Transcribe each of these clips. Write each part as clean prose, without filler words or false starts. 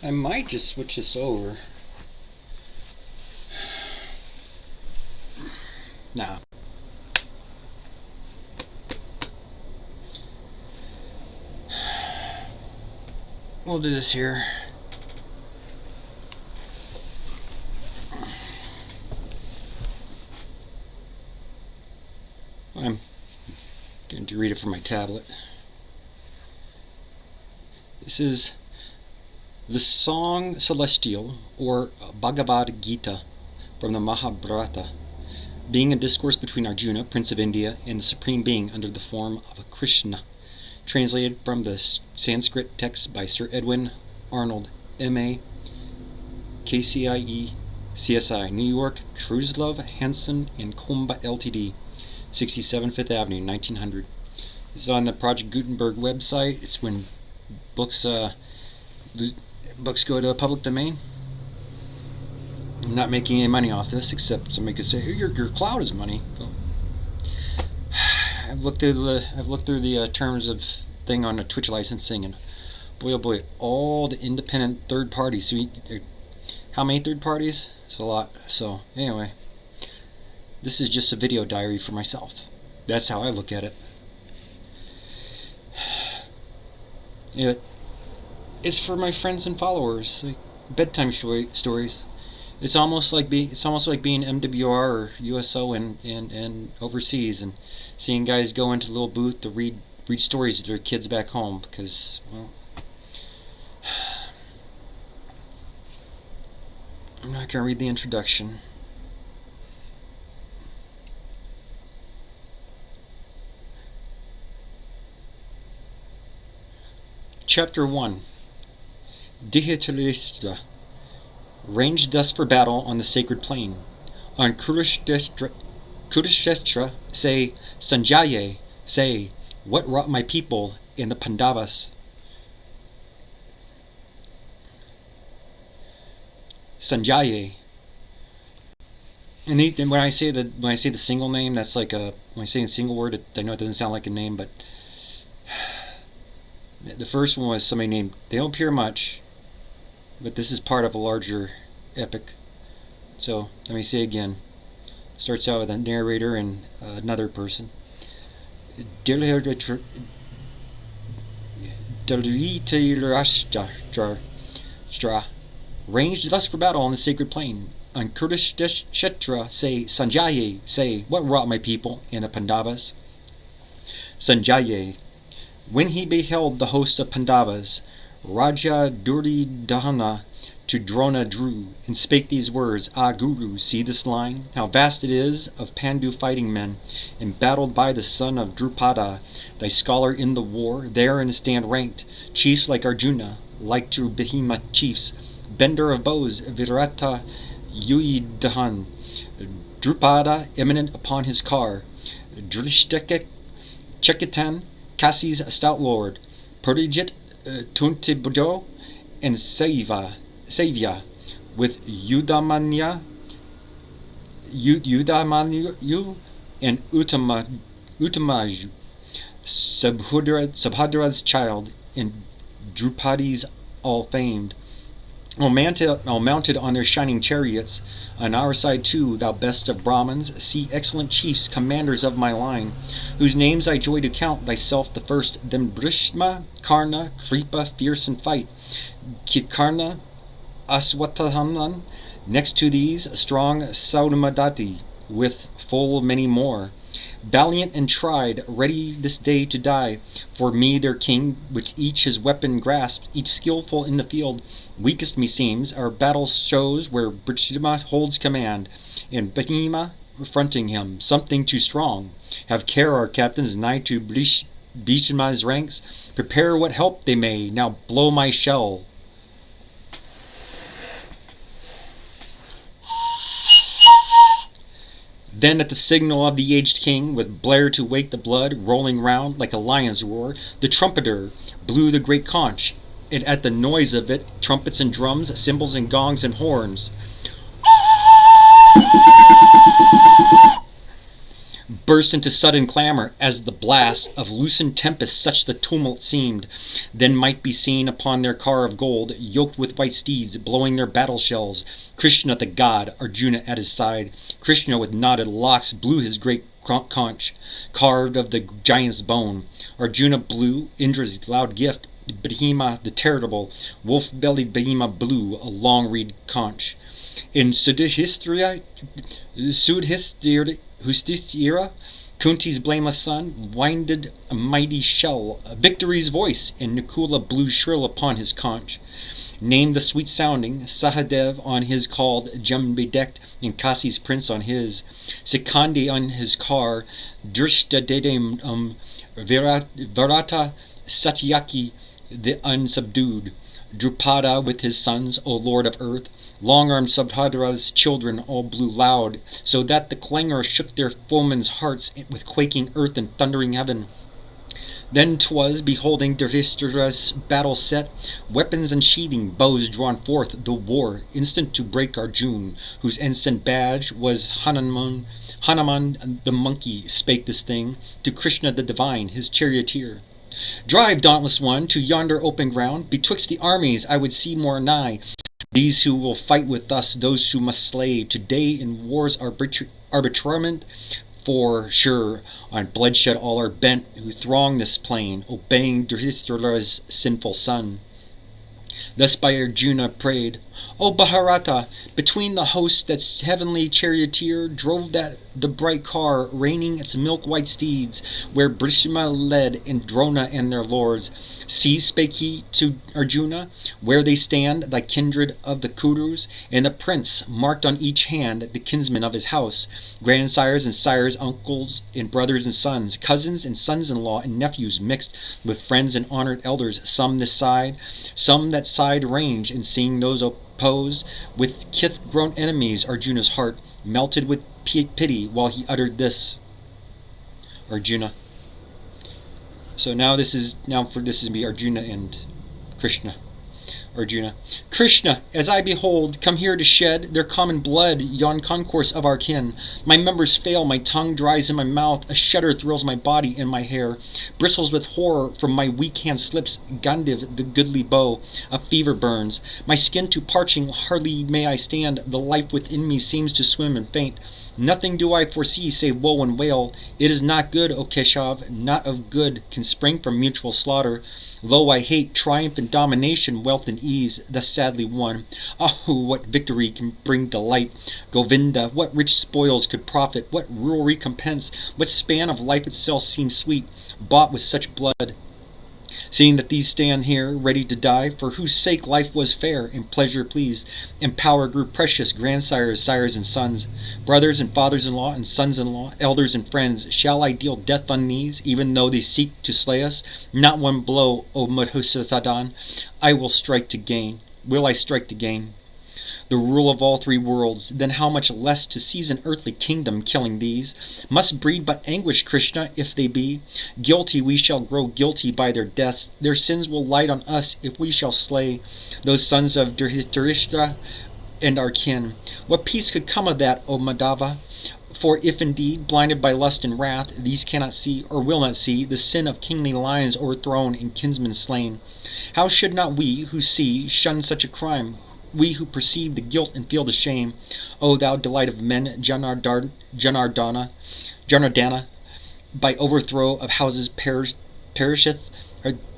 I might just switch this over. Nah. We'll do this here. I'm going to read it from my tablet. This is the Song Celestial, or Bhagavad-Gita, from the Mahabharata, being a discourse between Arjuna, Prince of India, and the Supreme Being under the form of a Krishna, translated from the Sanskrit text by Sir Edwin Arnold, M.A., KCIE, CSI, New York, Truslove, Hansen, and Comba Ltd., 67 Fifth Avenue, 1900. This is on the Project Gutenberg website. It's when books go to a public domain. I'm not making any money off this, except somebody could say, "Hey, your cloud is money." Well, I've looked through the terms of thing on the Twitch licensing, and boy, oh boy, all the independent third parties. So how many third parties? It's a lot. So anyway, this is just a video diary for myself. That's how I look at it. It's for my friends and followers, like bedtime stories. It's almost like being MWR or USO and overseas, and seeing guys go into a little booth to read stories to their kids back home, because, well, I'm not gonna read the introduction. Chapter 1. Dhritarashtra, ranged thus for battle on the sacred plain. On Kurukshetra say, Sanjaya, say, what wrought my people in the Pandavas? Sanjaya. And when I say the single name, that's like when I say a single word, I know it doesn't sound like a name, but the first one was somebody named, they don't appear much, but this is part of a larger epic. So let me say again. Starts out with a narrator and another person. Dhritarashtra, ranged thus for battle on the sacred plain. On Kurukshetra say, Sanjaya, say, what wrought my people in the Pandavas? Sanjaya, when he beheld the host of Pandavas, Raja Duryodhana to Drona drew, and spake these words, Ah, Guru, see this line? How vast it is of Pandu fighting men, embattled by the son of Drupada, thy scholar in the war, therein stand ranked, chiefs like Arjuna, like to Bhima chiefs, bender of bows, Virata Yuyidhan, Drupada eminent upon his car, Drishtekek Chekitan, Kasi's stout lord, Purigit Tuntibujo, and Savya, with Udamanya and Uttamaju, Subhadra's child, and Drupadi's all famed, all mounted on their shining chariots. On our side too, thou best of Brahmins, see excellent chiefs, commanders of my line, whose names I joy to count, thyself the first, then Bhishma, Karna, Kripa, fierce in fight, Kikarna, Aswatthamanan, next to these, strong Saudamadati, with full many more, valiant and tried, ready this day to die, for me their king, which each his weapon grasped, each skillful in the field, weakest meseems, our battle shows where Bhishma holds command, and Bhima fronting him, something too strong. Have care, our captains, nigh to Bhishma's ranks, prepare what help they may, now blow my shell. Then at the signal of the aged king, with blare to wake the blood, rolling round like a lion's roar, the trumpeter blew the great conch, and at the noise of it, trumpets and drums, cymbals and gongs and horns. burst into sudden clamor, as the blast of loosened tempest such the tumult seemed. Then might be seen upon their car of gold, yoked with white steeds, blowing their battle shells, Krishna the god, Arjuna at his side. Krishna with knotted locks blew his great conch, carved of the giant's bone. Arjuna blew Indra's loud gift. Bhima the terrible, wolf-bellied Bhima blew a long reed conch. In Sudhistira, Kunti's blameless son, winded a mighty shell, a victory's voice, and Nakula blew shrill upon his conch. Named the sweet-sounding, Sahadev on his called, gem bedecked, and Kasi's prince on his, Sikandi on his car, Drishtadede Varata, Satyaki the unsubdued, Drupada with his sons, O Lord of earth, long-armed Subhadra's children all blew loud, so that the clangor shook their foemen's hearts with quaking earth and thundering heaven. Then 'twas, beholding Drishtira's battle set, weapons unsheathing, bows drawn forth, the war, instant to break Arjun, whose ensign badge was Hanuman the monkey, spake this thing to Krishna the divine, his charioteer. Drive, dauntless one, to yonder open ground, betwixt the armies I would see more nigh, these who will fight with us, those who must slay, today in war's arbitrament, for sure, on bloodshed all are bent, who throng this plain, obeying Drishtira's sinful son. Thus by Arjuna prayed, O Bharata, between the hosts that heavenly charioteer drove the bright car, reining its milk-white steeds, where Bhishma led, and Drona and their lords. See, spake he to Arjuna, where they stand, thy kindred of the Kurus, and the prince, marked on each hand, the kinsmen of his house, grandsires and sires, uncles and brothers and sons, cousins and sons-in-law and nephews mixed with friends and honored elders, some this side, some that side range, and seeing those opposed with kith-grown enemies, Arjuna's heart melted with pity while he uttered this. Arjuna. So this is be Arjuna and Krishna. Arjuna. Krishna, as I behold, come here to shed their common blood, yon concourse of our kin. My members fail, my tongue dries in my mouth, a shudder thrills my body and my hair, bristles with horror from my weak hand slips Gandiv, the goodly bow, a fever burns. My skin too parching, hardly may I stand, the life within me seems to swim and faint. Nothing do I foresee save woe and wail. It is not good, O Keshav, not of good can spring from mutual slaughter. Lo, I hate triumph and domination, wealth and ease, thus sadly won. Oh, what victory can bring delight! Govinda, what rich spoils could profit, what rural recompense, what span of life itself seems sweet, bought with such blood? Seeing that these stand here, ready to die, for whose sake life was fair, and pleasure pleased, and power grew precious, grandsires, sires, and sons, brothers and fathers-in-law, and sons-in-law, elders and friends, shall I deal death on these, even though they seek to slay us? Not one blow, O Madhusudadan, I will strike to gain. Will I strike to gain the rule of all three worlds? Then how much less to seize an earthly kingdom, killing these must breed but anguish, Krishna, if they be guilty. We shall grow guilty by their deaths, their sins will light on us if we shall slay those sons of Dhritarashtra and our kin. What peace could come of that, O Madhava? For if indeed, blinded by lust and wrath, these cannot see, or will not see, the sin of kingly lines o'erthrown and kinsmen slain, how should not we, who see, shun such a crime, we who perceive the guilt and feel the shame? O thou delight of men, Janardana, by overthrow of houses perisheth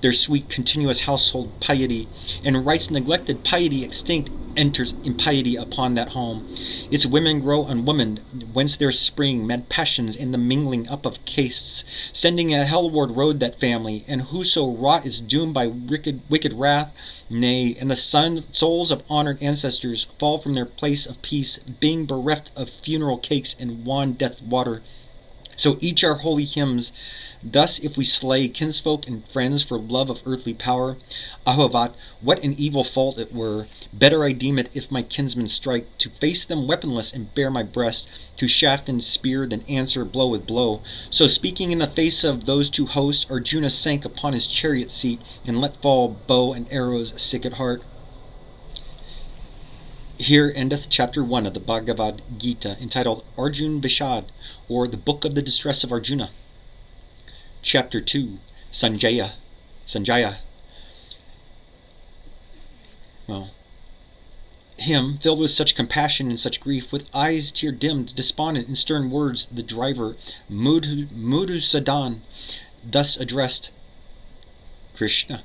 their sweet continuous household piety, and rights neglected, piety extinct, enters impiety upon that home. Its women grow unwomaned, whence there spring mad passions in the mingling up of castes, sending a hellward road that family, and whoso wrought is doomed by wicked wrath. Nay, and the souls of honored ancestors fall from their place of peace, being bereft of funeral cakes and wan death water. So each our holy hymns. Thus if we slay kinsfolk and friends for love of earthly power, Ahovat, what an evil fault it were! Better I deem it if my kinsmen strike, to face them weaponless and bare my breast, to shaft and spear than answer blow with blow. So speaking in the face of those two hosts, Arjuna sank upon his chariot seat, and let fall bow and arrows sick at heart. Here endeth chapter 1 of the Bhagavad-Gita, entitled Arjun Vishad, or the Book of the Distress of Arjuna. Chapter 2, Sanjaya. Well, him, filled with such compassion and such grief, with eyes tear-dimmed, despondent, in stern words, the driver, Madhusudan, thus addressed: Krishna,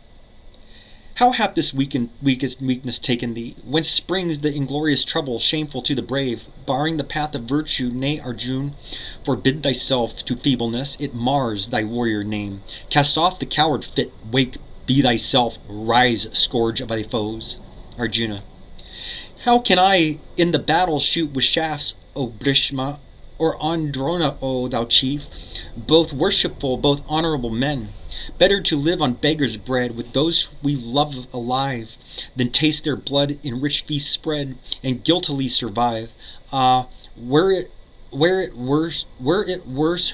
how hath this weakness taken thee? Whence springs the inglorious trouble, shameful to the brave, barring the path of virtue? Nay, Arjun, forbid thyself to feebleness, it mars thy warrior name. Cast off the coward fit, wake, be thyself, rise, scourge of thy foes. Arjuna, how can I in the battle shoot with shafts, O Bhishma, or on Drona, O thou chief, both worshipful, both honorable men? Better to live on beggars' bread with those we love alive, than taste their blood in rich feasts spread, and guiltily survive. Ah, were it worse,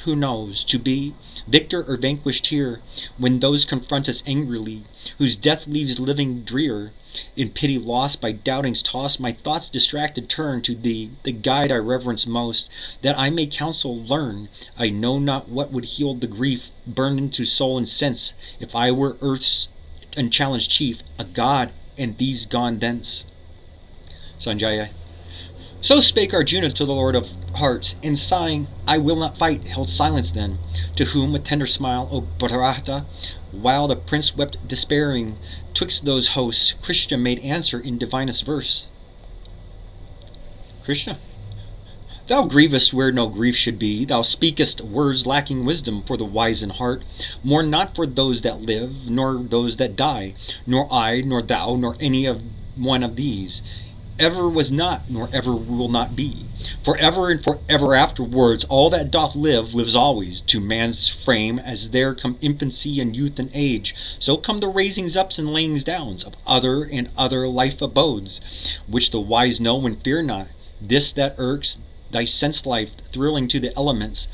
who knows, to be victor or vanquished here, when those confront us angrily, whose death leaves living drear. In pity lost, by doubtings tossed, my thoughts distracted turn to thee, the guide I reverence most, that I may counsel learn. I know not what would heal the grief burned into soul and sense, if I were earth's unchallenged chief, a god, and these gone thence. Sanjaya. So spake Arjuna to the Lord of Hearts, and sighing, I will not fight, held silence then, to whom with tender smile, O Bharata, while the prince wept despairing, twixt those hosts, Krishna made answer in divinest verse. Krishna, thou grievest where no grief should be, thou speakest words lacking wisdom for the wise in heart. Mourn not for those that live, nor those that die, nor I, nor thou, nor any of one of these ever was not, nor ever will not be. Forever and forever afterwards, all that doth live lives always. To man's frame, as there come infancy and youth and age, so come the raisings ups and layings downs of other and other life abodes, which the wise know and fear not. This that irks thy sense life, thrilling to the elements,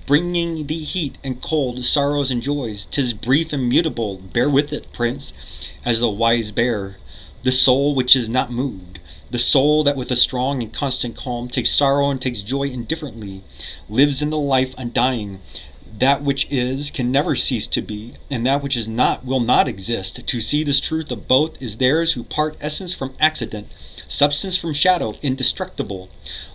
bringing thee heat and cold, sorrows and joys, 'tis brief and mutable. Bear with it, prince, as the wise bear. The soul which is not moved, the soul that with a strong and constant calm takes sorrow and takes joy indifferently, lives in the life undying. That which is can never cease to be, and that which is not will not exist. To see this truth of both is theirs who part essence from accident, substance from shadow, indestructible.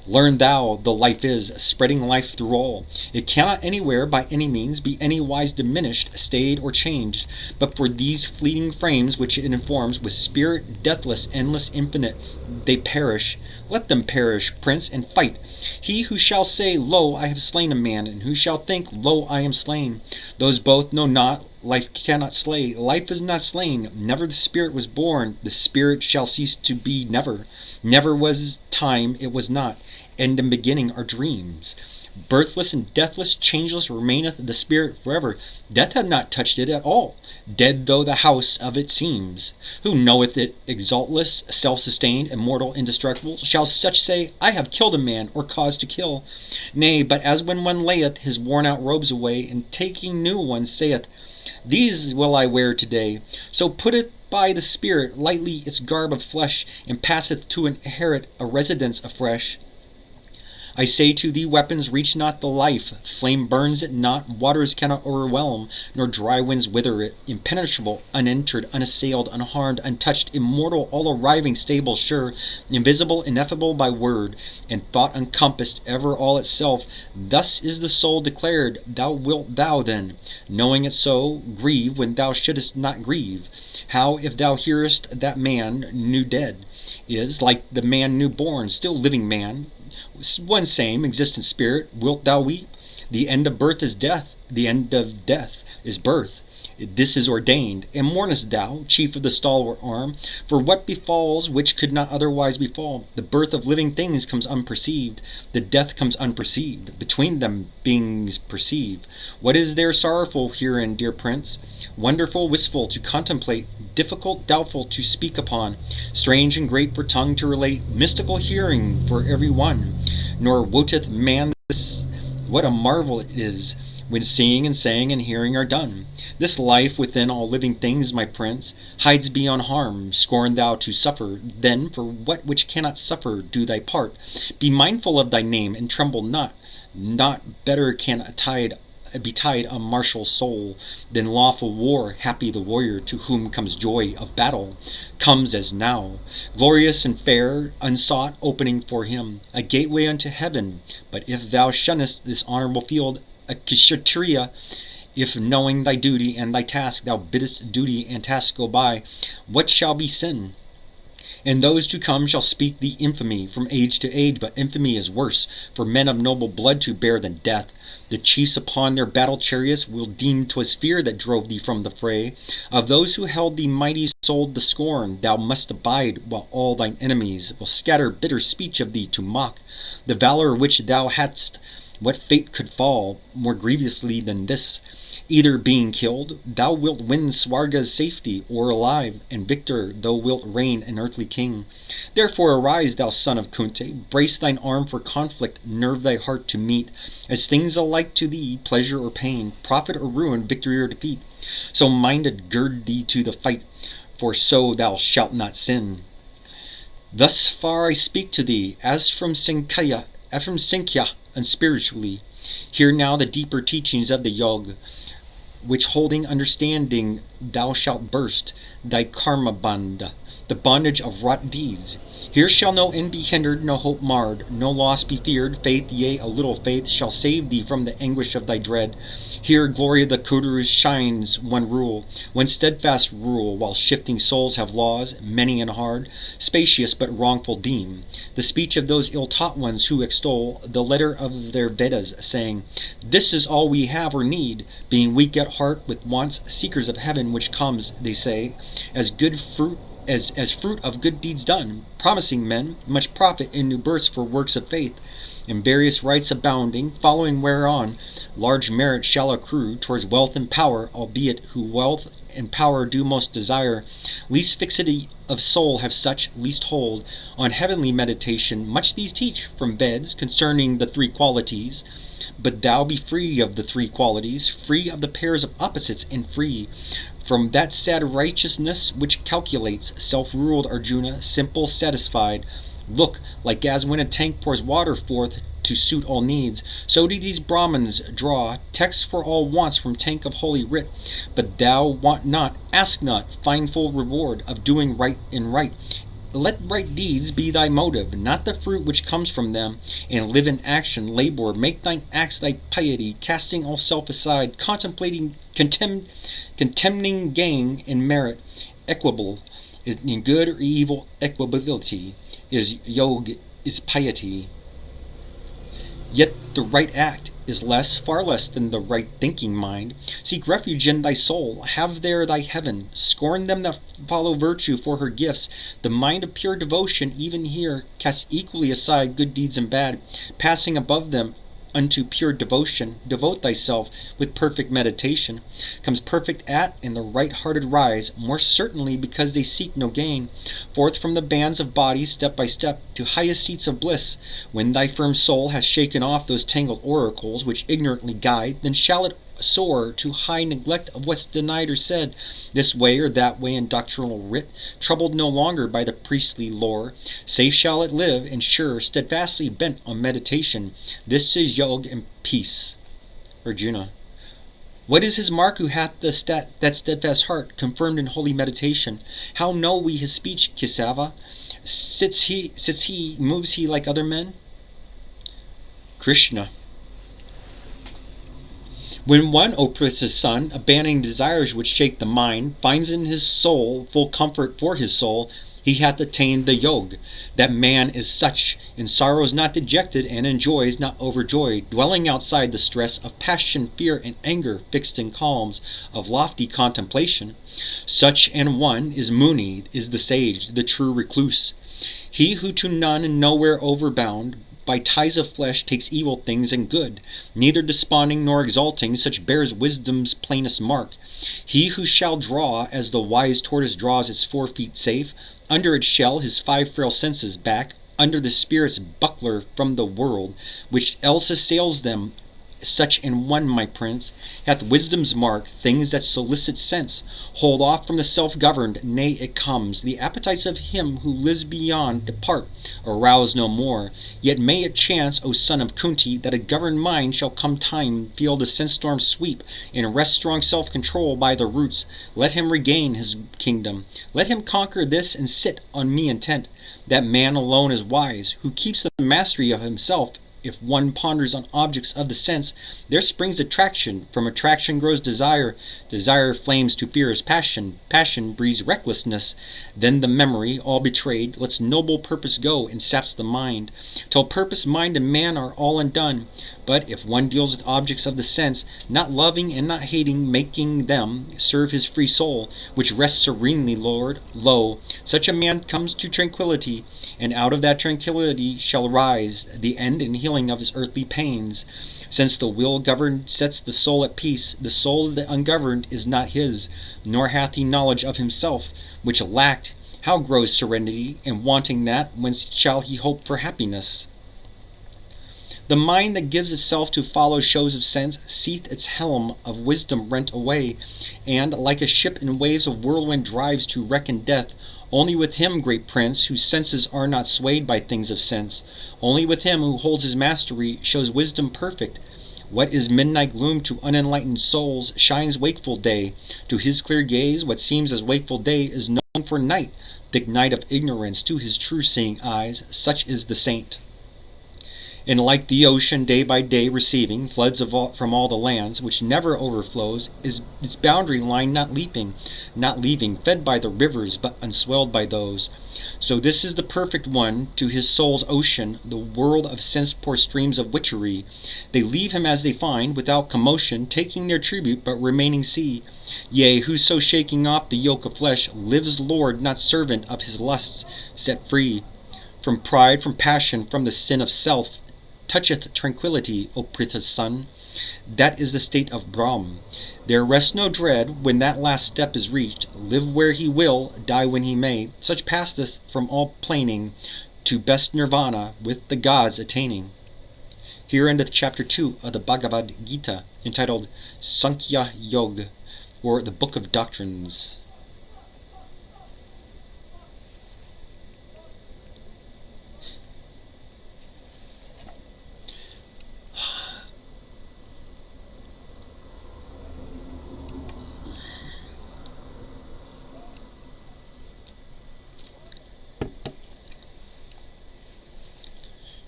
Learn thou, the life is, spreading life through all. It cannot anywhere by any means be anywise diminished, stayed, or changed, but for these fleeting frames which it informs, with spirit deathless, endless, infinite, they perish. Let them perish, prince, and fight. He who shall say, Lo, I have slain a man, and who shall think, Lo, I am slain, those both know not. Life cannot slay, life is not slain. Never the spirit was born, the spirit shall cease to be never. Never was time, it was not. End and beginning are dreams. Birthless and deathless, changeless remaineth the spirit forever. Death hath not touched it at all, dead though the house of it seems. Who knoweth it exaltless, self-sustained, immortal, indestructible? Shall such say, I have killed a man, or caused to kill? Nay, but as when one layeth his worn-out robes away, and taking new ones saith, These will I wear today, so putteth by the spirit lightly its garb of flesh, and passeth to inherit a residence afresh. I say to thee, weapons reach not the life, flame burns it not, waters cannot o'erwhelm, nor dry winds wither it. Impenetrable, unentered, unassailed, unharmed, untouched, immortal, all arriving, stable, sure, invisible, ineffable by word, and thought encompassed, ever all itself. Thus is the soul declared. Thou wilt thou then, knowing it so, grieve when thou shouldest not grieve? How if thou hearest that man new dead is, like the man new born, still living man, one same existent spirit, wilt thou weep? The end of birth is death, the end of death is birth. This is ordained. And mournest thou, chief of the stalwart arm, for what befalls which could not otherwise befall? The birth of living things comes unperceived, the death comes unperceived. Between them beings perceive. What is there sorrowful herein, dear prince? Wonderful, wistful to contemplate, difficult, doubtful to speak upon, strange and great for tongue to relate, mystical hearing for every one. Nor wotteth man this, what a marvel it is, when seeing and saying and hearing are done. This life within all living things, my prince, hides beyond harm. Scorn thou to suffer, then for what which cannot suffer do thy part. Be mindful of thy name, and tremble not. Not better can betide a martial soul than lawful war. Happy the warrior to whom comes joy of battle, comes as now, glorious and fair, unsought, opening for him a gateway unto heaven. But if thou shunnest this honorable field, a kshatriya, if knowing thy duty and thy task thou biddest duty and task go by, what shall be sin? And those to come shall speak thee infamy from age to age, but infamy is worse for men of noble blood to bear than death. The chiefs upon their battle chariots will deem 'twas fear that drove thee from the fray. Of those who held thee mighty souled to scorn, thou must abide, while all thine enemies will scatter bitter speech of thee to mock the valor which thou hadst. What fate could fall more grievously than this? Either being killed, thou wilt win Swarga's safety, or alive, and victor thou wilt reign an earthly king. Therefore arise, thou son of Kunti, brace thine arm for conflict, nerve thy heart to meet, as things alike to thee, pleasure or pain, profit or ruin, victory or defeat. So minded, gird thee to the fight, for so thou shalt not sin. Thus far I speak to thee, as from Sankhya, unspiritually. Hear now the deeper teachings of the Yog, which holding understanding thou shalt burst thy karma banda, the bondage of wrought deeds. Here shall no end be hindered, no hope marred, no loss be feared. Faith, yea, a little faith, shall save thee from the anguish of thy dread. Here glory of the Kudus shines, one steadfast rule, while shifting souls have laws, many and hard, spacious but wrongful deem. The speech of those ill-taught ones who extol the letter of their Vedas, saying, this is all we have or need, being weak at heart with wants, seekers of heaven, which comes, they say, as fruit of good deeds done, promising men much profit in new births for works of faith, in various rites abounding, following whereon large merit shall accrue towards wealth and power, albeit who wealth and power do most desire, least fixity of soul have such, least hold on heavenly meditation. Much these teach from beds concerning the three qualities. But thou be free of the three qualities, free of the pairs of opposites, and free from that sad righteousness which calculates. Self-ruled Arjuna, simple, satisfied, look like as when a tank pours water forth to suit all needs, so do these Brahmins draw texts for all wants from tank of holy writ. But thou want not, ask not, find full reward of doing right in right. Let right deeds be thy motive, not the fruit which comes from them, and live in action, labor, make thine acts thy piety, casting all self aside, contemplating, contemning gain and merit, equable, in good or evil equability, is yoga, is piety. Yet the right act is less, far less than the right thinking mind. Seek refuge in thy soul, have there thy heaven. Scorn them that follow virtue for her gifts. The mind of pure devotion, even here, casts equally aside good deeds and bad, passing above them unto pure devotion. Devote thyself with perfect meditation. Comes perfect at, and the right-hearted rise, more certainly because they seek no gain, forth from the bands of bodies, step by step, to highest seats of bliss. When thy firm soul has shaken off those tangled oracles which ignorantly guide, then shall it soar to high neglect of what's denied or said, this way or that way in doctrinal writ, troubled no longer by the priestly lore. Safe shall it live, and sure, steadfastly bent on meditation. This is Yog and peace. Arjuna. What is his mark who hath that steadfast heart, confirmed in holy meditation? How know we his speech, Kesava? Sits he, moves he like other men? Krishna. When one, O Prince's son, abandoning desires which shake the mind, finds in his soul full comfort for his soul, he hath attained the Yog. That man is such, in sorrows not dejected, and in joys not overjoyed, dwelling outside the stress of passion, fear, and anger, fixed in calms of lofty contemplation. Such an one is Muni, is the sage, the true recluse. He who to none and nowhere overbound, by ties of flesh takes evil things and good, neither desponding nor exalting, such bears wisdom's plainest mark. He who shall draw, as the wise tortoise draws its 4 feet safe, under its shell his 5 frail senses back, under the spirit's buckler from the world, which else assails them, Such an one, my prince, hath wisdom's mark, things that solicit sense. Hold off from the self-governed, nay, it comes. The appetites of him who lives beyond depart, arouse no more. Yet may it chance, O son of Kunti, that a governed mind shall come time feel the sense-storm sweep, and wrest strong self-control by the roots. Let him regain his kingdom. Let him conquer this and sit on me intent. That man alone is wise, who keeps the mastery of himself. If one ponders on objects of the sense, there springs attraction. From attraction grows desire. Desire flames to fear's passion. Passion breeds recklessness. Then the memory, all betrayed, lets noble purpose go and saps the mind, till purpose, mind, and man are all undone. But if one deals with objects of the sense, not loving and not hating, making them serve his free soul, which rests serenely, Lord, lo, such a man comes to tranquility, and out of that tranquility shall rise the end and healing of his earthly pains. Since the will governed sets the soul at peace, the soul of the ungoverned is not his, nor hath he knowledge of himself, which lacked. How grows serenity? And wanting that, whence shall he hope for happiness? The mind that gives itself to follow shows of sense seeth its helm of wisdom rent away, and like a ship in waves of whirlwind drives to wreck and death. Only with him, great prince, whose senses are not swayed by things of sense, only with him who holds his mastery, shows wisdom perfect. What is midnight gloom to unenlightened souls shines wakeful day. To his clear gaze, what seems as wakeful day is known for night. Thick night of ignorance to his true-seeing eyes, such is the saint. And like the ocean, day by day receiving floods from all the lands, which never overflows, is its boundary line not leaping, not leaving, fed by the rivers, but unswelled by those. So this is the perfect one. To his soul's ocean, the world of sense pours streams of witchery. They leave him as they find, without commotion, taking their tribute, but remaining sea. Yea, whoso shaking off the yoke of flesh, lives lord, not servant of his lusts, set free from pride, from passion, from the sin of self, toucheth tranquility, O Pritha's son. That is the state of Brahm. There rests no dread when that last step is reached. Live where he will, die when he may, such passeth from all plaining to best nirvana, with the gods attaining. Here endeth chapter 2 of the Bhagavad-Gita, entitled Sankhya Yoga, or the Book of Doctrines.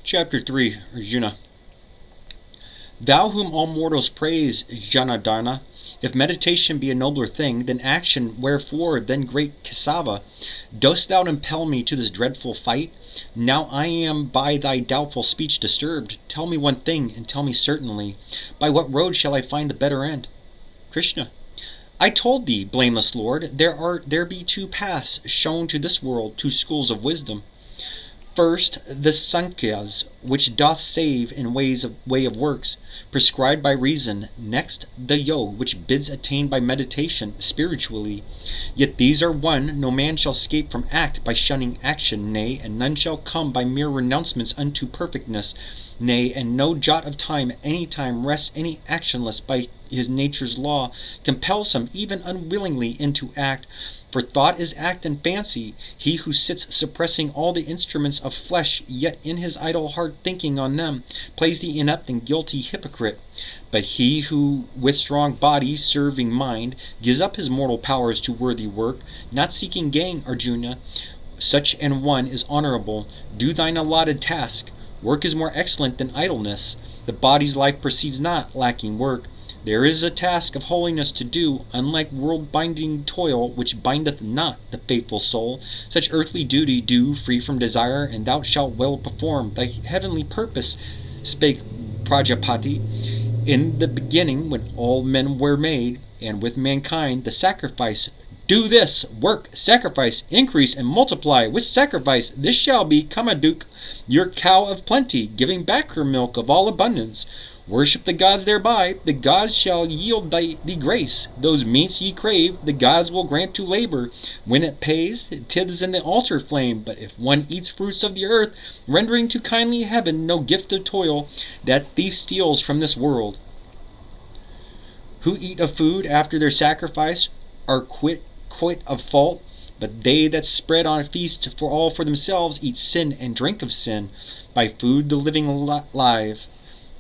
Chapter 3, Arjuna. Thou whom all mortals praise, Janardana, if meditation be a nobler thing than action, wherefore then great Kesava, dost thou impel me to this dreadful fight? Now I am by thy doubtful speech disturbed. Tell me one thing, and tell me certainly, by what road shall I find the better end? Krishna. I told thee, blameless Lord, there be two paths shown to this world, two schools of wisdom. First, the Sankhyas, which doth save in way of works, prescribed by reason. Next, the Yoga, which bids attain by meditation, spiritually. Yet these are one, no man shall escape from act by shunning action, nay, and none shall come by mere renouncements unto perfectness. Nay, and no jot of time at any time rests any actionless by his nature's law, compels him even unwillingly into act. For thought is act and fancy. He who sits suppressing all the instruments of flesh, yet in his idle heart thinking on them, plays the inept and guilty hypocrite. But he who with strong body serving mind gives up his mortal powers to worthy work, not seeking gain, Arjuna, such an one is honorable. Do thine allotted task. Work is more excellent than idleness. The body's life proceeds not, lacking work. There is a task of holiness to do, unlike world-binding toil, which bindeth not the faithful soul. Such earthly duty do, free from desire, and thou shalt well perform thy heavenly purpose, spake Prajapati. In the beginning, when all men were made, and with mankind, the sacrifice Do this, work, sacrifice, increase, and multiply. With sacrifice, this shall be Kamaduk, your cow of plenty, giving back her milk of all abundance. Worship the gods thereby, the gods shall yield thee grace. Those meats ye crave, the gods will grant to labor. When it pays, tithes in the altar flame. But if one eats fruits of the earth, rendering to kindly heaven no gift of toil, that thief steals from this world. Who eat of food after their sacrifice are quit of fault, but they that spread on a feast for all for themselves eat sin and drink of sin. By food the living live.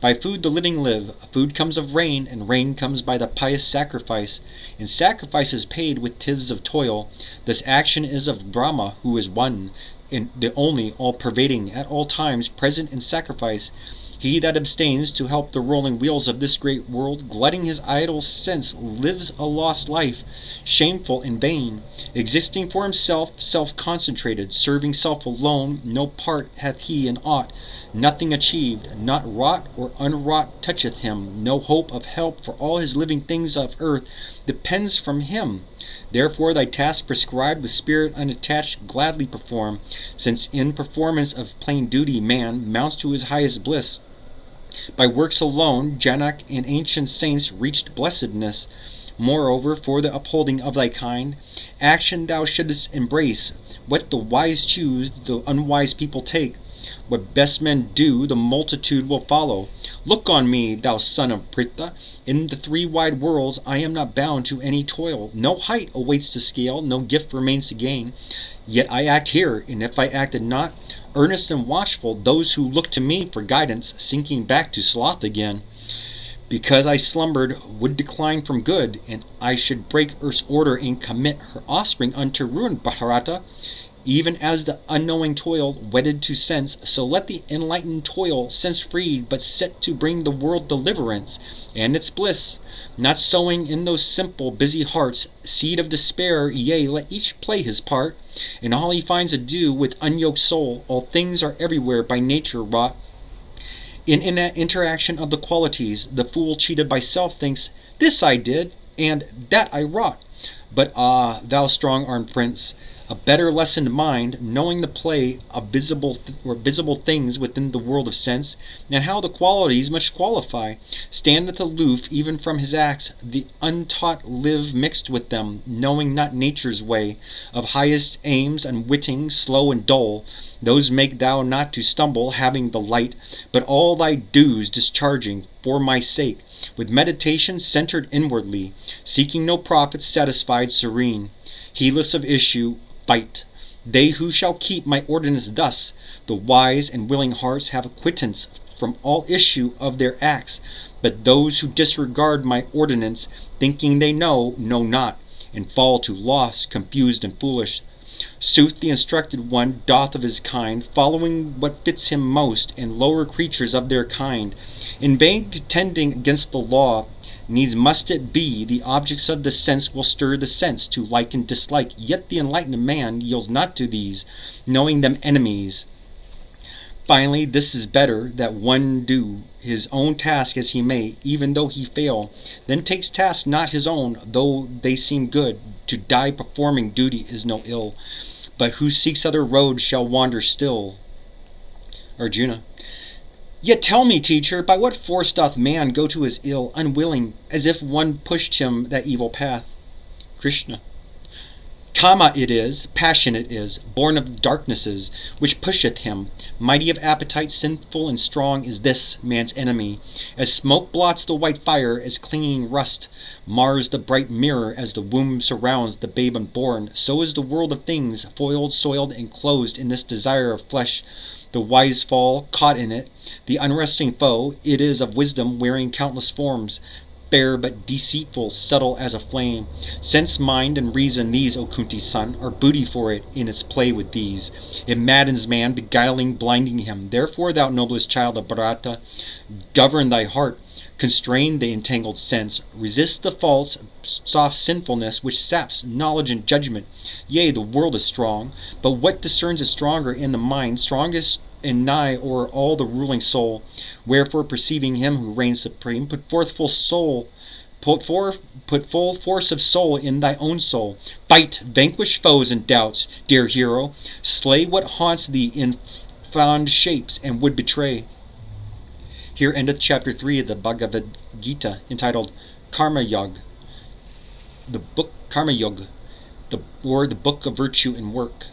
By food the living live. Food comes of rain, and rain comes by the pious sacrifice, and sacrifice is paid with tithes of toil. This action is of Brahma, who is one, and the only, all-pervading, at all times present in sacrifice. He that abstains to help the rolling wheels of this great world, glutting his idle sense, lives a lost life, shameful and vain, existing for himself, self-concentrated, serving self alone. No part hath he in aught, nothing achieved, not wrought or unwrought toucheth him. No hope of help, for all his living things of earth depends from him. Therefore thy task prescribed with spirit unattached gladly perform, since in performance of plain duty man mounts to his highest bliss. By works alone Janak and ancient saints reached blessedness. Moreover, for the upholding of thy kind, action thou shouldst embrace. What the wise choose, the unwise people take. What best men do, the multitude will follow. Look on me, thou son of Pritha. In the three wide worlds I am not bound to any toil. No height awaits to scale, no gift remains to gain. Yet I act here, and if I acted not, earnest and watchful, those who look to me for guidance, sinking back to sloth again. Because I slumbered, would decline from good, and I should break earth's order and commit her offspring unto ruin. Bharata, even as the unknowing toil wedded to sense, so let the enlightened toil sense freed, but set to bring the world deliverance and its bliss, not sowing in those simple busy hearts seed of despair. Yea, let each play his part, and all he finds to do with unyoked soul. All things are everywhere by nature wrought. In that interaction of the qualities, the fool cheated by self thinks, this I did, and that I wrought. But ah, thou strong-armed prince, a better lessoned mind, knowing the play of visible things within the world of sense, and how the qualities must qualify, standeth aloof even from his acts. The untaught live mixed with them, knowing not nature's way, of highest aims unwitting, slow and dull. Those make thou not to stumble, having the light, but all thy dues discharging for my sake, with meditation centered inwardly, seeking no profit, satisfied, serene, heedless of issue. Fight. They who shall keep my ordinance thus, the wise and willing hearts, have acquittance from all issue of their acts. But those who disregard my ordinance, thinking they know not, and fall to loss, confused and foolish. Sooth the instructed one doth of his kind, following what fits him most, and lower creatures of their kind. In vain contending against the law, needs must it be, the objects of the sense will stir the sense to like and dislike, yet the enlightened man yields not to these, knowing them enemies. Finally, this is better, that one do his own task as he may, even though he fail, then takes tasks not his own, though they seem good. To die performing duty is no ill, but who seeks other roads shall wander still. Arjuna. Yet tell me, teacher, by what force doth man go to his ill, unwilling, as if one pushed him that evil path? Krishna. Kama it is, passion it is, born of darknesses, which pusheth him. Mighty of appetite, sinful and strong is this man's enemy. As smoke blots the white fire, as clinging rust mars the bright mirror, as the womb surrounds the babe unborn, so is the world of things, foiled, soiled, and closed in this desire of flesh. The wise fall, caught in it. The unresting foe, it is of wisdom, wearing countless forms, fair but deceitful, subtle as a flame. Sense, mind, and reason, these, O Kunti's son, are booty for it in its play with these. It maddens man, beguiling, blinding him. Therefore, thou noblest child of Bharata, govern thy heart, constrain the entangled sense, resist the false, soft sinfulness which saps knowledge and judgment. Yea, the world is strong, but what discerns it stronger in the mind, strongest and nigh o'er all the ruling soul? Wherefore, perceiving him who reigns supreme, put forth full soul, Put full force of soul in thy own soul. Fight, vanquish foes and doubts, dear hero. Slay what haunts thee in fond shapes and would betray. Here endeth chapter 3 of the Bhagavad-Gita, entitled Karma Yoga, the book Karma Yoga, or the book of virtue and work.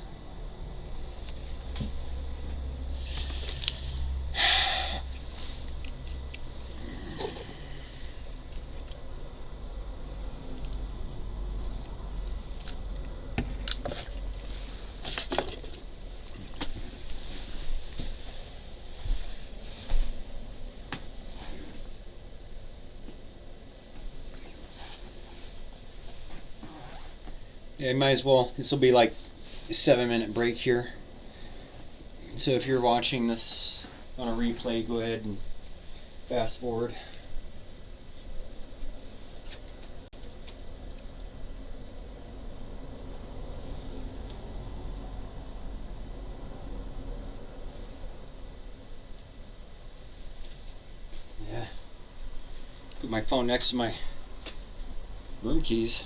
Yeah, might as well. This will be like a 7-minute break here. So if you're watching this on a replay, go ahead and fast forward. Yeah. Put my phone next to my room keys.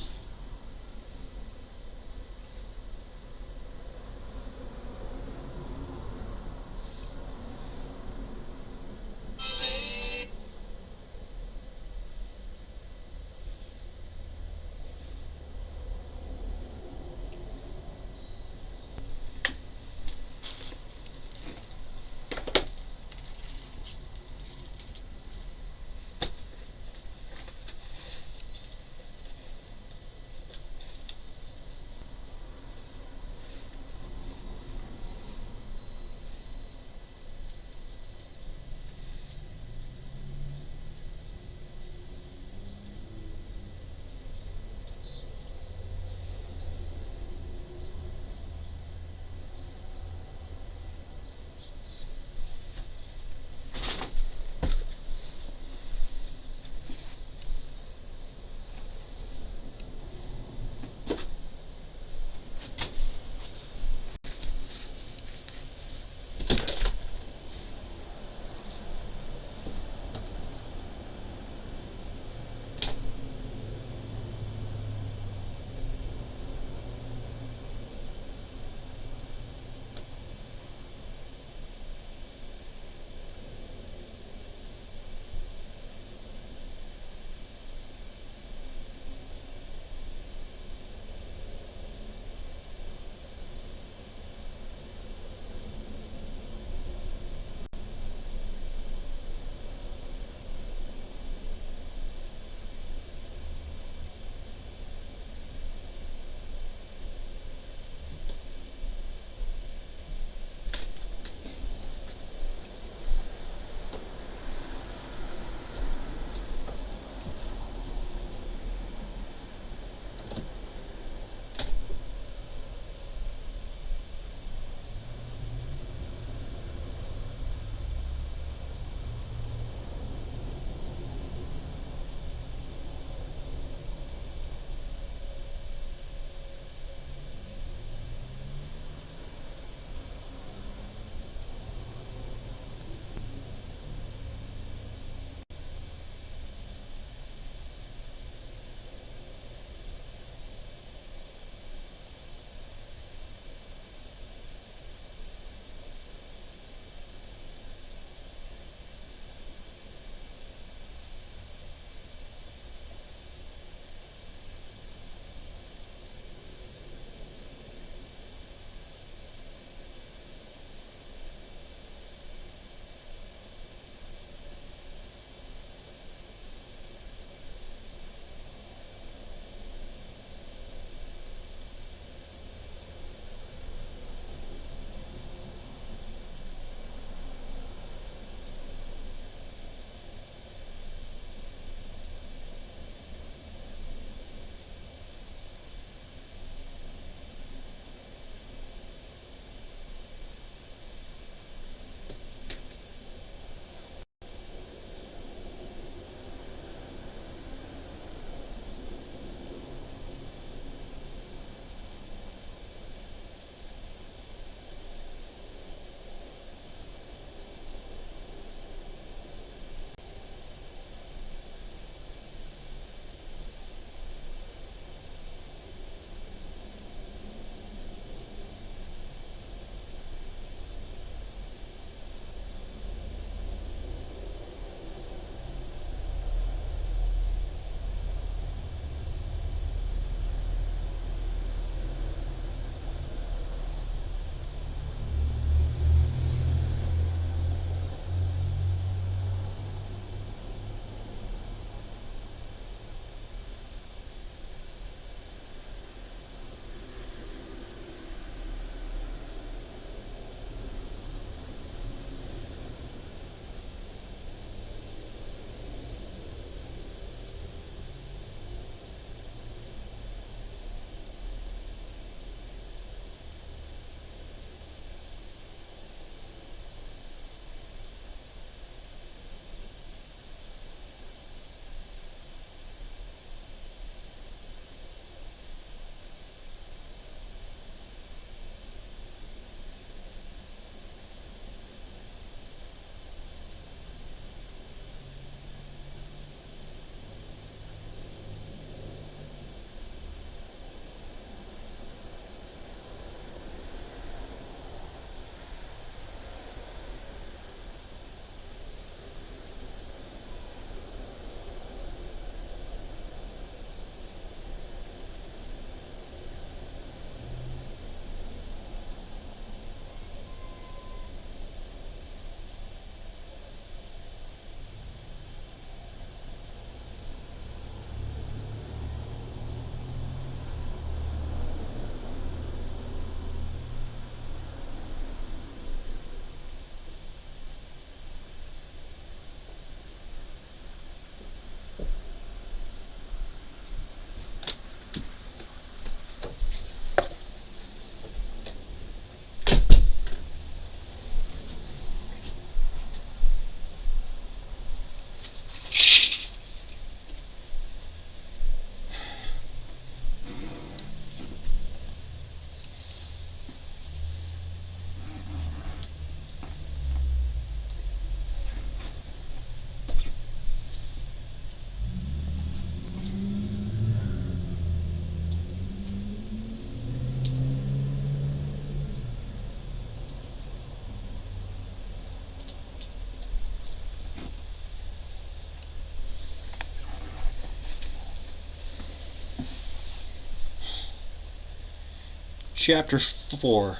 Chapter 4.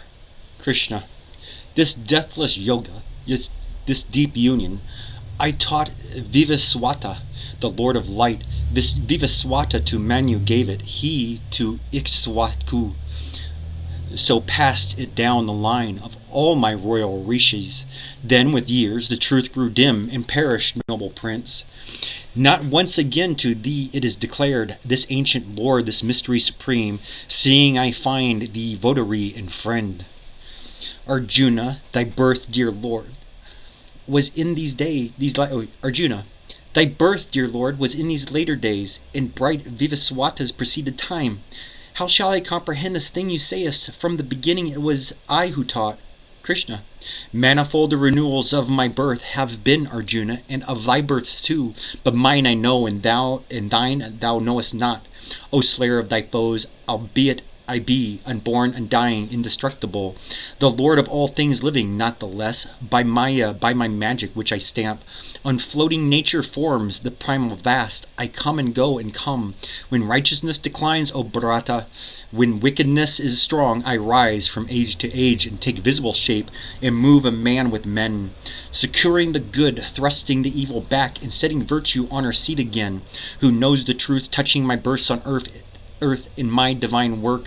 Krishna. This deathless yoga, this deep union, I taught Vivaswata, the Lord of Light. This Vivaswata to Manu gave it, he to Ikshwaku. So passed it down the line of all my royal rishis. Then with years the truth grew dim and perished, noble prince. Not once again to thee it is declared, this ancient lore, this mystery supreme, seeing I find thee votary and friend. Arjuna, thy birth, dear Lord, was in Arjuna, thy birth, dear Lord, was in these later days, in bright Vivaswata's preceded time. How shall I comprehend this thing you sayest? From the beginning it was I who taught. Krishna. Manifold the renewals of my birth have been, Arjuna, and of thy births too, but mine I know, and thine thou knowest not. O slayer of thy foes, albeit I be unborn, undying, indestructible, the Lord of all things living, not the less, by my magic which I stamp, on floating nature forms, the primal vast, I come and go and come. When righteousness declines, O Bharata, when wickedness is strong, I rise from age to age and take visible shape and move a man with men, securing the good, thrusting the evil back, and setting virtue on her seat again, who knows the truth, touching my births on earth in my divine work,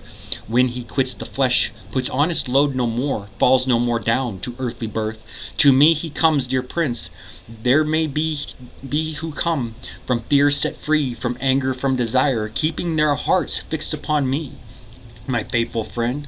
when he quits the flesh, puts on his load no more, falls no more down to earthly birth. To me he comes, dear prince. There may be who come from fear set free, from anger, from desire, keeping their hearts fixed upon me, my faithful friend.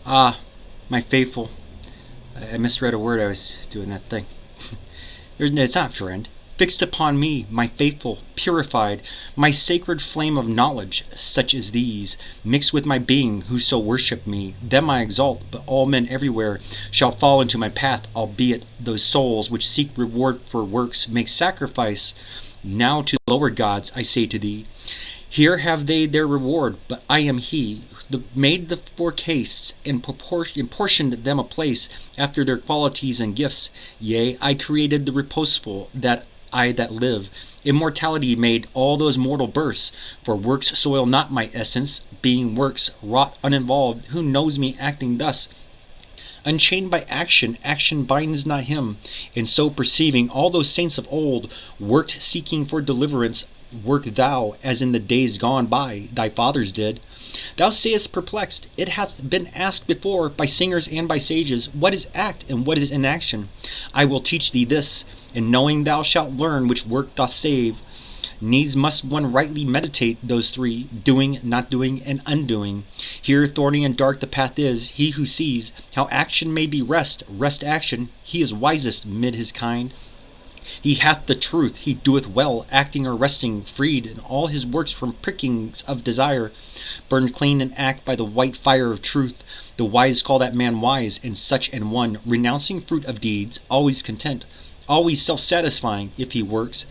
Ah, my faithful. I misread a word. I was doing that thing. It's not friend. Fixed upon me, my faithful, purified, my sacred flame of knowledge, such as these, mixed with my being, whoso worship me, them I exalt, but all men everywhere shall fall into my path, albeit those souls which seek reward for works make sacrifice. Now to lower gods I say to thee, here have they their reward, but I am he, made the four castes, and portioned them a place after their qualities and gifts. Yea, I created the reposeful, that live. Immortality made all those mortal births, for works soil not my essence, being works wrought uninvolved. Who knows me acting thus? Unchained by action, action binds not him. And so perceiving all those saints of old worked seeking for deliverance, work thou, as in the days gone by thy fathers did. Thou sayest perplexed, it hath been asked before by singers and by sages, what is act and what is inaction? I will teach thee this, and knowing thou shalt learn which work doth save. Needs must one rightly meditate those three, doing, not doing, and undoing. Here thorny and dark the path is, he who sees how action may be rest action, he is wisest mid his kind. He hath the truth, he doeth well, acting or resting, freed in all his works from prickings of desire, burned clean and act by the white fire of truth. The wise call that man wise, and such an one, renouncing fruit of deeds, always content, always self-satisfying, if he works,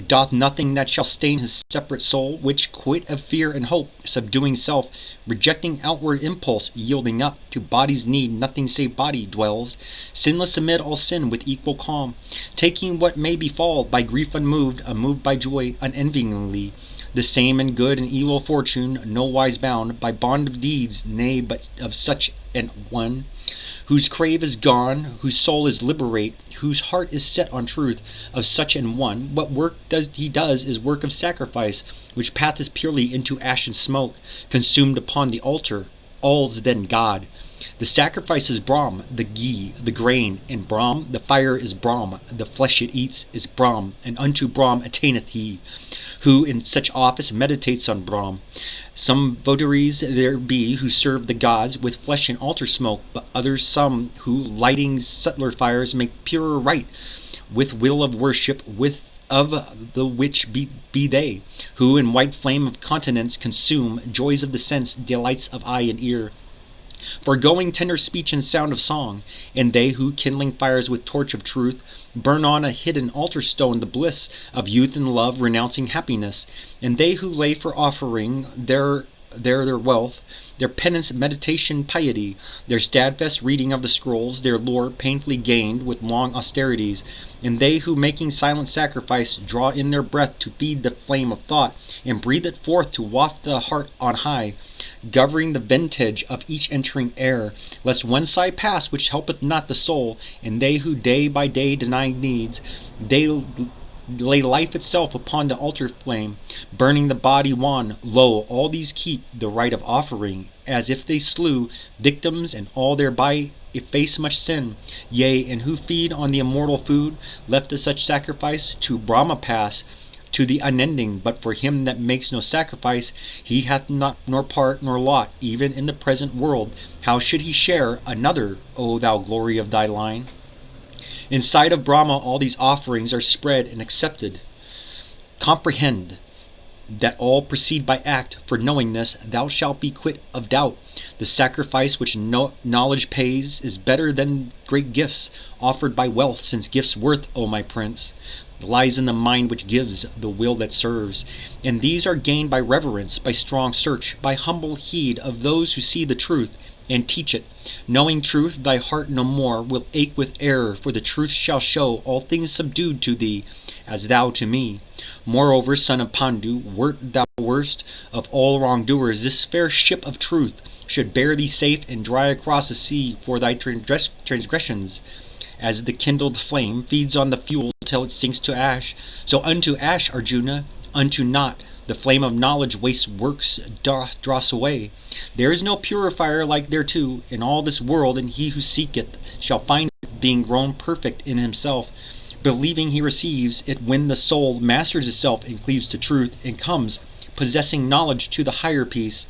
doth nothing that shall stain his separate soul, which, quit of fear and hope, subduing self, rejecting outward impulse, yielding up to body's need, nothing save body dwells, sinless amid all sin with equal calm, taking what may befall, by grief unmoved by joy unenvyingly, The same in good and evil fortune, no wise bound by bond of deeds, nay, but of such an one, whose crave is gone, whose soul is liberate, whose heart is set on truth, of such an one, what work he does is work of sacrifice, which passeth purely into ash and smoke, consumed upon the altar, all's then God. The sacrifice is Brahm, the ghee, the grain, and Brahm, the fire is Brahm, the flesh it eats is Brahm, and unto Brahm attaineth he, who in such office meditates on Brahm. Some votaries there be who serve the gods with flesh and altar smoke, but others some who, lighting subtler fires, make purer rite, with will of worship, with of the which be they, who in white flame of continence consume joys of the sense, delights of eye and ear, foregoing tender speech and sound of song, and they who, kindling fires with torch of truth, burn on a hidden altar stone the bliss of youth and love, renouncing happiness, and they who lay for offering their wealth, their penance, meditation, piety, their steadfast reading of the scrolls, their lore painfully gained with long austerities, and they who, making silent sacrifice, draw in their breath to feed the flame of thought, and breathe it forth to waft the heart on high, governing the vintage of each entering air, lest one sigh pass which helpeth not the soul, and they who day by day deny needs, they lay life itself upon the altar flame, burning the body wan. Lo, all these keep the rite of offering, as if they slew victims, and all thereby efface much sin. Yea, and who feed on the immortal food, left of such sacrifice, to Brahma pass, to the unending. But for him that makes no sacrifice, he hath not nor part nor lot, even in the present world. How should he share another, O thou glory of thy line? In sight of Brahma all these offerings are spread and accepted. Comprehend that all proceed by act, for knowing this, thou shalt be quit of doubt. The sacrifice which knowledge pays is better than great gifts offered by wealth, since gifts' worth, O my prince, lies in the mind which gives, the will that serves, and these are gained by reverence, by strong search, by humble heed of those who see the truth and teach it. Knowing truth, thy heart no more will ache with error, for the truth shall show all things subdued to thee, as thou to me. Moreover, son of Pandu, wert thou worst of all wrongdoers, this fair ship of truth should bear thee safe and dry across the sea for thy transgressions. As the kindled flame feeds on the fuel till it sinks to ash, so unto ash, Arjuna, unto naught, the flame of knowledge wastes works dross away. There is no purifier like thereto in all this world, and he who seeketh shall find it, being grown perfect in himself, believing he receives it when the soul masters itself and cleaves to truth, and comes, possessing knowledge, to the higher peace,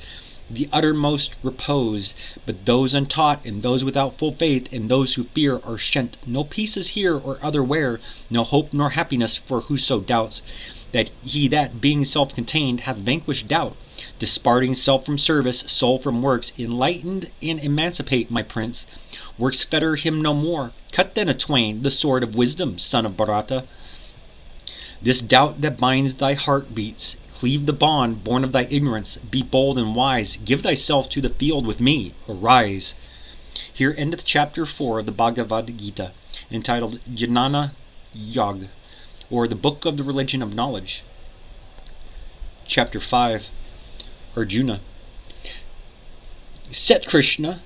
the uttermost repose. But those untaught, and those without full faith, and those who fear are shent. No peace is here or otherwhere, no hope nor happiness for whoso doubts that he that, being self-contained, hath vanquished doubt, disparting self from service, soul from works, enlightened and emancipate, my prince. Works fetter him no more. Cut then a twain the sword of wisdom, son of Bharata. This doubt that binds thy heart beats, cleave the bond born of thy ignorance. Be bold and wise, give thyself to the field with me, arise. Here endeth chapter 4 of the Bhagavad-Gita, entitled Jnana Yog, or the Book of the Religion of Knowledge. Chapter 5. Arjuna. Set Krishna,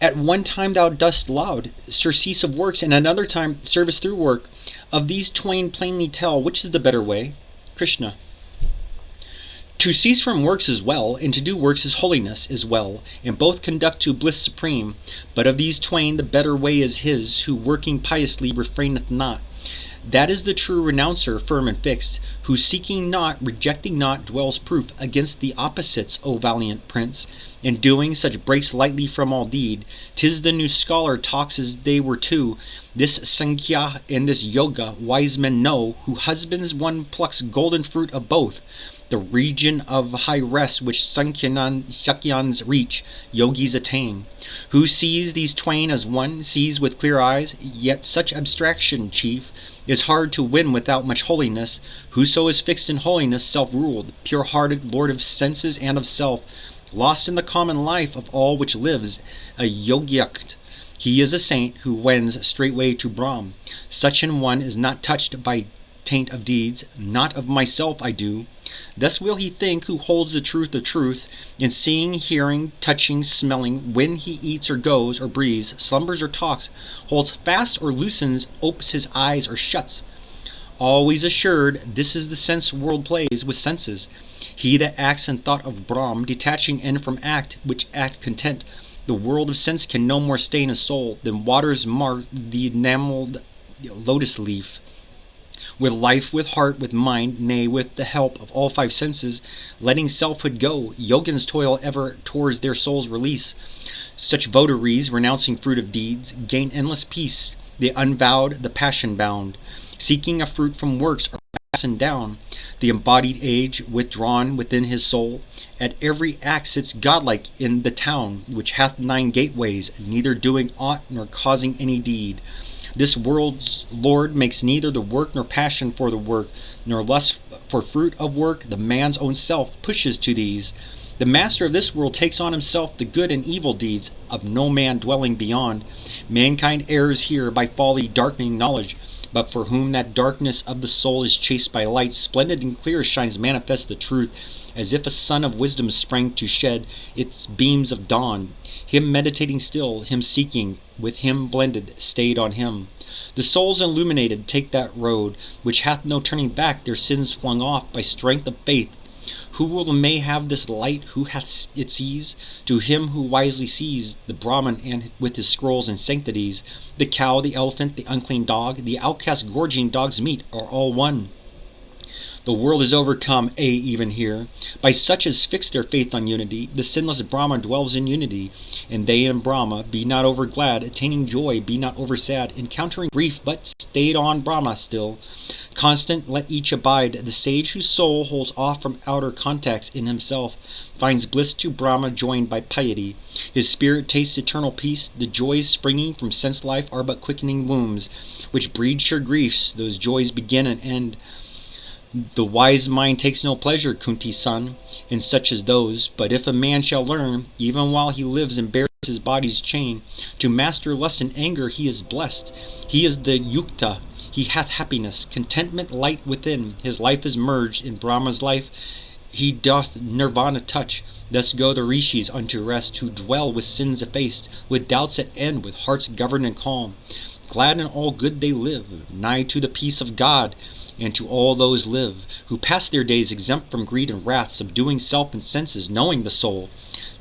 at one time thou dost loud surcease of works, and another time service through work. Of these twain plainly tell, which is the better way? Krishna. To cease from works is well, and to do works is holiness is well, and both conduct to bliss supreme. But of these twain the better way is his, who working piously refraineth not. That is the true renouncer, firm and fixed, who seeking not, rejecting not, dwells proof against the opposites, O valiant prince, and doing such breaks lightly from all deed. 'Tis the new scholar talks as they were two. This Sankhya and this Yoga wise men know, who husbands one plucks golden fruit of both. The region of high rest which Sankhyans reach, yogis attain. Who sees these twain as one, sees with clear eyes, yet such abstraction, chief, is hard to win without much holiness. Whoso is fixed in holiness, self-ruled, pure-hearted, lord of senses and of self, lost in the common life of all which lives, a yogyakt, he is a saint who wends straightway to Brahm. Such an one is not touched by taint of deeds, not of myself I do. Thus will he think who holds the truth of truth, in seeing, hearing, touching, smelling, when he eats or goes or breathes, slumbers or talks, holds fast or loosens, opes his eyes or shuts. Always assured, this is the sense world plays with senses. He that acts in thought of Brahm, detaching end from act, which act content, the world of sense can no more stain a soul than waters mark the enameled lotus leaf. With life, with heart, with mind, nay, with the help of all five senses, letting selfhood go, yogins toil ever towards their soul's release. Such votaries, renouncing fruit of deeds, gain endless peace, the unvowed, the passion-bound. Seeking a fruit from works are fastened down, the embodied age withdrawn within his soul. At every act sits godlike in the town, which hath 9 gateways, neither doing aught nor causing any deed. This world's lord makes neither the work nor passion for the work, nor lust for fruit of work. The man's own self pushes to these. The master of this world takes on himself the good and evil deeds of no man dwelling beyond. Mankind errs here by folly darkening knowledge, but for whom that darkness of the soul is chased by light, splendid and clear shines manifest the truth, as if a sun of wisdom sprang to shed its beams of dawn. Him meditating still, him seeking, with him blended, stayed on him. The souls illuminated take that road, which hath no turning back, their sins flung off by strength of faith. Who will may have this light, who hath it seize? To him who wisely sees the Brahman and with his scrolls and sanctities, the cow, the elephant, the unclean dog, the outcast gorging dog's meat are all one. The world is overcome, even here, by such as fix their faith on unity. The sinless Brahma dwells in unity, and they in Brahma. Be not over glad, attaining joy, be not over sad, encountering grief, but stayed on Brahma still. Constant, let each abide. The sage whose soul holds off from outer contacts in himself finds bliss to Brahma joined by piety. His spirit tastes eternal peace. The joys springing from sense life are but quickening wombs, which breed sure griefs. Those joys begin and end. The wise mind takes no pleasure, Kunti's son, in such as those. But if a man shall learn, even while he lives and bears his body's chain, to master lust and anger, he is blessed. He is the yukta. He hath happiness, contentment, light within. His life is merged in Brahma's life. He doth nirvana touch. Thus go the rishis unto rest, who dwell with sins effaced, with doubts at end, with hearts governed and calm. Glad in all good they live, nigh to the peace of God. And to all those live, who pass their days exempt from greed and wrath, subduing self and senses, knowing the soul.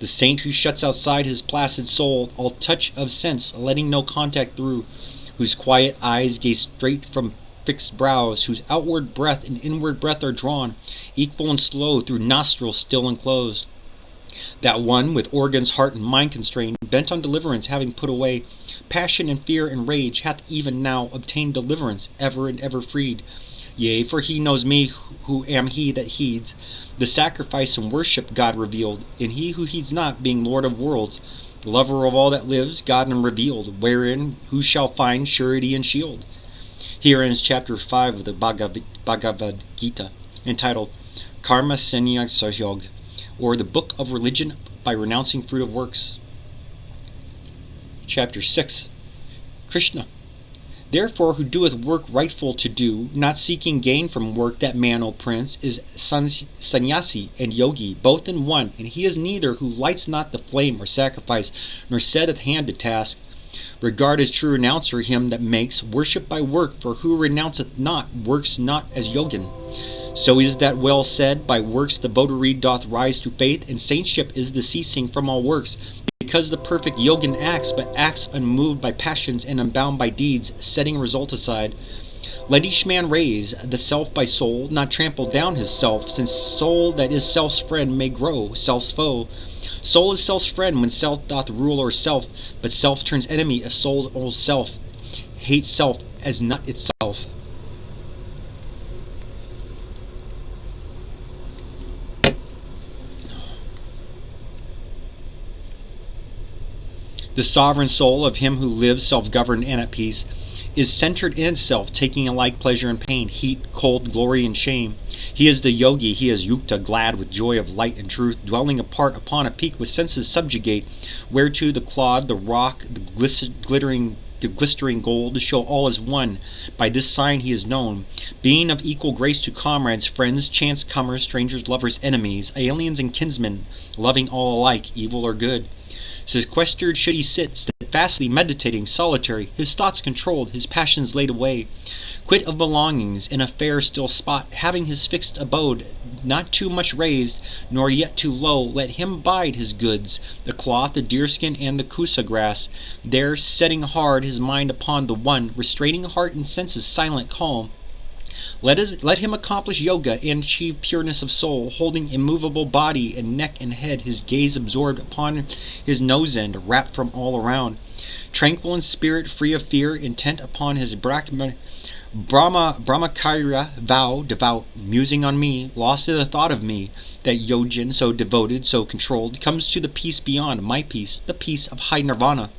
The saint who shuts outside his placid soul all touch of sense, letting no contact through, whose quiet eyes gaze straight from fixed brows, whose outward breath and inward breath are drawn, equal and slow, through nostrils still enclosed. That one, with organs, heart, and mind constrained, bent on deliverance, having put away passion and fear and rage, hath even now obtained deliverance, ever and ever freed. Yea, for he knows me, who am he that heeds the sacrifice and worship God revealed, and he who heeds not, being Lord of worlds, lover of all that lives, God and revealed, wherein who shall find surety and shield. Here ends chapter 5 of the Bhagavad-Gita, entitled Karma Sannyasayog, or the Book of Religion by Renouncing Fruit of Works. Chapter 6. Krishna. Therefore, who doeth work rightful to do, not seeking gain from work, that man, O prince, is sannyasi and yogi, both in one, and he is neither who lights not the flame or sacrifice, nor setteth hand to task. Regard as true renouncer him that makes worship by work, for who renounceth not, works not as yogin. So is that well said, by works the votary doth rise to faith, and saintship is the ceasing from all works. Because the perfect yogin acts, but acts unmoved by passions and unbound by deeds, setting result aside. Let each man raise the self by soul, not trample down his self, since soul that is self's friend may grow self's foe. Soul is self's friend when self doth rule o'er self, but self turns enemy if soul owns self, hates self as not itself. The sovereign soul of him who lives self-governed and at peace is centered in itself, taking alike pleasure and pain, heat, cold, glory, and shame. He is the yogi, he is yukta, glad with joy of light and truth, dwelling apart upon a peak with senses subjugate, whereto the clod, the rock, the glittering the glistering gold, to show all is one. By this sign he is known, being of equal grace to comrades, friends, chance comers, strangers, lovers, enemies, aliens and kinsmen, loving all alike, evil or good. Sequestered should he sit, steadfastly meditating, solitary, his thoughts controlled, his passions laid away, quit of belongings, in a fair still spot, having his fixed abode, not too much raised, nor yet too low. Let him bide his goods, the cloth, the deerskin, and the kusa grass, there setting hard his mind upon the one, restraining heart and senses silent calm. Let him accomplish yoga and achieve pureness of soul, holding immovable body and neck and head, his gaze absorbed upon his nose end, wrapped from all around. Tranquil in spirit, free of fear, intent upon his Brahmacharya vow, devout, musing on me, lost in the thought of me, that yojin, so devoted, so controlled, comes to the peace beyond my peace, the peace of high nirvana.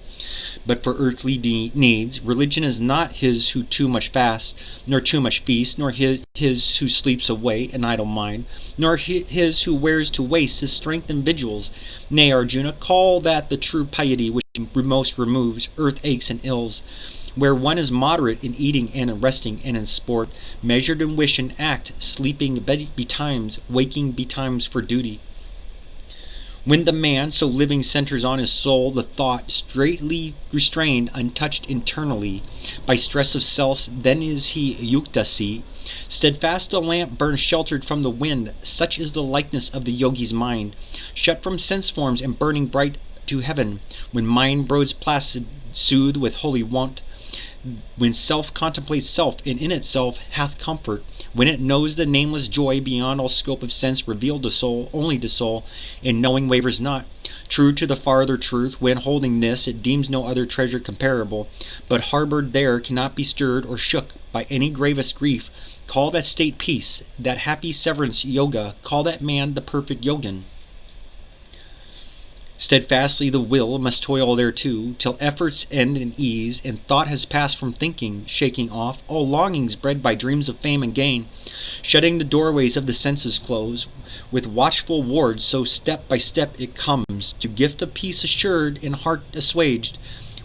But for earthly needs, religion is not his who too much fasts, nor too much feasts, nor his who sleeps away an idle mind, nor his who wears to waste his strength in vigils. Nay, Arjuna, call that the true piety which most removes earth aches and ills, where one is moderate in eating and in resting and in sport, measured in wish and act, sleeping betimes, waking betimes for duty. When the man so living centers on his soul the thought, straightly restrained, untouched internally by stress of self, then is he yuktasi. Steadfast a lamp burns sheltered from the wind, such is the likeness of the yogi's mind, shut from sense forms and burning bright to heaven. When mind broads placid, soothed with holy wont, when self contemplates self and in itself hath comfort, when it knows the nameless joy beyond all scope of sense, revealed to soul, only to soul, and knowing wavers not, true to the farther truth, when holding this it deems no other treasure comparable, but harbored there cannot be stirred or shook by any gravest grief. Call that state peace, that happy severance yoga, call that man the perfect yogin. Steadfastly the will must toil thereto, till efforts end in ease, and thought has passed from thinking, shaking off all longings bred by dreams of fame and gain, shutting the doorways of the senses close, with watchful wards, so step by step it comes, to gift of peace assured and heart assuaged,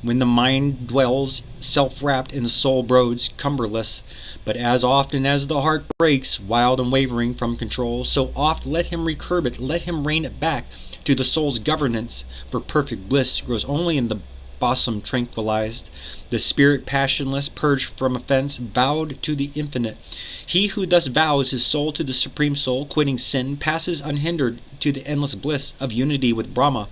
when the mind dwells self-wrapped and the soul broods cumberless. But as often as the heart breaks, wild and wavering from control, so oft let him recurb it, let him rein it back to the soul's governance, for perfect bliss grows only in the bosom tranquilized, the spirit passionless, purged from offense, vowed to the infinite. He who thus vows his soul to the supreme soul, quitting sin, passes unhindered to the endless bliss of unity with Brahma.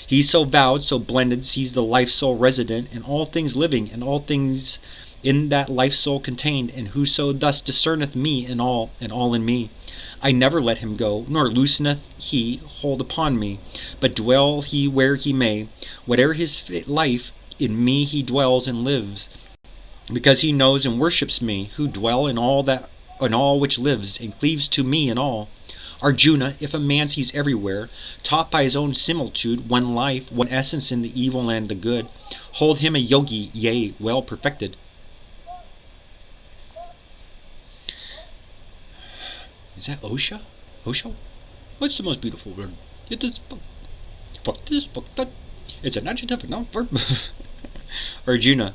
He so vowed, so blended, sees the life soul resident in all things living, and all things in that life soul contained, and whoso thus discerneth me in all, and all in me, I never let him go, nor looseneth he hold upon me, but dwell he where he may, whate'er his life, in me he dwells and lives, because he knows and worships me, who dwell in all which lives, and cleaves to me in all. Arjuna, if a man sees everywhere, taught by his own similitude, one life, one essence in the evil and the good, hold him a yogi, yea, well perfected. Is that Osho? Osho? What's the most beautiful word? It is book. Fuck this, fuck that. It's an adjective and not a verb. Arjuna.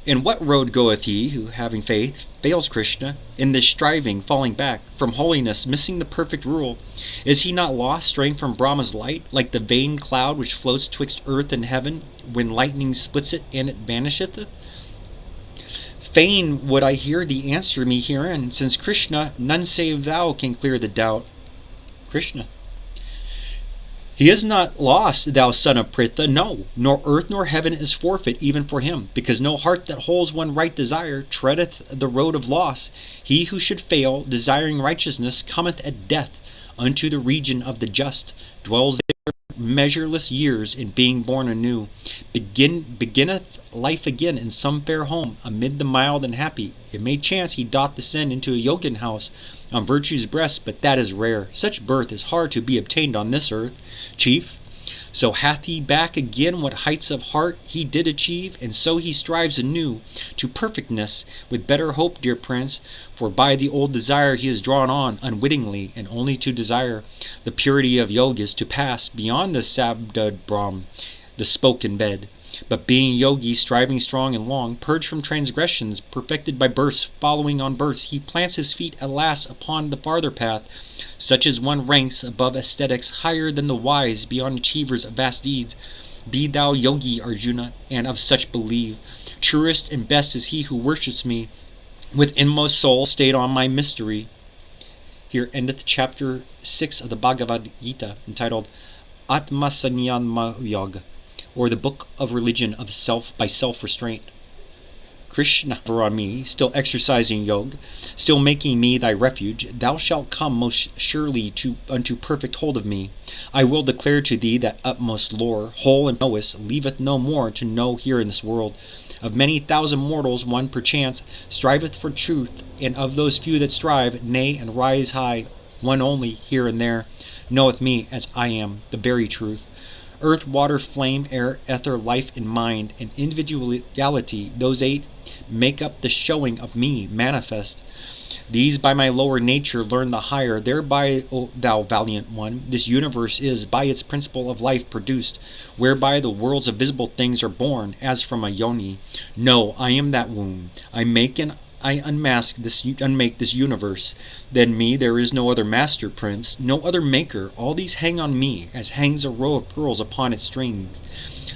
In what road goeth he who, having faith, fails Krishna, in this striving, falling back from holiness, missing the perfect rule? Is he not lost, straying from Brahma's light, like the vain cloud which floats twixt earth and heaven, when lightning splits it and it vanisheth? Fain would I hear thee answer me herein, since Krishna, none save thou can clear the doubt. Krishna. He is not lost, thou son of Pritha, no, nor earth nor heaven is forfeit even for him, because no heart that holds one right desire treadeth the road of loss. He who should fail, desiring righteousness, cometh at death unto the region of the just, dwells there measureless years in being born anew, beginneth life again in some fair home, amid the mild and happy. It may chance he doth descend into a yogin house on virtue's breast, but that is rare. Such birth is hard to be obtained on this earth, chief. So hath he back again what heights of heart he did achieve, and so he strives anew to perfectness, with better hope, dear prince, for by the old desire he is drawn on unwittingly, and only to desire the purity of yogas, to pass beyond the sabdud brahm, the spoken bed, But being yogi, striving strong and long, purged from transgressions, perfected by births, following on births, he plants his feet at last upon the farther path, such as one ranks above ascetics, higher than the wise, beyond achievers of vast deeds. Be thou yogi, Arjuna, and of such believe. Truest and best is he who worships me, with inmost soul stayed on my mystery. Here endeth chapter 6 of the Bhagavad-Gita, entitled Atmasanyama Yoga, or the Book of Religion of Self by Self-Restraint. Krishna, for on me, still exercising yoga, still making me thy refuge, thou shalt come most surely unto perfect hold of me. I will declare to thee that utmost lore, whole and knowest, leaveth no more to know here in this world. Of many thousand mortals, one perchance striveth for truth, and of those few that strive, nay, and rise high, one only, here and there, knoweth me as I am, the very truth. Earth, water, flame, air, ether, life, and mind, and individuality, those 8 make up the showing of me manifest. These by my lower nature learn the higher, thereby, O thou valiant one, this universe is by its principle of life produced, whereby the worlds of visible things are born, as from a yoni. No, I am that womb. I make and I unmake this universe. Than me there is no other master, prince, no other maker. All these hang on me, as hangs a row of pearls upon its string.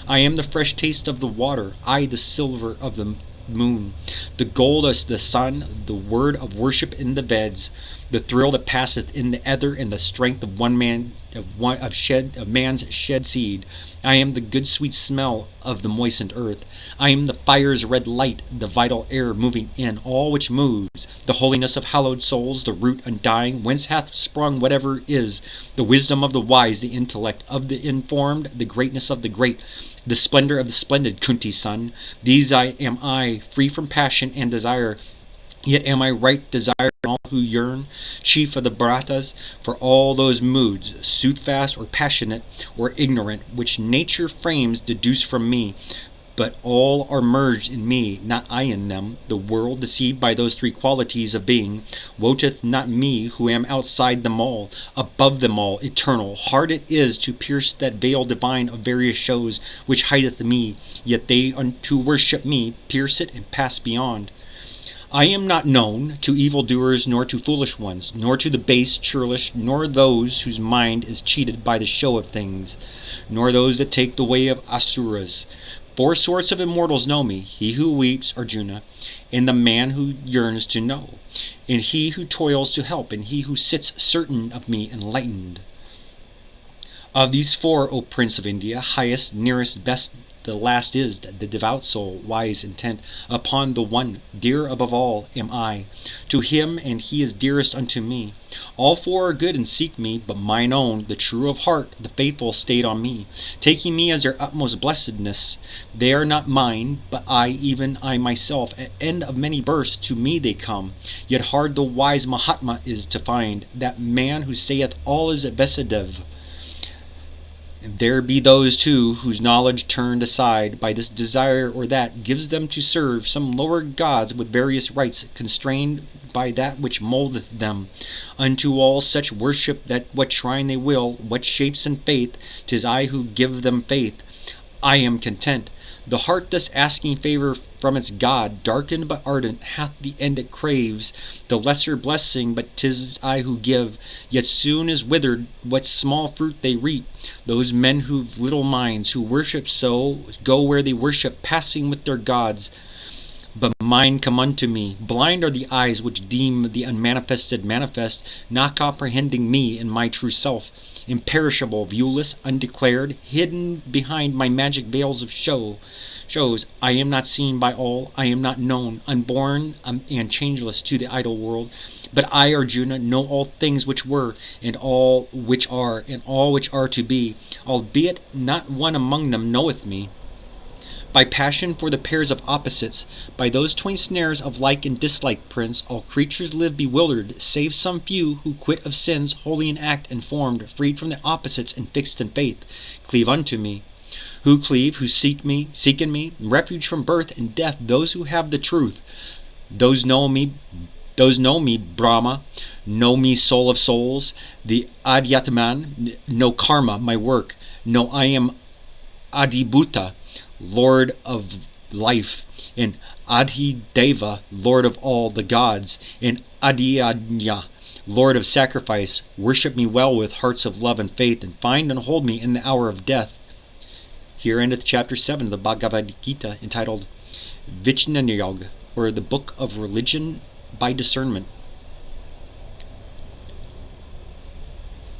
I am the fresh taste of the water, I the silver of the moon, the gold as the sun, the word of worship in the Veds, the thrill that passeth in the ether, and the strength of man's shed seed. I am the good sweet smell of the moistened earth. I am the fire's red light, the vital air moving in all which moves, the holiness of hallowed souls, the root undying, whence hath sprung whatever is, the wisdom of the wise, the intellect of the informed, the greatness of the great, the splendor of the splendid, Kunti's son. These am I, free from passion and desire. Yet am I right desire all who yearn, chief of the Bharatas, for all those moods, soothfast or passionate or ignorant, which nature frames deduce from me. But all are merged in me, not I in them. The world, deceived by those 3 qualities of being, woteth not me who am outside them all, above them all, eternal. Hard it is to pierce that veil divine of various shows, which hideth me, yet they unto worship me pierce it and pass beyond. I am not known to evildoers, nor to foolish ones, nor to the base, churlish, nor those whose mind is cheated by the show of things, nor those that take the way of asuras. 4 sorts of immortals know me, he who weeps, Arjuna, and the man who yearns to know, and he who toils to help, and he who sits certain of me enlightened. Of these 4, O Prince of India, highest, nearest, best, the last is the devout soul, wise, intent upon the one, dear above all am I, to him, and he is dearest unto me. All 4 are good and seek me, but mine own, the true of heart, the faithful, stayed on me, taking me as their utmost blessedness. They are not mine, but I, even I myself, at end of many births to me they come. Yet hard the wise Mahatma is to find, that man who saith all is Vasudev. There be those too whose knowledge turned aside by this desire or that gives them to serve some lower gods with various rites, constrained by that which mouldeth them unto all such worship, that what shrine they will, what shapes and faith, 'tis I who give them faith. I am content. The heart thus asking favor from its God, darkened but ardent, hath the end it craves, the lesser blessing, but 'tis I who give. Yet soon is withered what small fruit they reap. Those men who've little minds, who worship so, go where they worship, passing with their gods. But mine come unto me. Blind are the eyes which deem the unmanifested manifest, not comprehending me and my true self, imperishable, viewless, undeclared, hidden behind my magic veils of shows. I am not seen by all, I am not known, unborn and changeless to the idle world. But I, Arjuna, know all things which were, and all which are, and all which are to be, albeit not one among them knoweth me. By passion for the pairs of opposites, by those 20 snares of like and dislike, Prince, all creatures live bewildered, save some few who quit of sins, holy in act and formed, freed from the opposites and fixed in faith, cleave unto me. Who cleave, who seek in me, refuge from birth and death, those who have the truth. Those know me, Brahma, know me, soul of souls, the Adhyatman, know karma, my work, know I am Adibhuta, Lord of life, and Adhideva, Lord of all the gods, and Adiyajna, Lord of sacrifice. Worship me well with hearts of love and faith, and find and hold me in the hour of death. Here endeth chapter 7 of the Bhagavad-Gita, entitled Vichnanyog, or the Book of Religion by Discernment.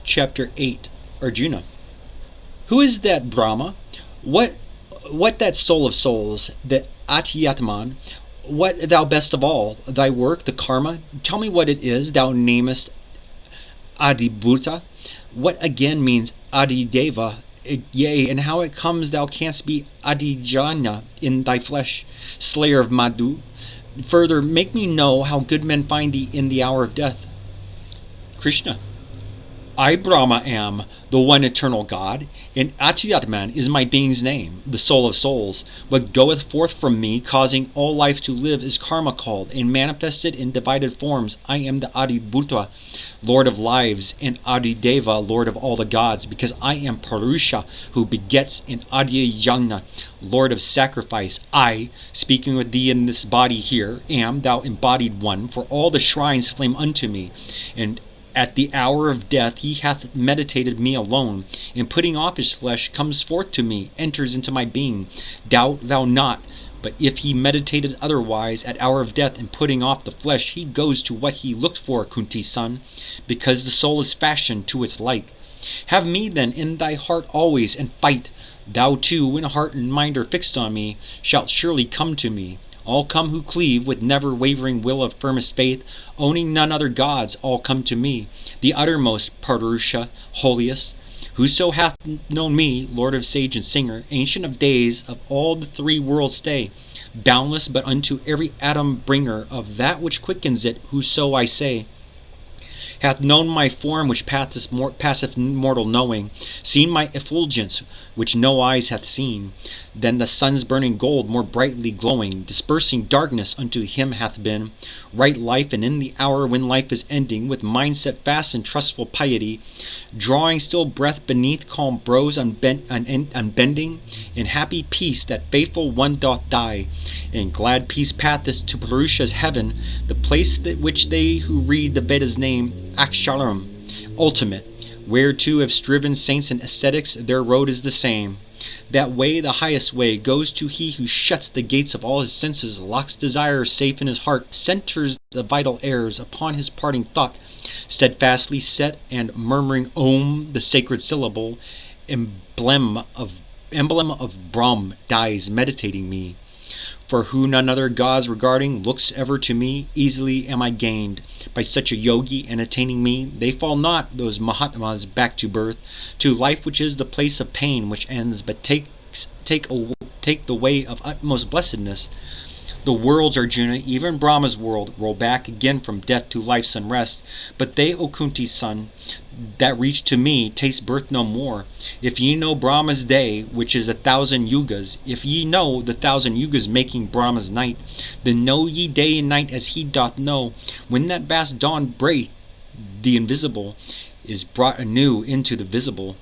Chapter 8. Arjuna. Who is that Brahma? What that soul of souls, the Atyatman? What thou best of all, thy work, the karma? Tell me what it is thou namest Adibhuta. What again means Adideva? Yea, and how it comes thou canst be Adijana in thy flesh, slayer of Madhu. Further, make me know how good men find thee in the hour of death. Krishna. I, Brahma, am the one eternal God, and Atyatman is my being's name, the soul of souls. What goeth forth from me, causing all life to live, is karma called, and manifested in divided forms. I am the Adibhuta, Lord of lives, and Adideva, Lord of all the gods, because I am Purusha, who begets, and Adiyajna, Lord of sacrifice. I, speaking with thee in this body here, am thou embodied one, for all the shrines flame unto me, and at the hour of death he hath meditated me alone, and putting off his flesh comes forth to me, enters into my being. Doubt thou not, but if he meditated otherwise, at hour of death and putting off the flesh, he goes to what he looked for, Kunti's son, because the soul is fashioned to its like. Have me then in thy heart always, and fight. Thou too, when heart and mind are fixed on me, shalt surely come to me. All come who cleave with never wavering will of firmest faith, owning none other gods, all come to me, the uttermost Purusha, holiest. Whoso hath known me, Lord of sage and singer, ancient of days, of all the three worlds stay, boundless but unto every atom bringer of that which quickens it, whoso, I say, hath known my form which passeth mortal knowing, seen my effulgence which no eyes hath seen, than the sun's burning gold more brightly glowing, dispersing darkness unto him hath been, right life, and in the hour when life is ending, with mind set fast in trustful piety, drawing still breath beneath calm brows unbending, in happy peace that faithful one doth die, in glad peace patheth to Purusha's heaven, the place that which they who read the Veda's name Aksharam, ultimate, whereto have striven saints and ascetics, their road is the same. That way, the highest way, goes to he who shuts the gates of all his senses, locks desire safe in his heart, centers the vital airs upon his parting thought, steadfastly set, and murmuring Om, the sacred syllable, emblem of Brahm, dies meditating me. For who none other gods regarding looks ever to me, easily am I gained by such a yogi, and attaining me, they fall not, those Mahatmas, back to birth, to life which is the place of pain which ends, but take the way of utmost blessedness. The worlds, Arjuna, even Brahma's world, roll back again from death to life's unrest. But they, O Kunti's son, that reach to me, taste birth no more. If ye know Brahma's day, which is 1,000 yugas, if ye know the 1,000 yugas making Brahma's night, then know ye day and night as he doth know. When that vast dawn break, the invisible is brought anew into the visible.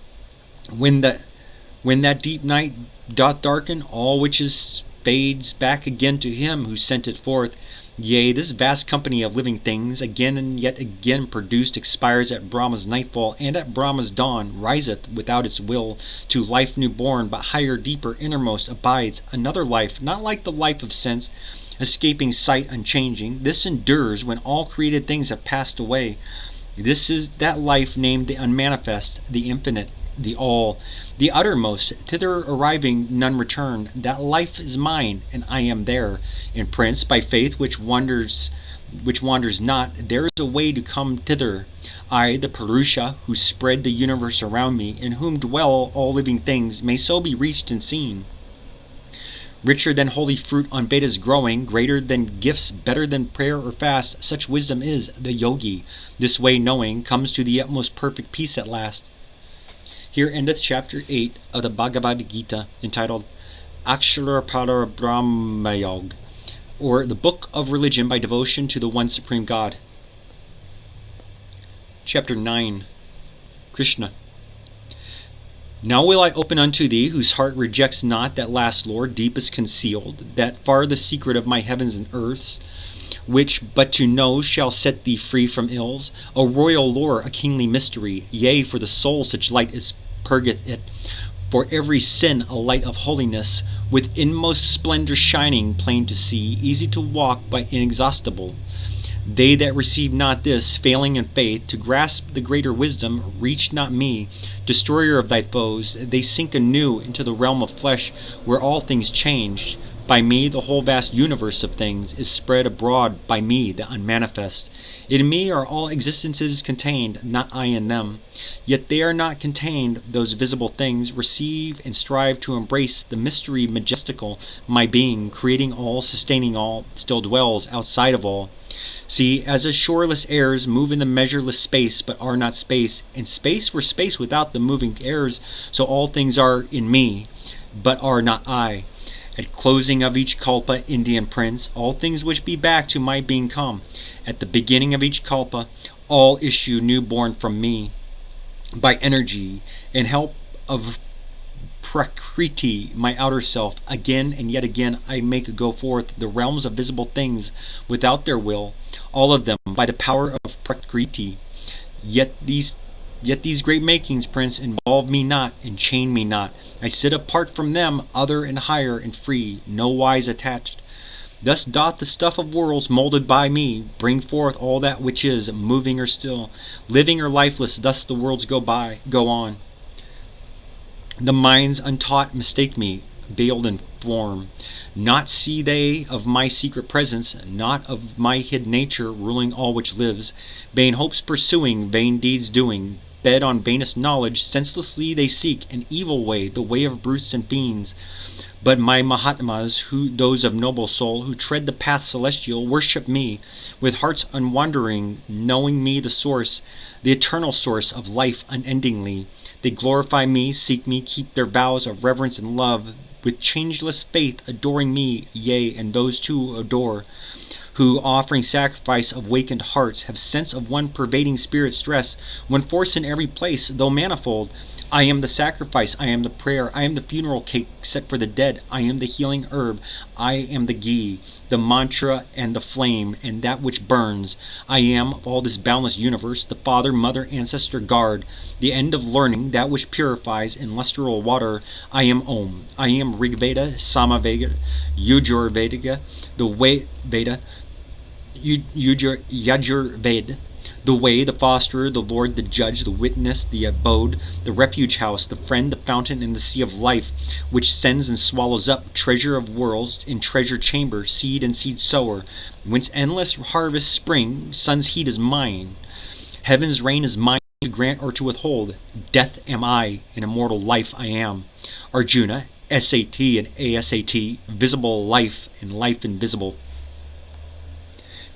When that deep night doth darken, all which is fades back again to him who sent it forth. Yea, this vast company of living things, again and yet again produced, expires at Brahma's nightfall, and at Brahma's dawn riseth without its will to life new born, but higher, deeper, innermost abides another life, not like the life of sense, escaping sight unchanging. This endures when all created things have passed away. This is that life named the unmanifest, the infinite, the all, the uttermost, thither arriving none return. That life is mine, and I am there. And Prince, by faith which wanders not, there is a way to come thither. I, the Purusha, who spread the universe around me, in whom dwell all living things, may so be reached and seen. Richer than holy fruit on Vedas growing, greater than gifts, better than prayer or fast, such wisdom is the yogi. This way knowing, comes to the utmost perfect peace at last. Here endeth chapter 8 of the Bhagavad-Gita, entitled Aksharapara Brahmayog, or the Book of Religion by Devotion to the One Supreme God. Chapter 9. Krishna. Now will I open unto thee, whose heart rejects not that last lore, deepest concealed, that farthest secret of my heavens and earths, which but to know shall set thee free from ills, a royal lore, a kingly mystery, yea, for the soul such light as purgeth it, for every sin a light of holiness, with inmost splendor shining, plain to see, easy to walk, but inexhaustible. They that receive not this, failing in faith, to grasp the greater wisdom, reach not me, destroyer of thy foes. They sink anew into the realm of flesh, where all things change. By me the whole vast universe of things is spread abroad, by me the unmanifest. In me are all existences contained, not I in them. Yet they are not contained, those visible things. Receive and strive to embrace the mystery majestical. My being, creating all, sustaining all, still dwells outside of all. See, as the shoreless airs move in the measureless space, but are not space, and space were space without the moving airs, so all things are in me, but are not I. At closing of each kalpa, Indian prince, all things which be back to my being come. At the beginning of each kalpa, all issue newborn from me. By energy and help of Prakriti, my outer self, again and yet again I make go forth the realms of visible things without their will, all of them by the power of Prakriti. Yet these great makings, Prince, involve me not and chain me not. I sit apart from them, other and higher and free, no wise attached. Thus doth the stuff of worlds molded by me bring forth all that which is, moving or still, living or lifeless. Thus the worlds go on. The minds untaught mistake me, veiled in form. Not see they of my secret presence, not of my hid nature, ruling all which lives. Vain hopes pursuing, vain deeds doing, fed on vainest knowledge, senselessly they seek an evil way, the way of brutes and fiends. But my Mahatmas, those of noble soul, who tread the path celestial, worship me, with hearts unwandering, knowing me the source, the eternal source of life unendingly. They glorify me, seek me, keep their vows of reverence and love, with changeless faith adoring me, yea, and those too adore, who, offering sacrifice of wakened hearts, have sense of one pervading spirit stress, one force in every place, though manifold. I am the sacrifice, I am the prayer, I am the funeral cake set for the dead, I am the healing herb, I am the ghee, the mantra and the flame, and that which burns. I am, of all this boundless universe, the father, mother, ancestor, guard, the end of learning, that which purifies in lustral water. I am Om, I am Rigveda, Samaveda, Yajurveda, the way Veda, Yajurveda, the way, the fosterer, the Lord, the judge, the witness, the abode, the refuge house, the friend, the fountain, and the sea of life, which sends and swallows up treasure of worlds in treasure chamber, seed and seed sower, whence endless harvest spring, sun's heat is mine, heaven's rain is mine to grant or to withhold. Death am I, and immortal life I am. Arjuna, SAT and ASAT, visible life and life invisible.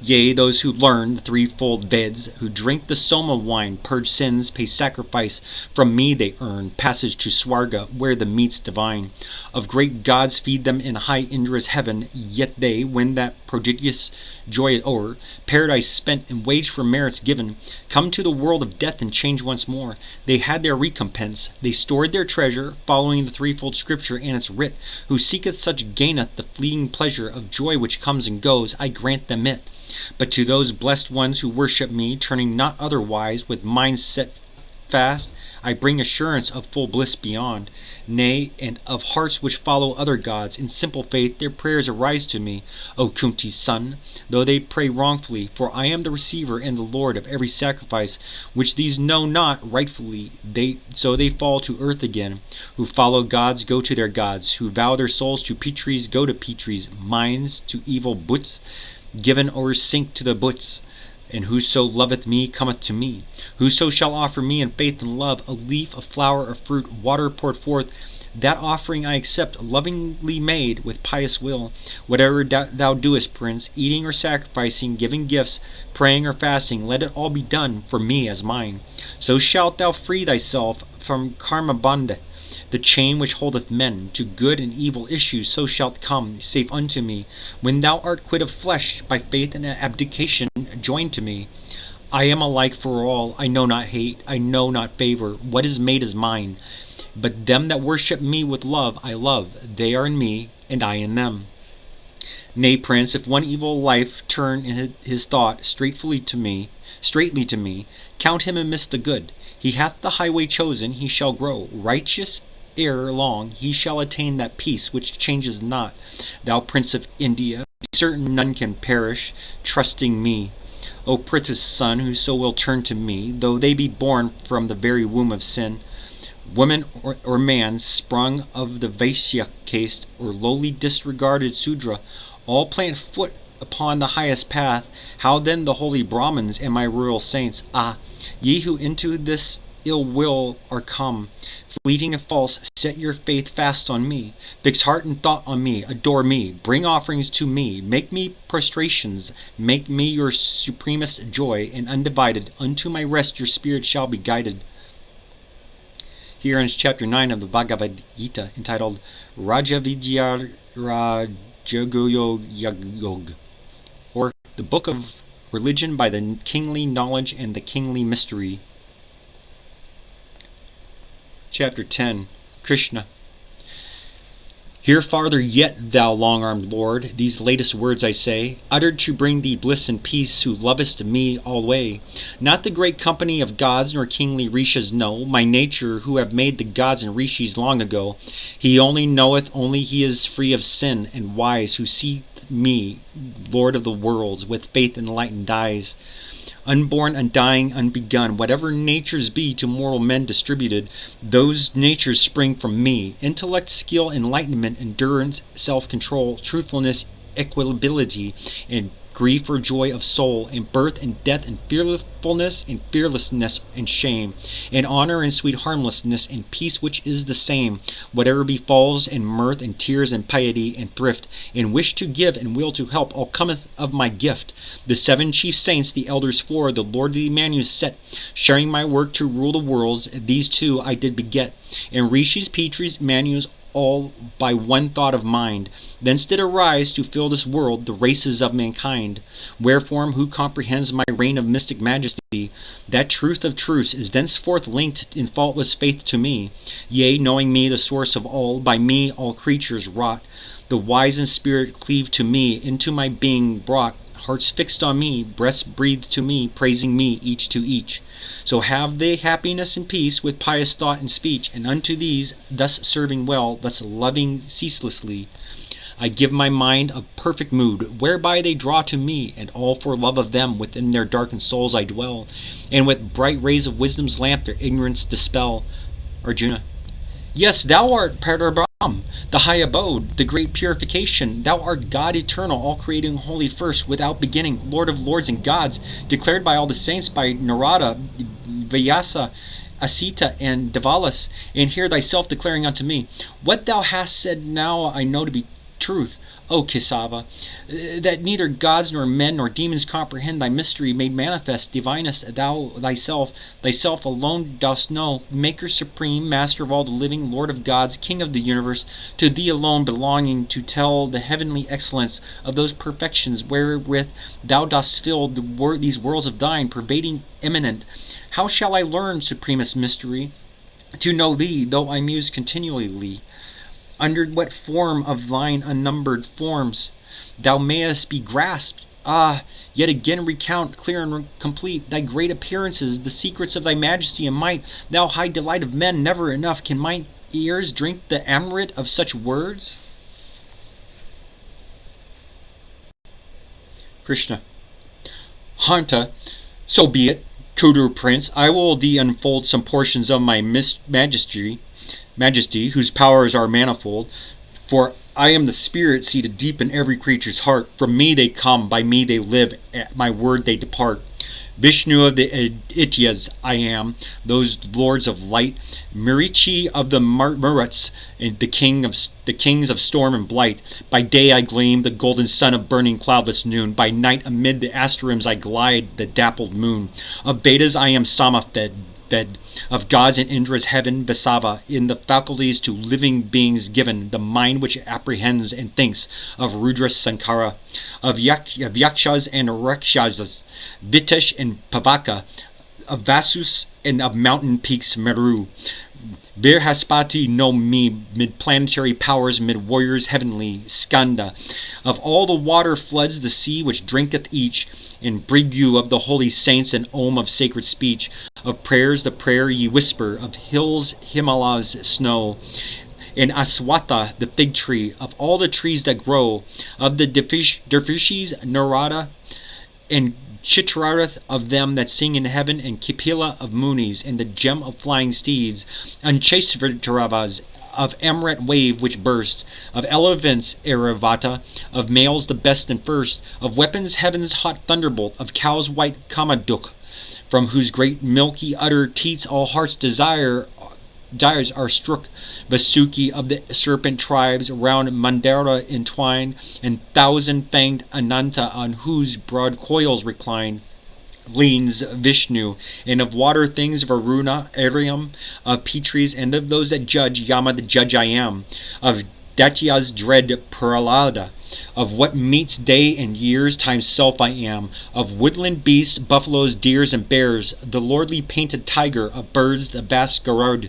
Yea, those who learn the threefold Veds, who drink the Soma wine, purge sins, pay sacrifice, from me they earn passage to Swarga, where the meat's divine. Of great gods feed them in high Indra's heaven, yet they, when that prodigious joy is o'er, paradise spent and wage for merits given, come to the world of death and change once more. They had their recompense, they stored their treasure, following the threefold scripture and its writ. Who seeketh such gaineth the fleeting pleasure of joy which comes and goes, I grant them it. But to those blessed ones who worship me, turning not otherwise, with minds set fast, I bring assurance of full bliss beyond. Nay, and of hearts which follow other gods, in simple faith their prayers arise to me, O Kunti's son, though they pray wrongfully, for I am the receiver and the Lord of every sacrifice, which these know not rightfully, so they fall to earth again. Who follow gods go to their gods, who vow their souls to Pitris go to Pitris, minds to evil Butts, given o'er sink to the Butts. And whoso loveth me cometh to me. Whoso shall offer me in faith and love a leaf, a flower, a fruit, water poured forth, that offering I accept, lovingly made with pious will. Whatever thou doest, Prince, eating or sacrificing, giving gifts, praying or fasting, let it all be done for me as mine. So shalt thou free thyself from karma bandha, the chain which holdeth men. To good and evil issues so shalt come, safe unto me, when thou art quit of flesh, by faith and abdication joined to me. I am alike for all, I know not hate, I know not favor, what is made is mine. But them that worship me with love I love, they are in me, and I in them. Nay, Prince, if one evil life turn his thought straightly to me, count him amidst the good. He hath the highway chosen, he shall grow righteous. Ere long he shall attain that peace which changes not. Thou Prince of India, be certain none can perish, trusting me. O Pritha's son, whoso will turn to me, though they be born from the very womb of sin, woman or man, sprung of the Vaishya caste, or lowly disregarded Sudra, all plant foot upon the highest path. How then the holy Brahmins and my royal saints? Ah, ye who into this ill will are come, fleeting and false, set your faith fast on me. Fix heart and thought on me, adore me, bring offerings to me, make me prostrations, make me your supremest joy, and undivided unto my rest your spirit shall be guided. Here ends chapter 9 of the Bhagavad-Gita, entitled Rajavidya Rajagoyo, or the Book of Religion by the Kingly Knowledge and the Kingly Mystery. Chapter 10. Krishna. Hear farther yet, thou long-armed Lord, these latest words I say, uttered to bring thee bliss and peace, who lovest me alway. Not the great company of gods nor kingly rishis know my nature, who have made the gods and rishis long ago. He only knoweth, only he is free of sin, and wise, who seeth me, Lord of the worlds, with faith enlightened eyes. Unborn, undying, unbegun, whatever natures be to mortal men distributed, those natures spring from me. Intellect, skill, enlightenment, endurance, self-control, truthfulness, equability, and grief or joy of soul, and birth and death, and fearfulness and fearlessness, and shame, and honor and sweet harmlessness, and peace which is the same, whatever befalls, and mirth and tears and piety and thrift, and wish to give and will to help, all cometh of my gift. The 7 chief saints, the elders 4, the lordly manus set, sharing my work to rule the worlds, these 2 I did beget, and rishis, petris, manus, all by one thought of mind. Thence did arise to fill this world the races of mankind. Wherefore, who comprehends my reign of mystic majesty, that truth of truths is thenceforth linked in faultless faith to me. Yea, knowing me the source of all, by me all creatures wrought, the wise in spirit cleave to me, into my being brought, hearts fixed on me, breaths breathed to me, praising me each to each. So have they happiness and peace with pious thought and speech, and unto these, thus serving well, thus loving ceaselessly, I give my mind a perfect mood, whereby they draw to me, and all for love of them within their darkened souls I dwell, and with bright rays of wisdom's lamp their ignorance dispel. Arjuna. Yes, thou art Parabrahm, the high abode, the great purification. Thou art God eternal, all creating holy first, without beginning, Lord of lords and gods, declared by all the saints, by Narada, Vyasa, Asita, and Devalas, and hear thyself declaring unto me, what thou hast said now I know to be truth, O Kesava, that neither gods nor men nor demons comprehend thy mystery made manifest. Divinest thou thyself alone dost know, Maker supreme, Master of all the living, Lord of gods, King of the universe, to thee alone belonging to tell the heavenly excellence of those perfections wherewith thou dost fill these worlds of thine, pervading, eminent. How shall I learn, supremest mystery, to know thee, though I muse continually? Under what form of thine unnumbered forms thou mayest be grasped? Ah, yet again recount, clear and complete, thy great appearances, the secrets of thy majesty and might. Thou high delight of men, never enough can my ears drink the amrit of such words. Krishna. Hanta, so be it, Kudu Prince. I will thee unfold some portions of my majesty, whose powers are manifold, for I am the spirit seated deep in every creature's heart. From me they come, by me they live, at my word they depart. Vishnu of the Ityas I am, those lords of light, Mirichi of the Maruts, and the kings of storm and blight. By day I gleam, the golden sun of burning cloudless noon. By night amid the asterisms I glide, the dappled moon. Of Vedas I am Samafed, of gods and Indra's heaven, Vasava, in the faculties to living beings given, the mind which apprehends and thinks, of Rudra Sankara, of Yakshas and Rakshasas, Vitesh and Pavaka, of Vasus and of mountain peaks Meru. Virhaspati know me, mid planetary powers, mid warriors heavenly, Skanda. Of all the water floods, the sea which drinketh each, and Brigu of the holy saints, and Om of sacred speech, of prayers the prayer ye whisper, of hills Himalaya's snow, and Aswatha the fig tree, of all the trees that grow, of the dervishis Narada, and Chitrarath of them that sing in heaven, and Kipila of Munis, and the gem of flying steeds, and Chesvitaravas of Amrit wave which burst, of elephants Eravata, of males the best and first, of weapons heaven's hot thunderbolt, of cows white Kamaduk, from whose great milky udder teats all hearts' desires are strook, Vasuki of the serpent tribes round Mandara entwined, and thousand-fanged Ananta on whose broad coils reclined, leans Vishnu, and of water things Varuna, Ariam, of Petris, and of those that judge Yama the judge I am, of Datya's dread Prahlada, of what meets day and years times self I am, of woodland beasts, buffaloes, deers, and bears, the lordly painted tiger, of birds the vast Garud,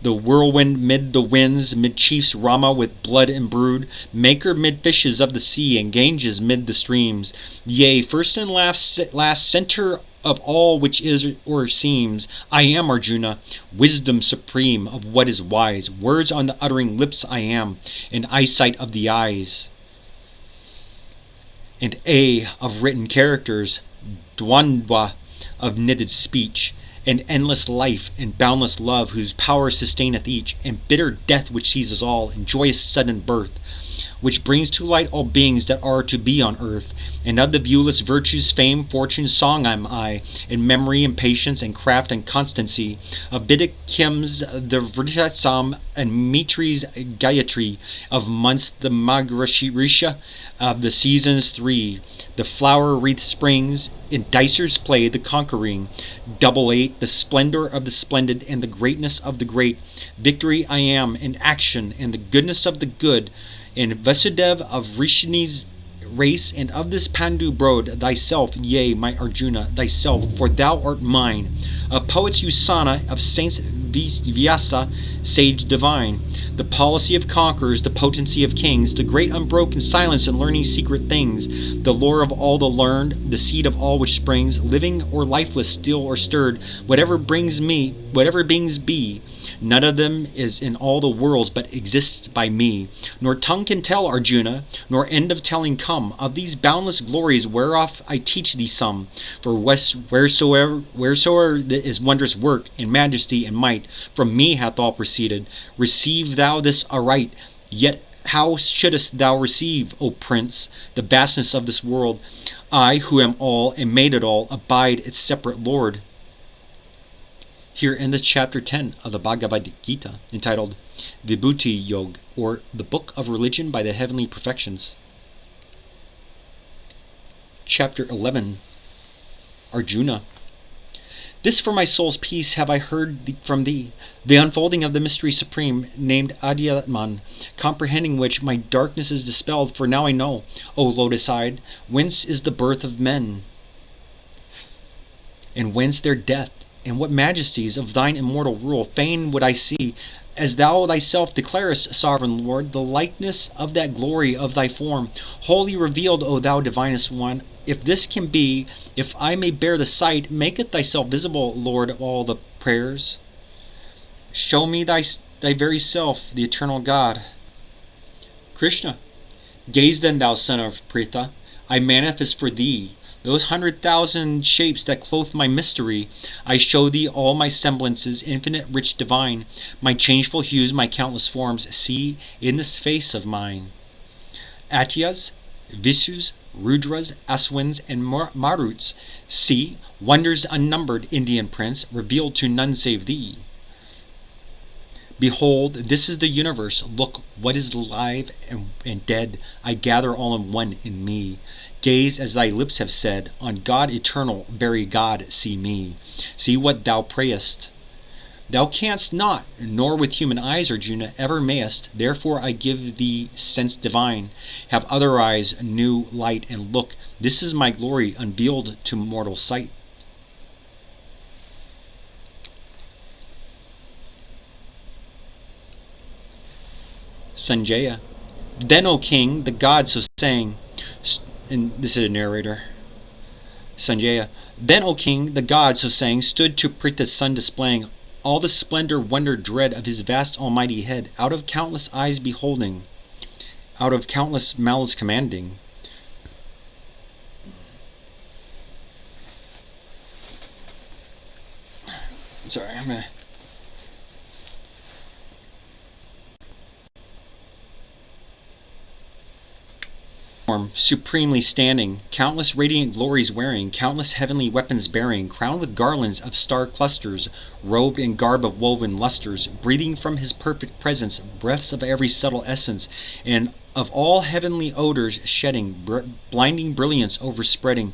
the whirlwind mid the winds, mid chiefs Rama with blood imbrued, maker mid fishes of the sea, and Ganges mid the streams, yea, first and last center of all which is or seems, I am Arjuna, wisdom supreme of what is wise, words on the uttering lips I am, and eyesight of the eyes, and A of written characters, Dwandwa of knitted speech, and endless life and boundless love whose power sustaineth each, and bitter death which seizes all, and joyous sudden birth, which brings to light all beings that are to be on earth, and of the viewless virtues fame, fortune, song am I, and memory and patience and craft and constancy, of Bidikim's the Vritatsam and Mitri's Gayatri, of months the Magrashirisha, of the seasons three, the flower wreath springs, in Dicer's play the conquering, double eight, the splendor of the splendid, and the greatness of the great, victory I am, in action, and the goodness of the good, and Vasudev of Rishini's race, and of this Pandu brood, thyself, yea, my Arjuna, thyself, for thou art mine, of poets Usana, of saints Vyasa, sage divine, the policy of conquerors, the potency of kings, the great unbroken silence and learning secret things, the lore of all the learned, the seed of all which springs, living or lifeless, still or stirred, whatever beings be, none of them is in all the worlds but exists by me, nor tongue can tell, Arjuna, nor end of telling come, of these boundless glories whereof I teach thee some, for wheresoever is wondrous work, and majesty, and might, from me hath all proceeded. Receive thou this aright, yet how shouldest thou receive, O Prince, the vastness of this world? I, who am all, and made it all, abide its separate Lord. Here ends chapter 10 of the Bhagavad-Gita, entitled Vibhuti Yog, or the Book of Religion by the Heavenly Perfections. Chapter 11. Arjuna. This for my soul's peace have I heard from thee, the unfolding of the mystery supreme, named Adhyatman, comprehending which my darkness is dispelled, for now I know, O lotus-eyed, whence is the birth of men, and whence their death, and what majesties of thine immortal rule fain would I see, as thou thyself declarest, sovereign Lord, the likeness of that glory of thy form, wholly revealed, O thou divinest one. If this can be, if I may bear the sight, make it thyself visible, Lord of all the prayers. Show me thy very self, the eternal God. Krishna. Gaze then, thou son of Pritha, I manifest for thee those 100,000 shapes that clothe my mystery. I show thee all my semblances, infinite, rich, divine, my changeful hues, my countless forms, see in this face of mine. Atyas, Visus, Rudras, Aswins, and Maruts, see, wonders unnumbered, Indian prince, revealed to none save thee. Behold, this is the universe. Look, what is alive and dead, I gather all in one in me. Gaze, as thy lips have said, on God eternal, very God, see me. See what thou prayest. Thou canst not, nor with human eyes, Arjuna, ever mayest. Therefore I give thee sense divine. Have other eyes, new light, and look. This is my glory, unveiled to mortal sight. Sanjaya. Then, O king, the god so sang, and this is a narrator, Sanjaya. Then, O king, the god so sang, stood to prick the sun displaying all the splendor, wonder, dread of his vast almighty head, out of countless eyes beholding, out of countless mouths commanding. Sorry, I'm gonna. Supremely standing, countless radiant glories wearing, countless heavenly weapons bearing, crowned with garlands of star clusters, robed in garb of woven lusters, breathing from his perfect presence breaths of every subtle essence, and of all heavenly odors shedding, blinding brilliance overspreading,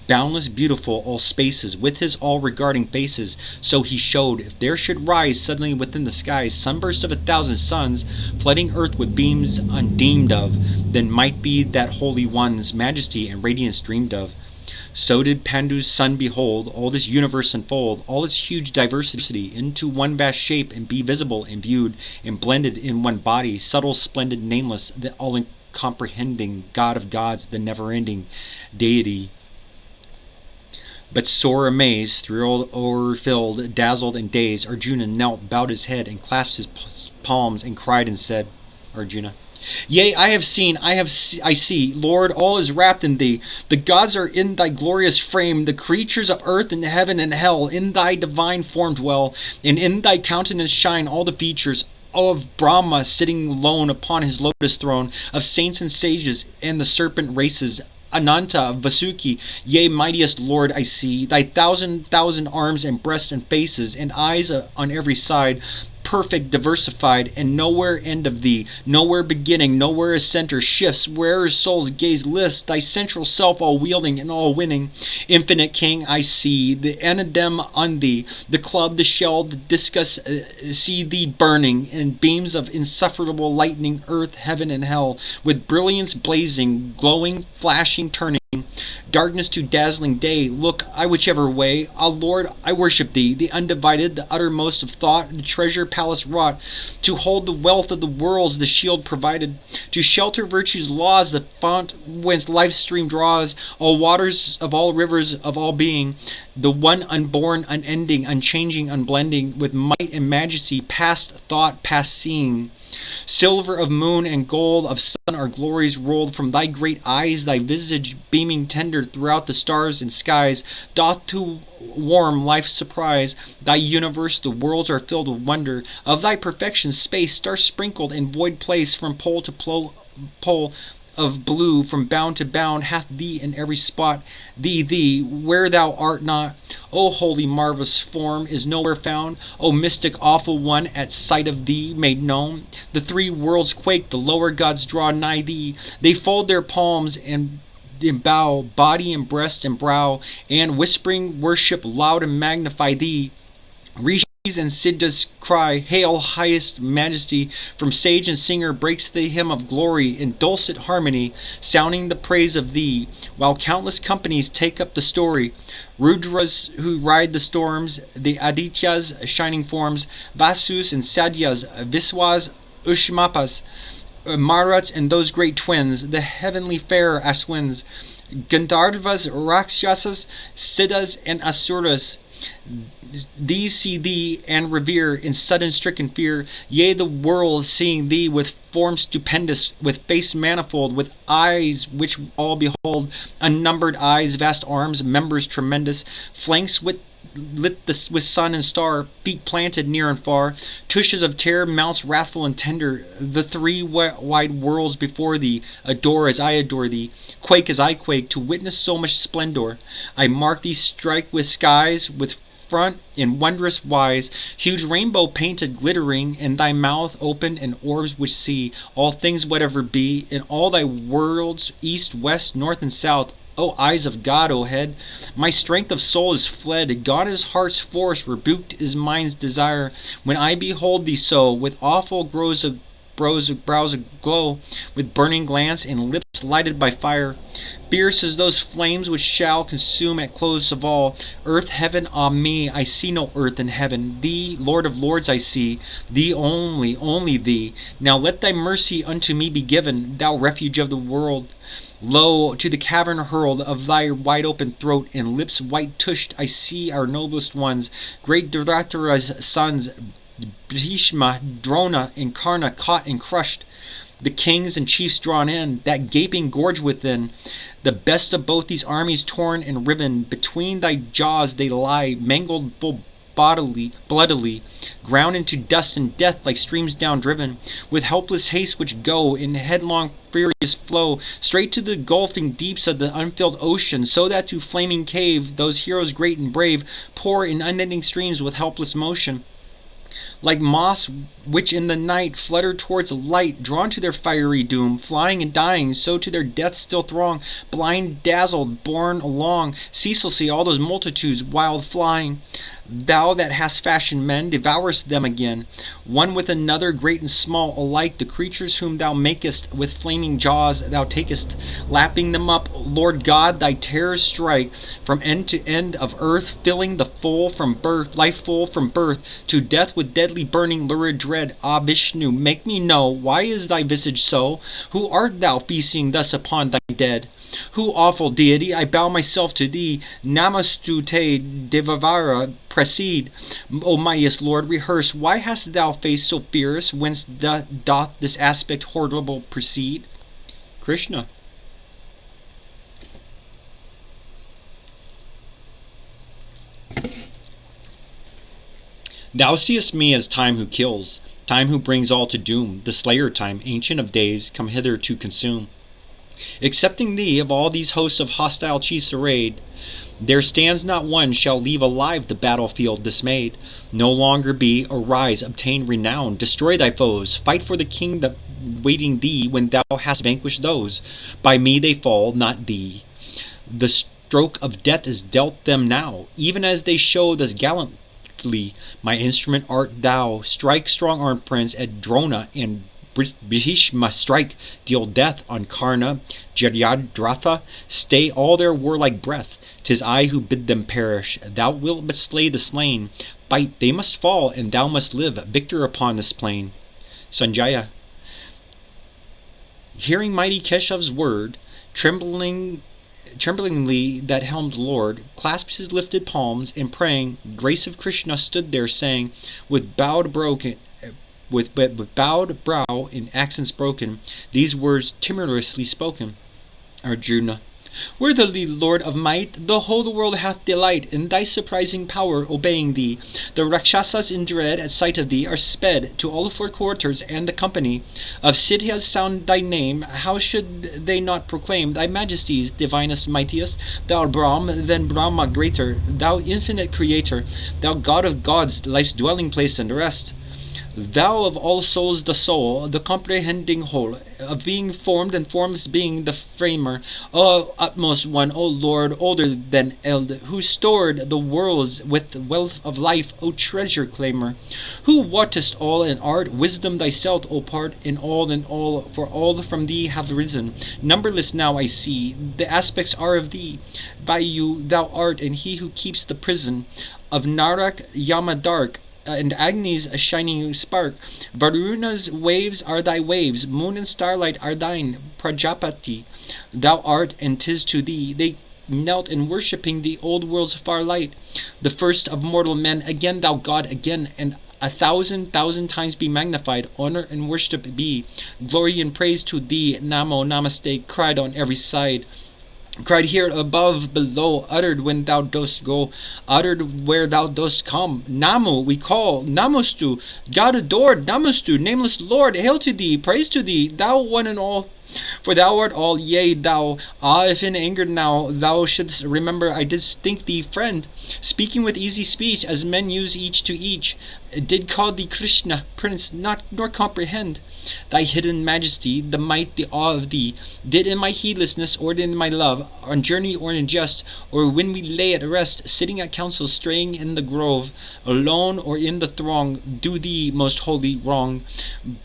boundless beautiful all spaces, with his all-regarding faces. So he showed, if there should rise suddenly within the skies sunburst of 1,000 suns, flooding earth with beams undeemed of, then might be that Holy One's majesty and radiance dreamed of. So did Pandu's son behold all this universe unfold, all its huge diversity into one vast shape, and be visible and viewed and blended in one body, subtle, splendid, nameless, the all-comprehending God of gods, the never-ending deity. But sore amazed, thrilled, o'erfilled, dazzled, and dazed, Arjuna knelt, bowed his head, and clasped his palms, and cried and said, Arjuna, Yea, I see, Lord, all is wrapped in thee. The gods are in thy glorious frame, the creatures of earth and heaven and hell, in thy divine form dwell, and in thy countenance shine all the features of Brahma sitting lone upon his lotus throne, of saints and sages and the serpent races, Ananta of Vasuki. Yea, mightiest Lord, I see thy thousand arms and breasts and faces, and eyes on every side, perfect, diversified, and nowhere end of thee, nowhere beginning, nowhere a center, shifts where'er souls gaze, lifts thy central self, all wielding and all winning. Infinite King, I see the anadem on thee, the club, the shell, the discus, see thee burning in beams of insufferable lightning, earth, heaven, and hell, with brilliance blazing, glowing, flashing, turning darkness to dazzling day. Look I whichever way, ah Lord, I worship thee, the undivided, the uttermost of thought, the treasure palace wrought to hold the wealth of the worlds, the shield provided to shelter virtue's laws, the fount whence life's stream draws all waters of all rivers of all being, the one unborn, unending, unchanging, unblending, with might and majesty, past thought, past seeing. Silver of moon and gold of sun are glories rolled from thy great eyes, thy visage beaming tender throughout the stars and skies doth to warm life's surprise. Thy universe, the worlds are filled with wonder of thy perfection, space star sprinkled in void place, from pole to pole of blue, from bound to bound, hath thee in every spot, thee, where thou art not. O holy marvelous form is nowhere found, O mystic awful one, at sight of thee made known. The three worlds quake, the lower gods draw nigh thee, they fold their palms and bow, body and breast and brow, and whispering worship loud and magnify thee. And Siddhas cry, Hail, highest majesty. From sage and singer breaks the hymn of glory in dulcet harmony, sounding the praise of thee, while countless companies take up the story. Rudras who ride the storms, the Adityas, shining forms, Vasus and Sadyas, Viswas, Ushmapas, Maruts and those great twins, the heavenly fair Aswins, Gandharvas, Rakshasas, Siddhas, and Asuras. These see thee and revere in sudden stricken fear. Yea, the world seeing thee with form stupendous, with face manifold, with eyes which all behold, unnumbered eyes, vast arms, members tremendous, flanks lit with sun and star, feet planted near and far, tushes of terror, mounts wrathful and tender. The three wide worlds before thee adore as I adore thee, quake as I quake, to witness so much splendor. I mark thee strike with skies, with front in wondrous wise, huge rainbow painted glittering, in thy mouth open, and orbs which see all things whatever be, in all thy worlds, east, west, north, and south. O eyes of God, O head, my strength of soul is fled, gone is heart's force, rebuked is mind's desire, when I behold thee so, with awful grows of brows aglow with burning glance and lips lighted by fire. Fierce as those flames which shall consume at close of all. Earth, heaven, ah me, I see no earth and heaven. Thee, Lord of lords, I see. Thee only thee. Now let thy mercy unto me be given, thou refuge of the world. Lo, to the cavern hurled of thy wide open throat, and lips white tushed, I see our noblest ones, great Dhritarashtra's sons, Bhishma, Drona, and Karna, caught and crushed. The kings and chiefs drawn in, that gaping gorge within. The best of both these armies torn and riven. Between thy jaws they lie, mangled full bloodily, ground into dust and death like streams down driven, with helpless haste which go in headlong furious flow, straight to the gulfing deeps of the unfilled ocean, so that to flaming cave those heroes great and brave pour in unending streams with helpless motion. Like moths which in the night flutter towards light, drawn to their fiery doom, flying and dying, so to their death still throng, blind, dazzled, borne along, ceaselessly all those multitudes, wild flying. Thou that hast fashioned men, devourest them again, one with another, great and small alike, the creatures whom thou makest, with flaming jaws thou takest, lapping them up. Lord God, thy terrors strike from end to end of earth, filling the life full from birth to death with deadly burning lurid dread. Ah, Vishnu, make me know, why is thy visage so? Who art thou feasting thus upon thy dead? Who, awful deity, I bow myself to thee. Namastu te devavara, proceed. O mightiest Lord, rehearse, why hast thou face so fierce? Whence doth this aspect horrible proceed? Krishna. Thou seest me as Time who kills, Time who brings all to doom, the slayer Time, ancient of days, come hither to consume. Excepting thee, of all these hosts of hostile chiefs arrayed, there stands not one shall leave alive the battlefield dismayed. No longer be, arise, obtain renown, destroy thy foes, fight for the king that waiting thee when thou hast vanquished those. By me they fall, not thee. The stroke of death is dealt them now, even as they show thus gallantly. My instrument art thou, strike strong-armed prince at Drona and Bhishma, strike, deal death on Karna, Jaryadratha, stay all their warlike breath. 'Tis I who bid them perish, thou wilt but slay the slain. Fight, they must fall, and thou must live, victor upon this plain. Sanjaya. Hearing mighty Keshav's word, tremblingly that helmed lord clasped his lifted palms, and praying, grace of Krishna stood there, saying, with bowed brow in accents broken, these words timorously spoken. Arjuna. Worthily, Lord of might, the whole world hath delight in thy surprising power, obeying thee. The Rakshasas in dread at sight of thee are sped to all four quarters, and the company of Siddhas sound thy name. How should they not proclaim thy majesties, divinest, mightiest? Thou Brahm, then Brahma greater, thou infinite creator, thou God of gods, life's dwelling place and rest. Thou of all souls the soul, the comprehending whole, of being formed and formless being the framer, O utmost one, O Lord, older than eld, who stored the worlds with wealth of life, O treasure claimer, who wottest all in art, wisdom thyself, O part in all, for all from thee have risen. Numberless now I see, the aspects are of thee. Vayu thou art, and he who keeps the prison of Narak, Yama dark, and Agni's a shining spark. Varuna's waves are thy waves, moon and starlight are thine. Prajapati thou art, and 'tis to thee they knelt in worshipping the old world's far light. The first of mortal men, again thou God, again, and 1,000 times be magnified, honor and worship be, glory and praise to thee. Namo Namaste cried on every side, cried here above, below, uttered when thou dost go, uttered where thou dost come. Namo we call, Namostu, God adored, Namostu, nameless Lord, hail to thee, praise to thee, thou one and all. For thou art all, yea, thou. Ah, if in anger now thou shouldst remember I did think thee friend, speaking with easy speech, as men use each to each. did call thee Krishna, prince, not nor comprehend thy hidden majesty, the might, the awe of thee, did in my heedlessness, or in my love, on journey or in jest, or when we lay at rest, sitting at council, straying in the grove, alone or in the throng, do thee most holy wrong.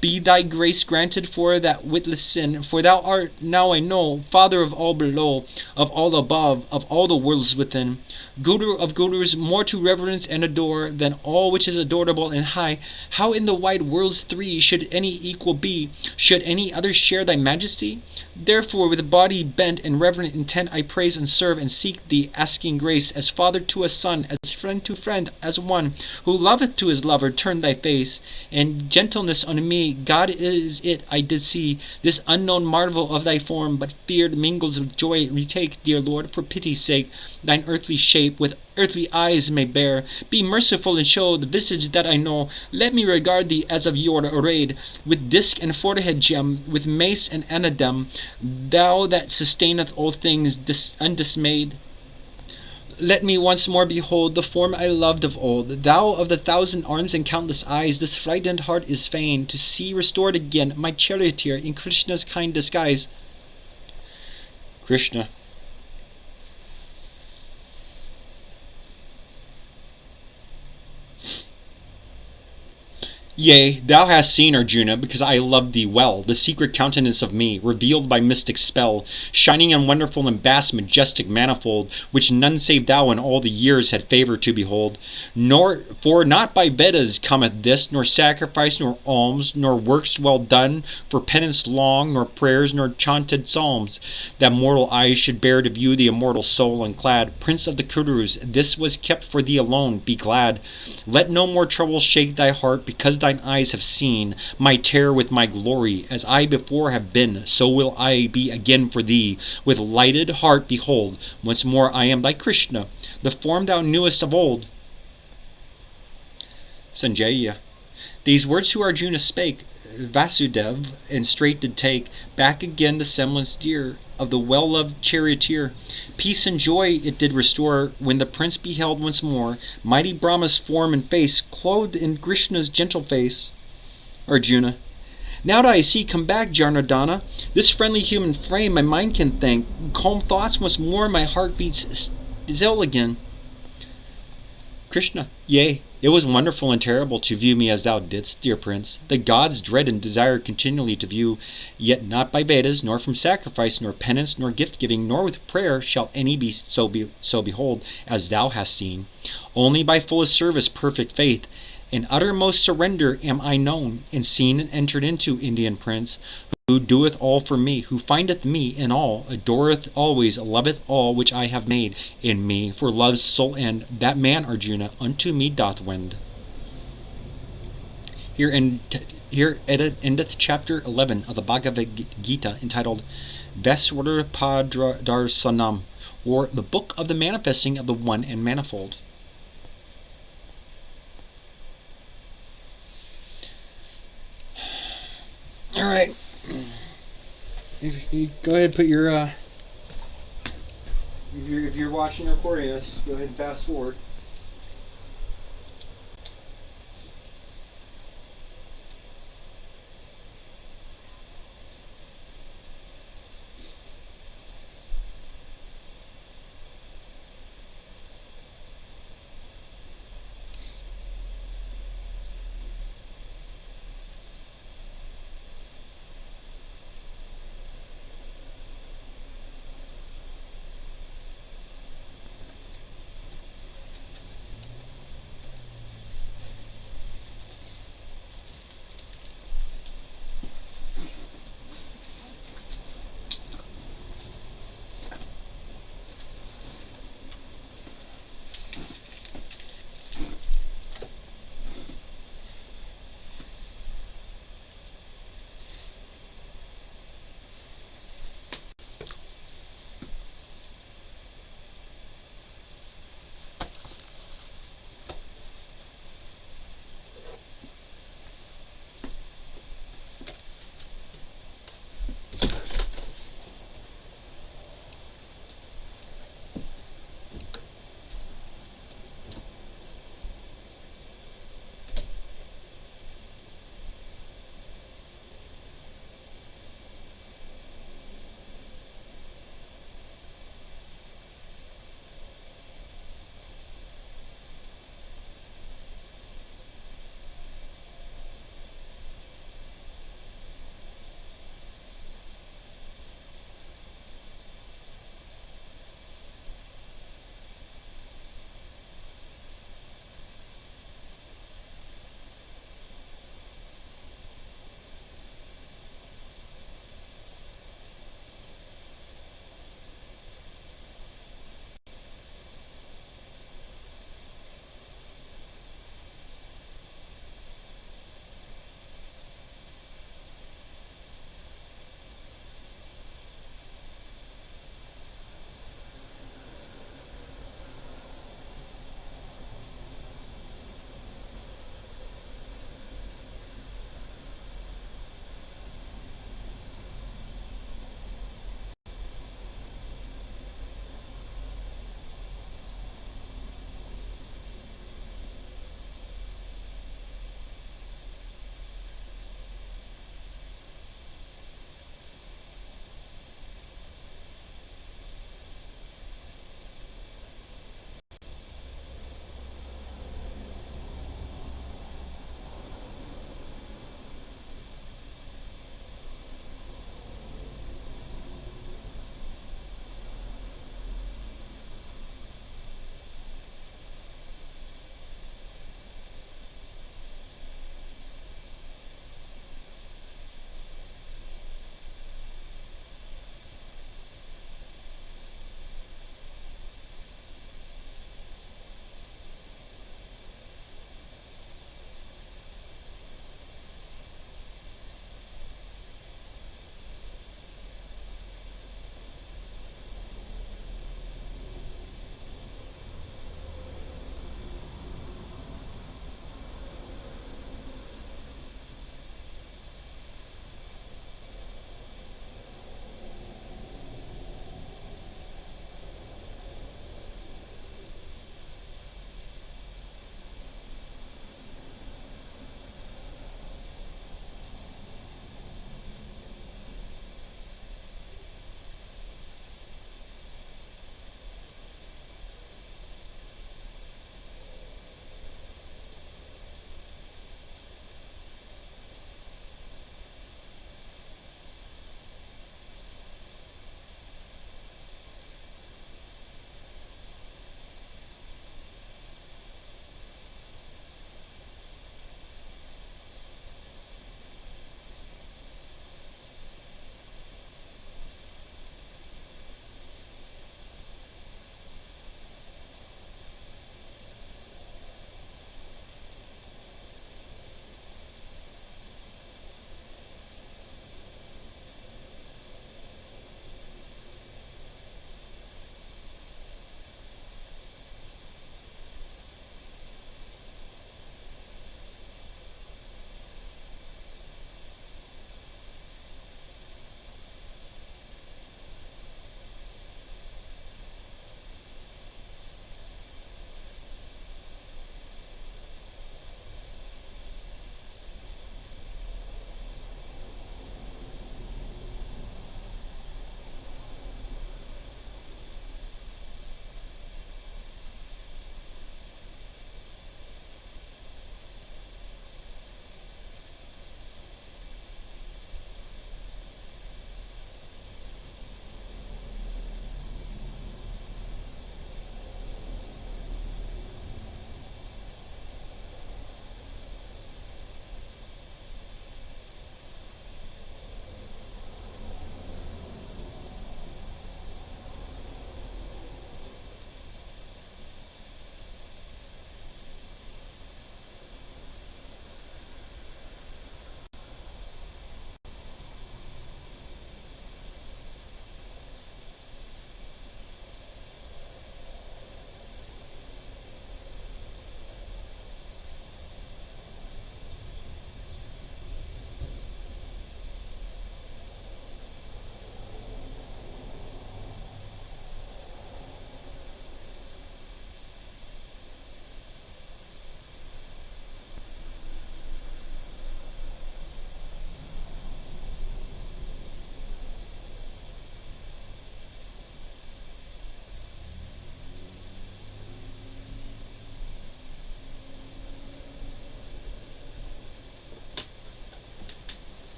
Be thy grace granted for that witless sin, for thou art, now I know, Father of all below, of all above, of all the worlds within, Guru of gurus, more to reverence and adore than all which is adorable and high. How in the wide worlds three should any equal be? Should any other share thy majesty? Therefore with body bent and reverent intent I praise and serve and seek thee, asking grace, as father to a son, as friend to friend, as one who loveth to his lover, turn thy face, and gentleness on me. God is it I did see, this unknown marvel of thy form, but feared mingles with joy. Retake, dear Lord, for pity's sake, thine earthly shape with earthly eyes may bear. Be merciful and show the visage that I know. Let me regard thee as of yore arrayed, with disc and forehead gem, with mace and anadem, thou that sustaineth all things undismayed. Let me once more behold the form I loved of old. Thou of the thousand arms and countless eyes, this frightened heart is fain to see restored again my charioteer in Krishna's kind disguise. Krishna. Yea, thou hast seen, Arjuna, because I loved thee well, the secret countenance of me, revealed by mystic spell, shining and wonderful and vast, majestic, manifold, which none save thou in all the years had favor to behold. Nor for not by Vedas cometh this, nor sacrifice, nor alms, nor works well done, for penance long, nor prayers, nor chanted psalms, that mortal eyes should bear to view the immortal soul unclad. Prince of the Kurus, this was kept for thee alone, be glad. Let no more trouble shake thy heart, because thine eyes have seen my terror with my glory. As I before have been, so will I be again for thee. With lighted heart behold, once more I am thy Krishna, the form thou knewest of old. Sanjaya. These words to Arjuna spake Vasudev, and straight did take back again the semblance dear of the well-loved charioteer. Peace and joy it did restore when the prince beheld once more mighty Brahma's form and face, clothed in Krishna's gentle face. Arjuna. Now do I see come back, Janardana, this friendly human frame my mind can think. Calm thoughts once more my heart beats still again. Krishna. Yea, it was wonderful and terrible to view me as thou didst, dear prince. The gods dread and desire continually to view, yet not by Vedas, nor from sacrifice, nor penance, nor gift-giving, nor with prayer shall any be so behold as thou hast seen. Only by fullest service, perfect faith, and uttermost surrender am I known, and seen and entered into, Indian prince, who doeth all for me, who findeth me in all, adoreth always, loveth all which I have made in me, for love's sole end, that man, Arjuna, unto me doth wend. Here endeth chapter 11 of the Bhagavad-Gita, entitled Vesvarpadarsanam, or the Book of the Manifesting of the One and Manifold. All right. If you go ahead and put your if you're watching or recording this, go ahead and fast forward.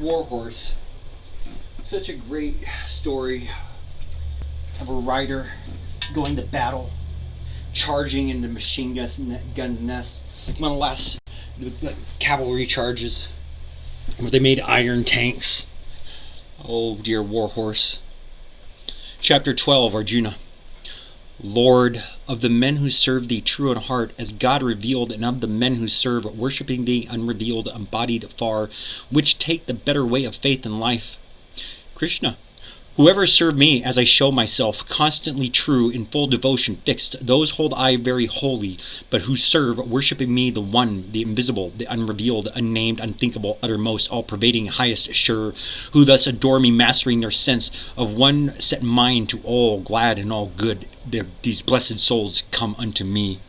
Warhorse. Such a great story of a rider going to battle, charging into machine gun's nest. One of the last cavalry charges where they made iron tanks. Oh dear Warhorse. Chapter 12, Arjuna. Lord, of the men who serve thee true in heart, as God revealed, and of the men who serve, worshipping thee unrevealed, embodied far, which take the better way of faith and life? Krishna. Whoever serve me as I show myself, constantly true, in full devotion fixed, those hold I very holy, but who serve, worshipping me, the one, the invisible, the unrevealed, unnamed, unthinkable, uttermost, all-pervading, highest, sure, who thus adore me, mastering their sense of one set mind to all glad and all good, these blessed souls come unto me.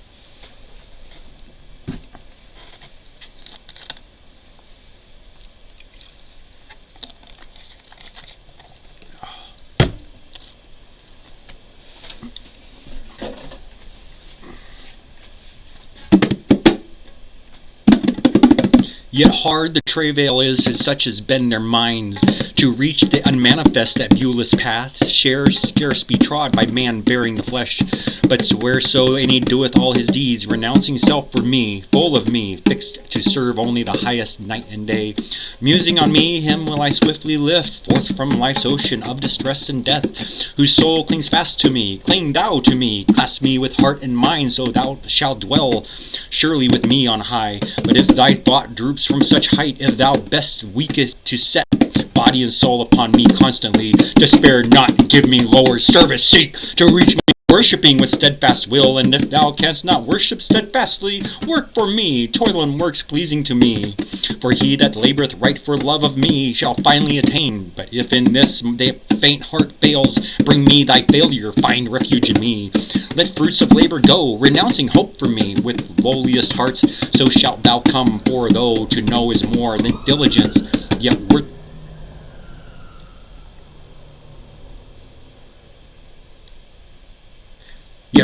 Yet hard the travail is, as such as bend their minds, to reach the unmanifest, that viewless path, scarce be trod by man bearing the flesh. But whereso any doeth all his deeds, renouncing self for me, full of me, fixed to serve only the highest night and day, musing on me, him will I swiftly lift forth from life's ocean of distress and death, whose soul clings fast to me. Cling thou to me, clasp me with heart and mind, so thou shalt dwell surely with me on high. But if thy thought droops from such height, if thou best weakest to set body and soul upon me constantly, despair not, and give me lower service, seek to reach me, worshipping with steadfast will. And if thou canst not worship steadfastly, work for me, toil in works pleasing to me. For he that laboureth right for love of me shall finally attain. But if in this the faint heart fails, bring me thy failure, find refuge in me. Let fruits of labour go, renouncing hope for me. With lowliest hearts so shalt thou come, for though to know is more than diligence, yet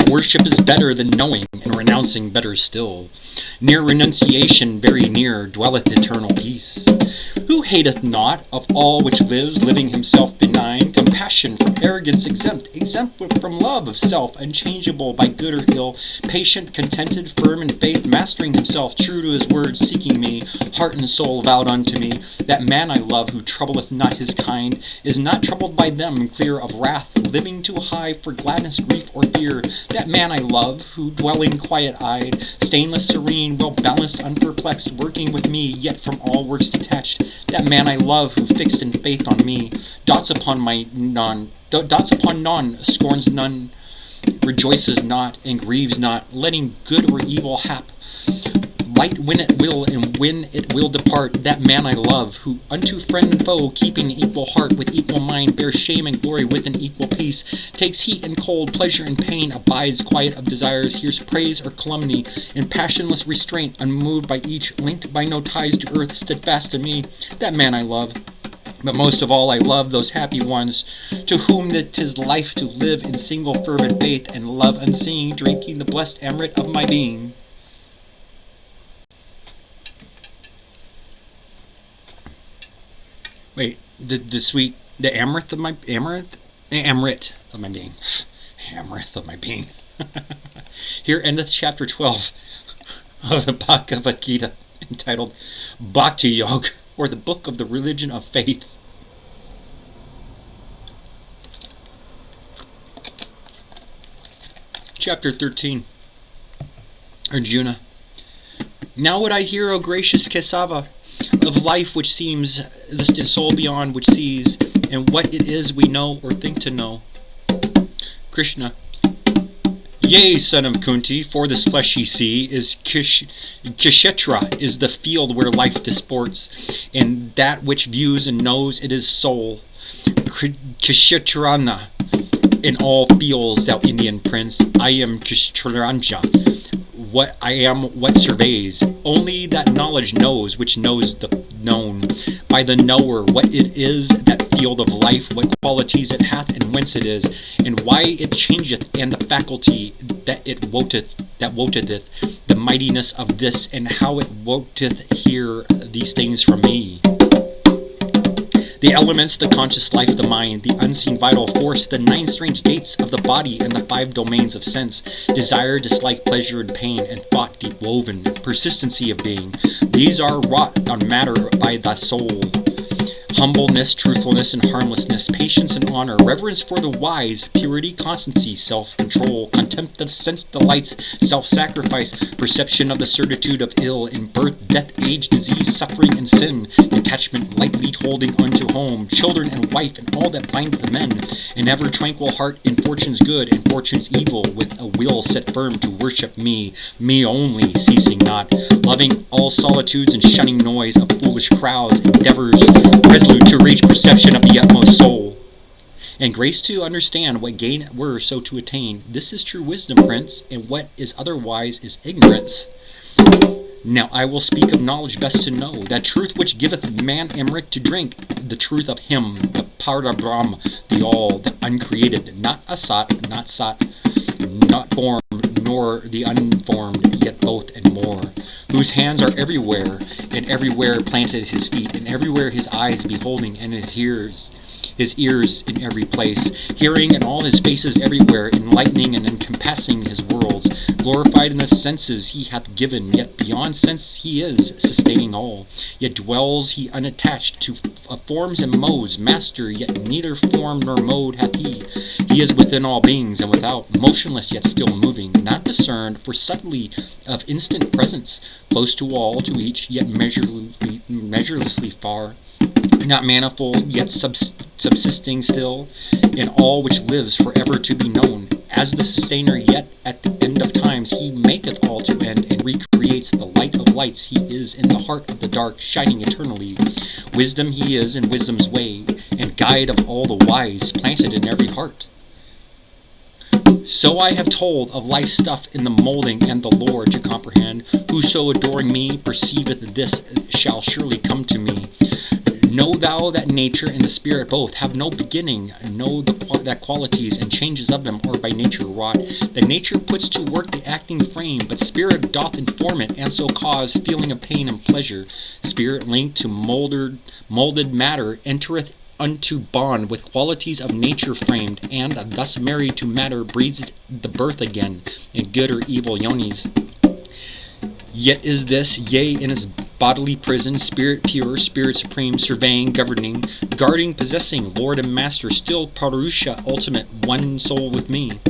worship is better than knowing, and renouncing better still. Near renunciation, very near, dwelleth eternal peace. Who hateth not of all which lives, living himself benign, compassion from arrogance exempt from love of self, unchangeable by good or ill, patient, contented, firm in faith, mastering himself, true to his word, seeking me, heart and soul vowed unto me. That man I love, who troubleth not his kind, is not troubled by them, clear of wrath, living too high for gladness, grief, or fear. That man I love, who dwelling quiet-eyed, stainless, serene, well-balanced, unperplexed, working with me, yet from all works detached. That man I love, who fixed in faith on me, dots upon none, scorns none, rejoices not, and grieves not, letting good or evil hap, light when it will, and when it will depart. That man I love, who unto friend and foe, keeping equal heart with equal mind, bears shame and glory with an equal peace, takes heat and cold, pleasure and pain, abides quiet of desires, hears praise or calumny, in passionless restraint, unmoved by each, linked by no ties to earth, steadfast to me. That man I love. But most of all I love those happy ones, to whom 'tis life to live in single fervent faith, and love unseeing, drinking the blessed amrit of my being. Wait, the amrit of my being. Amrit of my being. Here endeth chapter 12 of the Bhagavad-Gita, entitled Bhakti Yoga, or the Book of the Religion of Faith. Chapter 13. Arjuna. Now would I hear, O gracious Kesava, of life which seems, the soul beyond which sees, and what it is we know or think to know. Krishna. Yea, son of Kunti, for this flesh ye see is Kshetra, is the field where life disports, and that which views and knows it is soul. Kshetrana, in all fields, thou Indian prince, I am Kshetranja. What I am, what surveys. Only that knowledge knows, which knows the known. By the knower, what it is, that field of life, what qualities it hath, and whence it is, and why it changeth, and the faculty that it woteth, the mightiness of this, and how it woteth hear these things from me. The elements, the conscious life, the mind, the unseen vital force, the 9 strange gates of the body and the 5 domains of sense, desire, dislike, pleasure, and pain, and thought deep woven, persistency of being. These are wrought on matter by the soul. Humbleness, truthfulness, and harmlessness, patience and honor, reverence for the wise, purity, constancy, self-control, contempt of sense delights, self-sacrifice, perception of the certitude of ill in birth, death, age, disease, suffering, and sin, attachment, lightly holding unto home, children and wife, and all that bindeth men, an ever tranquil heart in fortune's good and fortune's evil, with a will set firm to worship me only, ceasing not, loving all solitudes and shunning noise of foolish crowds, endeavors resolute to reach perception of the utmost soul, and grace to understand what gain it were so to attain. This is true wisdom, prince, and what is otherwise is ignorance. Now I will speak of knowledge best to know, that truth which giveth man amrit to drink, the truth of him, the Parabrahm, the all, the uncreated, not asat, not sat, not formed, nor the unformed, yet both and more, whose hands are everywhere, and everywhere planted his feet, and everywhere his eyes beholding, and his ears in every place, hearing, and all his faces everywhere, enlightening and encompassing his worlds, glorified in the senses he hath given, yet beyond sense he is, sustaining all, yet dwells he unattached to forms and modes, master, yet neither form nor mode hath he. He is within all beings and without, motionless yet still moving, not discerned, for subtly of instant presence, close to all, to each, yet measurelessly far, not manifold, yet subsisting still, in all which lives forever to be known, as the sustainer, yet at the end of times he maketh all to end, and recreates the light of lights. He is in the heart of the dark, shining eternally. Wisdom he is in wisdom's way, and guide of all the wise, planted in every heart. So I have told of life's stuff in the molding, and the lore to comprehend. Whoso adoring me perceiveth this shall surely come to me. Know thou that nature and the spirit both have no beginning. Know that qualities and changes of them are by nature wrought. That nature puts to work the acting frame, but spirit doth inform it, and so cause feeling of pain and pleasure. Spirit linked to molded matter entereth unto bond with qualities of nature framed, and thus married to matter breeds the birth again, in good or evil yonis. Yet is this, yea, in his bodily prison, spirit pure, spirit supreme, surveying, governing, guarding, possessing, lord and master, still Purusha, ultimate, one soul with me.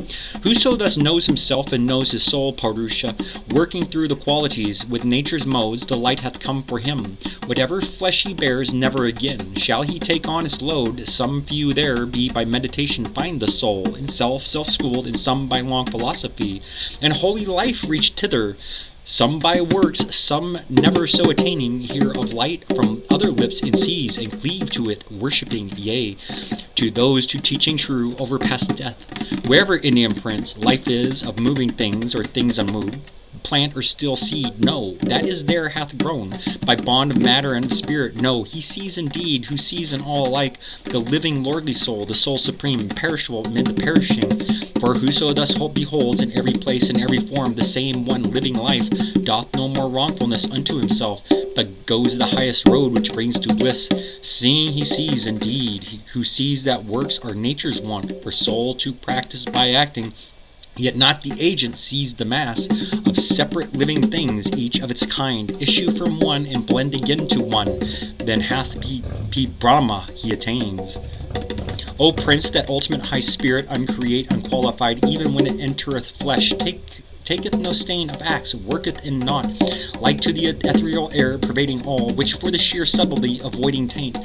Whoso thus knows himself and knows his soul, Purusha, working through the qualities, with nature's modes, the light hath come for him. Whatever flesh he bears, never again shall he take on its load. Some few there be by meditation find the soul, in self-schooled, and some by long philosophy, and holy life reach thither. Some by works, some never so attaining, hear of light from other lips and sees, and cleave to it, worshipping, yea, to those to teaching true, overpass death. Wherever Indian prince, life is, of moving things, or things unmoved, plant or still seed, no, that is there hath grown, by bond of matter and of spirit, no, he sees indeed, who sees in all alike, the living lordly soul, the soul supreme, imperishable amid the perishing. For whoso thus beholds in every place and every form the same one living life, doth no more wrongfulness unto himself, but goes the highest road which brings to bliss. Seeing he sees indeed, who sees that works are nature's wont, for soul to practice by acting, yet not the agent, sees the mass of separate living things, each of its kind, issue from one and blend again to one. Then hath he Brahma he attains. O Prince, that ultimate high spirit, uncreate, unqualified, even when it entereth flesh, taketh no stain of acts, worketh in naught, like to the ethereal air pervading all, which for the sheer subtlety avoiding taint.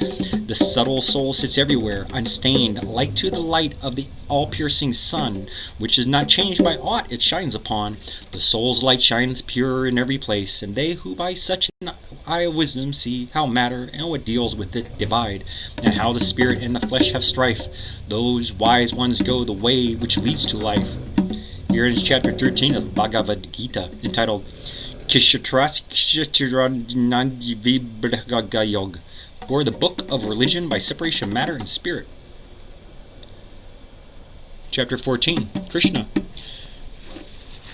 The subtle soul sits everywhere, unstained, like to the light of the all-piercing sun, which is not changed by aught it shines upon. The soul's light shineth pure in every place, and they who by such an eye of wisdom see how matter and what deals with it divide, and how the spirit and the flesh have strife, those wise ones go the way which leads to life. Here is chapter 13 of Bhagavad-Gita, entitled Kshatraskshatrannandivibhragayog, or the Book of Religion by Separation of Matter and Spirit. Chapter 14, Krishna.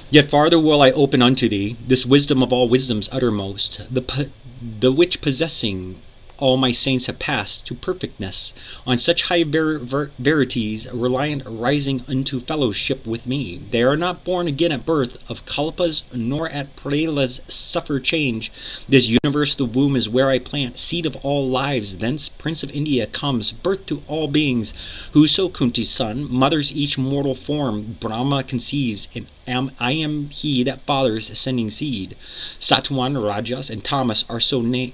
Yet farther will I open unto thee this wisdom of all wisdoms uttermost, the which possessing all my saints have passed to perfectness, on such high verities, reliant rising unto fellowship with me. They are not born again at birth of kalpas, nor at pralas suffer change. This universe, the womb, is where I plant, seed of all lives. Thence Prince of India comes, birth to all beings. Whoso Kunti's son, mothers each mortal form, Brahma conceives, and I am he that fathers ascending seed. Satwan, Rajas, and Tamas are so named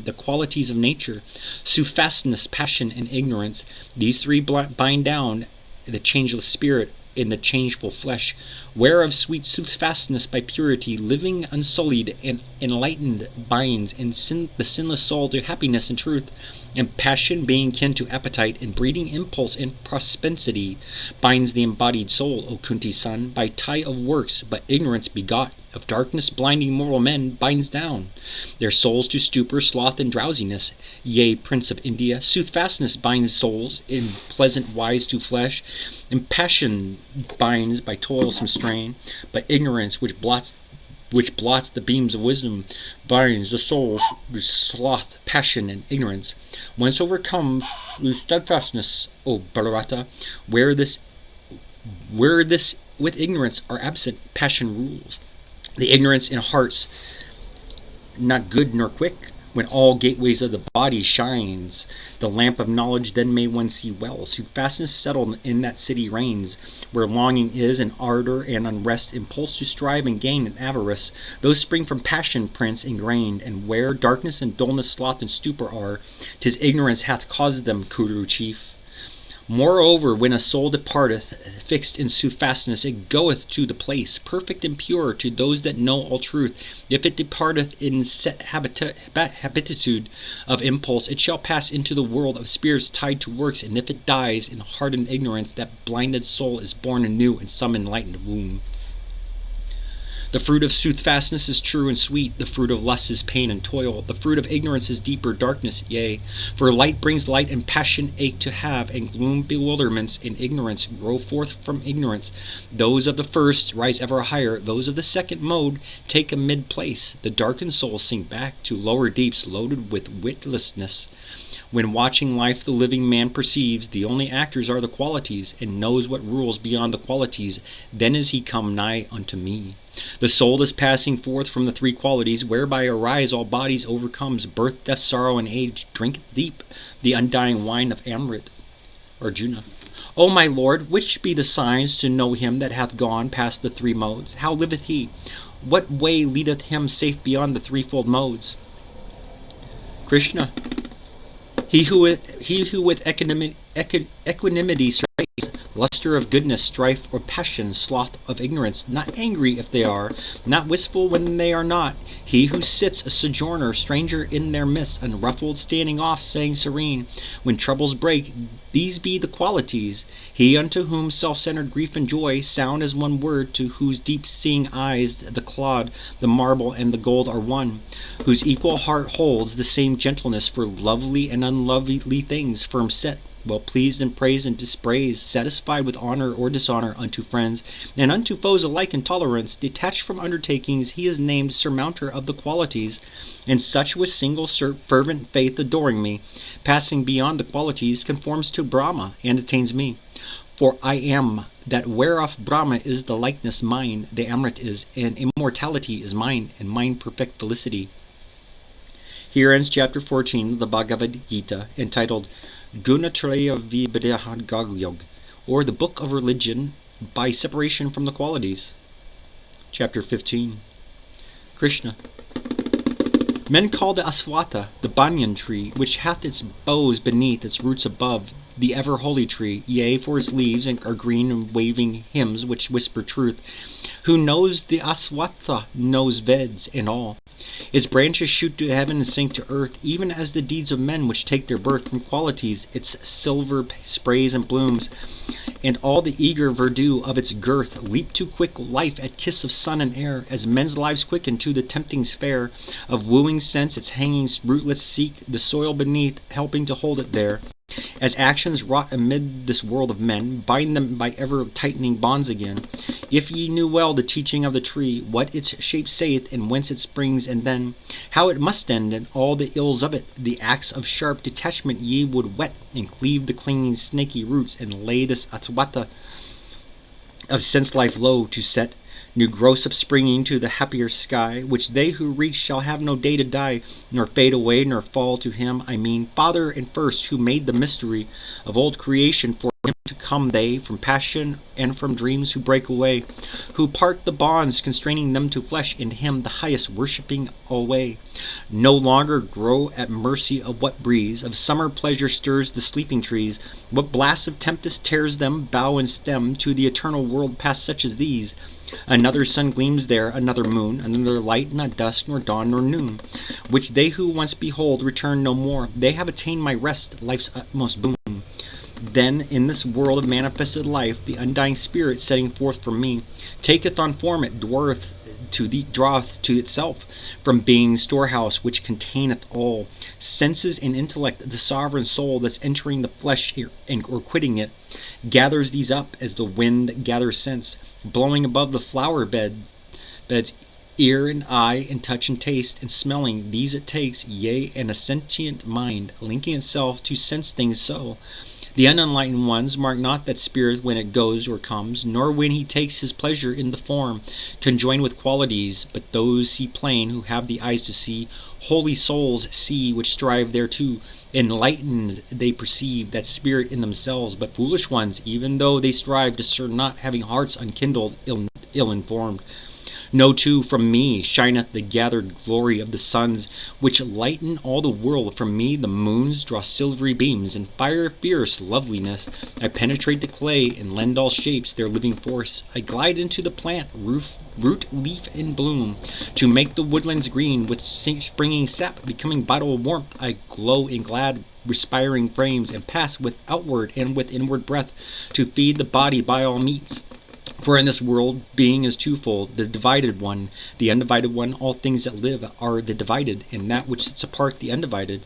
the qualities of nature. Soothfastness, passion, and ignorance, these three bind down the changeless spirit in the changeful flesh, whereof sweet soothfastness by purity, living unsullied and enlightened, binds the sinless soul to happiness and truth, and passion, being kin to appetite, and breeding impulse and propensity, binds the embodied soul, O Kunti's son, by tie of works, but ignorance begot of darkness blinding mortal men binds down their souls to stupor, sloth, and drowsiness. Yea, Prince of India, soothfastness binds souls in pleasant wise to flesh, and passion binds by toilsome strain, but ignorance, which blots the beams of wisdom, binds the soul with sloth, passion, and ignorance. Once overcome through steadfastness, O Bharata, where this with ignorance are absent, passion rules. The ignorance in hearts, not good nor quick, when all gateways of the body shines, the lamp of knowledge then may one see well. Soothfastness settled in that city reigns, where longing is, and ardor and unrest, impulse to strive and gain, and avarice, those spring from passion, prince, ingrained, and where darkness and dullness, sloth, and stupor are, 'tis ignorance hath caused them, Kuru chief. Moreover, when a soul departeth, fixed in soothfastness, it goeth to the place, perfect and pure, to those that know all truth. If it departeth in set habitude of impulse, it shall pass into the world of spirits tied to works, and if it dies in hardened ignorance, that blinded soul is born anew in some enlightened womb. The fruit of soothfastness is true and sweet, the fruit of lust is pain and toil, the fruit of ignorance is deeper darkness, yea. For light brings light, and passion ache to have, and gloom bewilderments, and ignorance grow forth from ignorance. Those of the first rise ever higher, those of the second mode take a mid place. The darkened souls sink back to lower deeps loaded with witlessness. When watching life the living man perceives the only actors are the qualities, and knows what rules beyond the qualities, then is he come nigh unto me. The soul is passing forth from the three qualities, whereby arise all bodies, overcomes birth, death, sorrow, and age, drinketh deep the undying wine of Amrit. Arjuna. O my lord, which be the signs to know him that hath gone past the three modes? How liveth he? What way leadeth him safe beyond the threefold modes? Krishna. He who with equanimity strays, luster of goodness, strife, or passion, sloth of ignorance, not angry if they are, not wistful when they are not. He who sits a sojourner, stranger in their midst, unruffled, standing off, saying serene, when troubles break, these be the qualities. He unto whom self-centered grief and joy sound as one word, to whose deep-seeing eyes the clod, the marble, and the gold are one, whose equal heart holds the same gentleness for lovely and unlovely things, firm set, well pleased in praise and dispraise, satisfied with honor or dishonor, unto friends and unto foes alike in tolerance, detached from undertakings, he is named surmounter of the qualities, and such with single fervent faith adoring me, passing beyond the qualities, conforms to Brahma and attains me. For I am that whereof Brahma is the likeness mine, the Amrit is, and immortality is mine, and mine perfect felicity. Here ends chapter 14 of the Bhagavad-Gita, entitled Gunatraya Vibhagayoga, or the Book of Religion by Separation from the Qualities. Chapter 15. Krishna. Men call the aswatha the banyan tree, which hath its boughs beneath, its roots above, the ever holy tree, yea, for its leaves are green and waving hymns which whisper truth. Who knows the aswatha knows Veds and all. Its branches shoot to heaven and sink to earth, even as the deeds of men which take their birth from qualities, its silver sprays and blooms, and all the eager verdure of its girth leap to quick life at kiss of sun and air, as men's lives quicken to the temptings fair of wooing sense. Its hangings rootless seek the soil beneath, helping to hold it there. As actions wrought amid this world of men bind them by ever tightening bonds again. If ye knew well the teaching of the tree, what its shape saith, and whence it springs, and then how it must end, and all the ills of it, the axe of sharp detachment ye would whet, and cleave the clinging snaky roots, and lay this atwata of sense life low to set new growths upspringing to the happier sky, which they who reach shall have no day to die, nor fade away, nor fall to him, I mean, Father and First, who made the mystery of old creation for him to come, they from passion and from dreams who break away, who part the bonds constraining them to flesh, and him the highest worshipping alway, no longer grow at mercy of what breeze of summer pleasure stirs the sleeping trees, what blast of tempest tears them bough and stem to the eternal world past such as these. Another sun gleams there, another moon, another light, not dusk, nor dawn, nor noon, which they who once behold return no more. They have attained my rest, life's utmost boon. Then in this world of manifested life, the undying spirit setting forth from me, taketh on form it draweth to itself from being's storehouse, which containeth all senses and intellect. The sovereign soul that's entering the flesh or quitting it gathers these up as the wind gathers scents, blowing above the flower beds, ear and eye and touch and taste and smelling. These it takes, yea, and a sentient mind, linking itself to sense things so. The unenlightened ones mark not that spirit when it goes or comes, nor when he takes his pleasure in the form, conjoined with qualities, but those see plain who have the eyes to see. Holy souls see which strive thereto. Enlightened they perceive that spirit in themselves, but foolish ones, even though they strive, discern not, having hearts unkindled, ill-informed. Know too, from me shineth the gathered glory of the suns, which lighten all the world. From me the moons draw silvery beams, and fire fierce loveliness. I penetrate the clay, and lend all shapes their living force. I glide into the plant, root, leaf, and bloom, to make the woodlands green with springing sap, becoming vital warmth. I glow in glad respiring frames, and pass with outward and with inward breath, to feed the body by all meats. For in this world, being is twofold, the divided one, the undivided one. All things that live are the divided, and that which sits apart the undivided.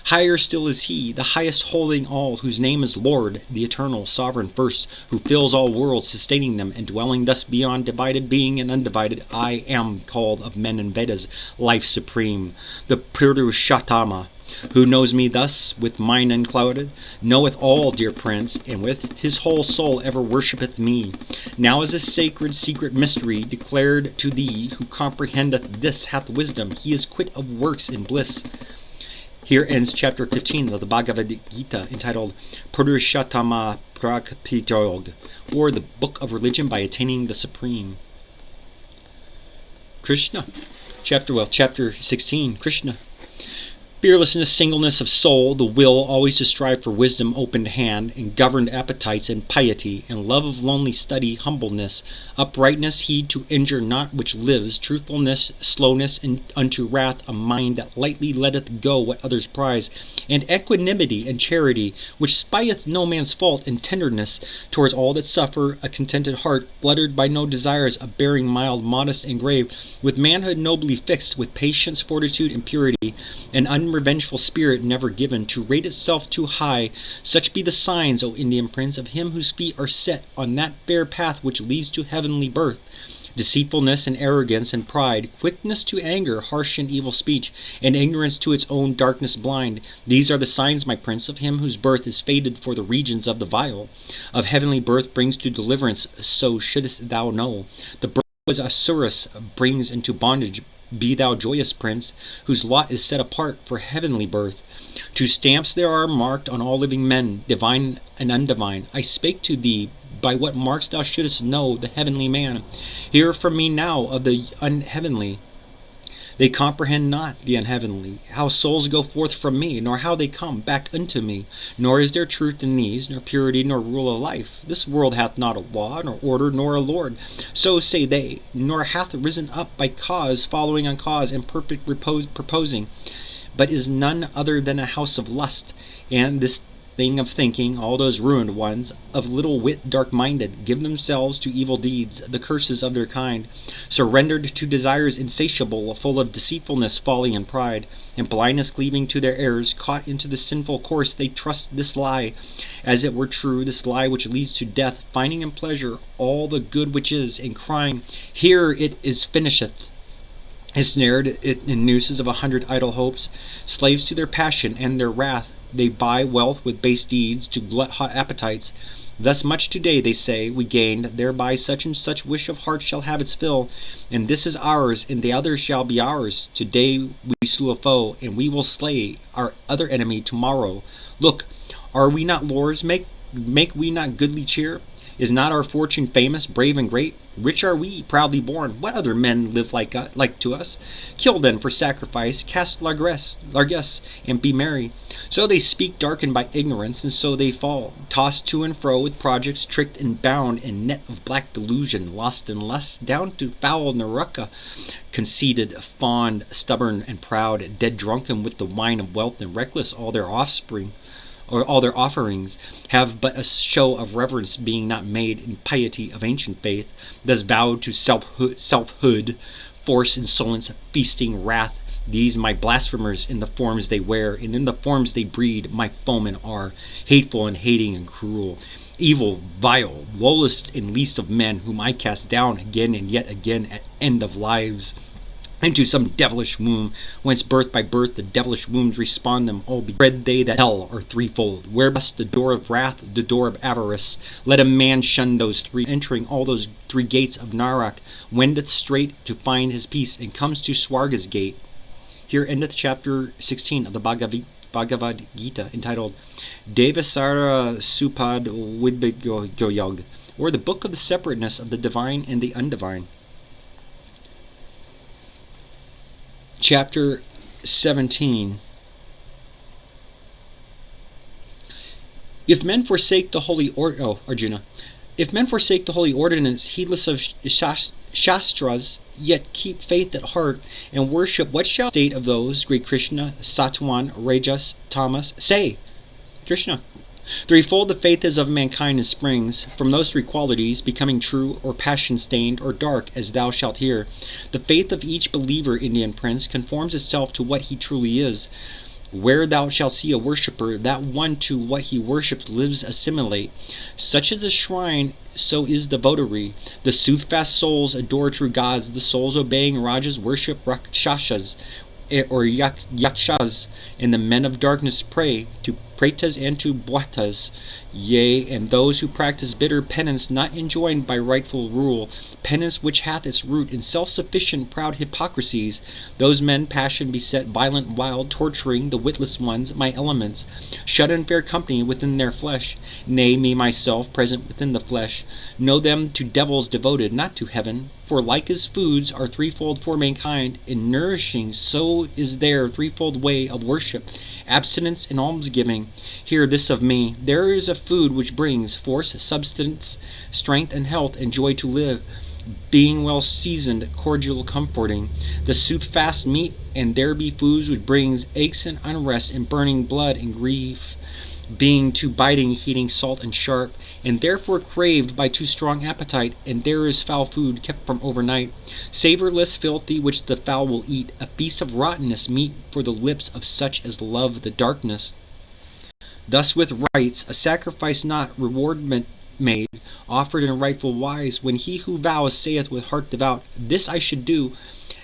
Higher still is he, the highest holding all, whose name is Lord, the eternal, sovereign First, who fills all worlds, sustaining them, and dwelling thus beyond divided being and undivided. I am called of men and Vedas, life supreme, the Purushottama. Who knows me thus, with mind unclouded, knoweth all, dear prince, and with his whole soul ever worshippeth me. Now is a sacred secret mystery declared to thee, who comprehendeth this hath wisdom, he is quit of works in bliss. Here ends chapter 15 of the Bhagavad-Gita, entitled Purushottama Prakritog, or the Book of Religion by Attaining the Supreme. Krishna. Chapter 16, Krishna. Fearlessness, singleness of soul, the will always to strive for wisdom, opened hand, and governed appetites, and piety, and love of lonely study, humbleness, uprightness, heed to injure not which lives, truthfulness, slowness, and unto wrath, a mind that lightly letteth go what others prize, and equanimity and charity, which spieth no man's fault, and tenderness towards all that suffer, a contented heart, fluttered by no desires, a bearing mild, modest, and grave, with manhood nobly fixed, with patience, fortitude, and purity, an unrevengeful spirit never given to rate itself too high. Such be the signs, O Indian prince, of him whose feet are set on that fair path which leads to heavenly birth. Deceitfulness and arrogance and pride, quickness to anger, harsh and evil speech, and ignorance to its own darkness blind. These are the signs, my prince, of him whose birth is fated for the regions of the vile. Of heavenly birth brings to deliverance, so shouldest thou know. The birth was Asuras brings into bondage. Be thou joyous, prince, whose lot is set apart for heavenly birth. Two stamps there are marked on all living men, divine and undivine. I spake to thee by what marks thou shouldest know the heavenly man. Hear from me now of the unheavenly. They comprehend not the unheavenly, how souls go forth from me, nor how they come back unto me. Nor is there truth in these, nor purity, nor rule of life. This world hath not a law, nor order, nor a lord. So say they, nor hath risen up by cause, following on cause, and perfect repose proposing, but is none other than a house of lust. And this thing of thinking, all those ruined ones, of little wit dark-minded, give themselves to evil deeds, the curses of their kind, surrendered to desires insatiable, full of deceitfulness, folly, and pride, and blindness cleaving to their errors, caught into the sinful course, they trust this lie, as it were true, this lie which leads to death, finding in pleasure all the good which is, and crying, "Here it is finisheth." Ensnared in nooses of 100 idle hopes, slaves to their passion and their wrath, they buy wealth with base deeds to glut hot appetites. Thus much today, they say, we gained, thereby such and such wish of heart shall have its fill, and this is ours, and the other shall be ours. Today we slew a foe, and we will slay our other enemy tomorrow. Look, are we not lords? Make we not goodly cheer? Is not our fortune famous, brave, and great? Rich are we, proudly born. What other men live like to us? Kill then for sacrifice, cast largesse, and be merry. So they speak, darkened by ignorance, and so they fall, tossed to and fro with projects, tricked and bound in net of black delusion, lost in lust, down to foul Naruka, conceited, fond, stubborn, and proud, dead drunken with the wine of wealth, and reckless all their offspring, or all their offerings, have but a show of reverence, being not made in piety of ancient faith, thus vowed to selfhood, force, insolence, feasting, wrath. These my blasphemers in the forms they wear, and in the forms they breed, my foemen are, hateful and hating and cruel, evil, vile, lowest and least of men, whom I cast down again and yet again at end of lives, into some devilish womb, whence birth by birth the devilish wombs respond them all. Bred they that hell are threefold, where bust the door of wrath, the door of avarice. Let a man shun those three, entering all those three gates of Narak, wendeth straight to find his peace, and comes to Swarga's gate. Here endeth chapter 16 of the Bhagavad-Gita, entitled Devasara Supad Vidbhyoyog, or the Book of the Separateness of the Divine and the Undivine. Chapter 17. If men forsake the holy Arjuna, if men forsake the holy ordinance, heedless of shastras, yet keep faith at heart and worship, what shall the state of those, great Krishna, Satwan, Rajas, Tamas? Say, Krishna. Threefold the faith is of mankind and springs from those three qualities, becoming true or passion-stained or dark, as thou shalt hear. The faith of each believer, Indian prince, conforms itself to what he truly is. Where thou shalt see a worshipper, that one to what he worshipped lives assimilate. Such is the shrine, so is the votary. The soothfast souls adore true gods. The souls obeying Rajas worship Rakshasas, or Yakshas, and the men of darkness pray to Pretas and to Bhuttas, yea, and those who practice bitter penance not enjoined by rightful rule, penance which hath its root in self-sufficient proud hypocrisies. Those men passion beset, violent, wild, torturing the witless ones, my elements, shut in fair company within their flesh, nay, me myself present within the flesh, know them to devils devoted, not to heaven. For like as foods are threefold for mankind, in nourishing, so is their threefold way of worship, abstinence and almsgiving. Hear this of me, there is a food which brings force, substance, strength, and health, and joy to live, being well seasoned, cordial, comforting. The soothfast meat, and there be foods which brings aches and unrest, and burning blood and grief, being too biting, heating, salt, and sharp, and therefore craved by too strong appetite. And there is foul food kept from overnight, savorless, filthy, which the foul will eat, a feast of rottenness, meat for the lips of such as love the darkness. Thus with rites, a sacrifice not rewardment made, offered in rightful wise, when he who vows saith with heart devout, this I should do,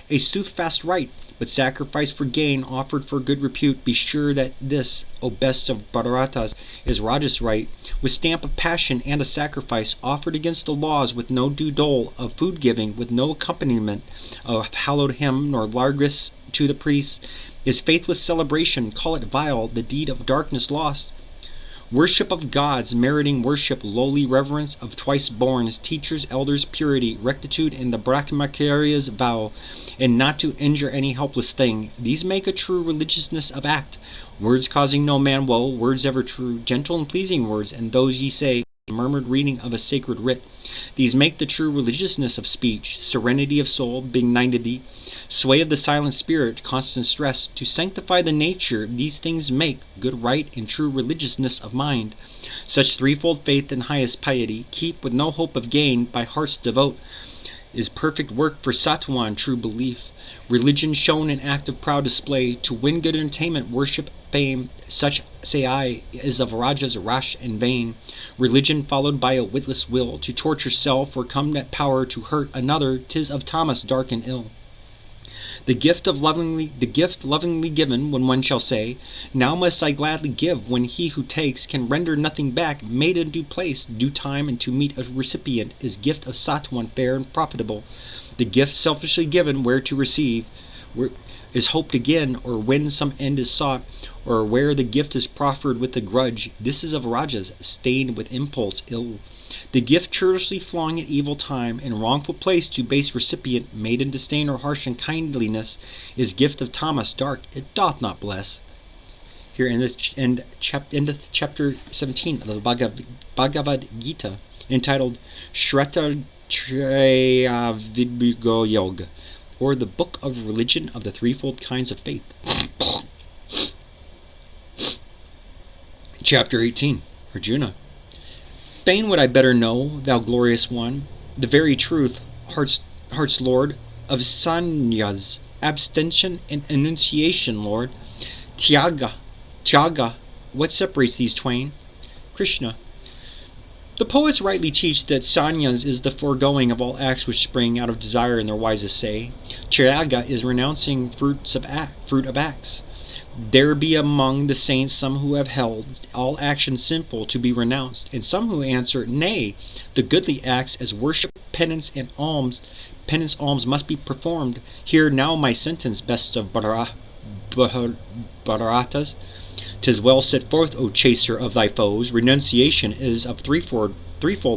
a soothfast rite, but sacrifice for gain, offered for good repute. Be sure that this, O best of Bharatas, is Rajas right, with stamp of passion and a sacrifice, offered against the laws, with no due dole of food giving, with no accompaniment of hallowed hymn, nor largess to the priests, is faithless celebration. Call it vile, the deed of darkness lost. Worship of gods, meriting worship, lowly reverence of twice-borns, teachers, elders, purity, rectitude, and the Brahmacharya's vow, and not to injure any helpless thing. These make a true religiousness of act. Words causing no man woe, words ever true, gentle and pleasing words, and those ye say, murmured reading of a sacred writ. These make the true religiousness of speech, serenity of soul, benignity, sway of the silent spirit, constant stress. To sanctify the nature, these things make good right and true religiousness of mind. Such threefold faith and highest piety, keep with no hope of gain, by hearts devote, is perfect work for Satwan true belief. Religion shown in act of proud display, to win good entertainment, worship, fame, such, say I, is of Rajas rash and vain. Religion followed by a witless will, to torture self, or come at power to hurt another, 'tis of Thomas dark and ill. The gift lovingly given, when one shall say, now must I gladly give, when he who takes can render nothing back, made in due place, due time, and to meet a recipient, is gift of Satwan fair and profitable. The gift selfishly given, where to receive, where is hoped again, or when some end is sought, or where the gift is proffered with a grudge, this is of Rajas, stained with impulse ill. The gift churlishly flung at evil time, in wrongful place to base recipient, made in disdain or harsh unkindliness, is gift of Tamas dark, it doth not bless. Here in the chapter 17 of the Bhagavad-Gita, entitled Shratta Treya Vibhugo Yoga, or the Book of Religion of the Threefold Kinds of Faith. Chapter 18, Arjuna. Fain would I better know, thou glorious one, the very truth, heart's Lord, of sannyas, abstention and enunciation, Lord. Tyaga, what separates these twain? Krishna. The poets rightly teach that sannyas is the foregoing of all acts which spring out of desire in their wisest say. Tyaga is renouncing fruit of acts. There be among the saints some who have held all actions sinful to be renounced, and some who answer, nay, the goodly acts as worship, penance, and alms. Penance alms must be performed. Hear now my sentence, best of Bharatas. 'Tis well set forth, O chaser of thy foes. Renunciation is of threefold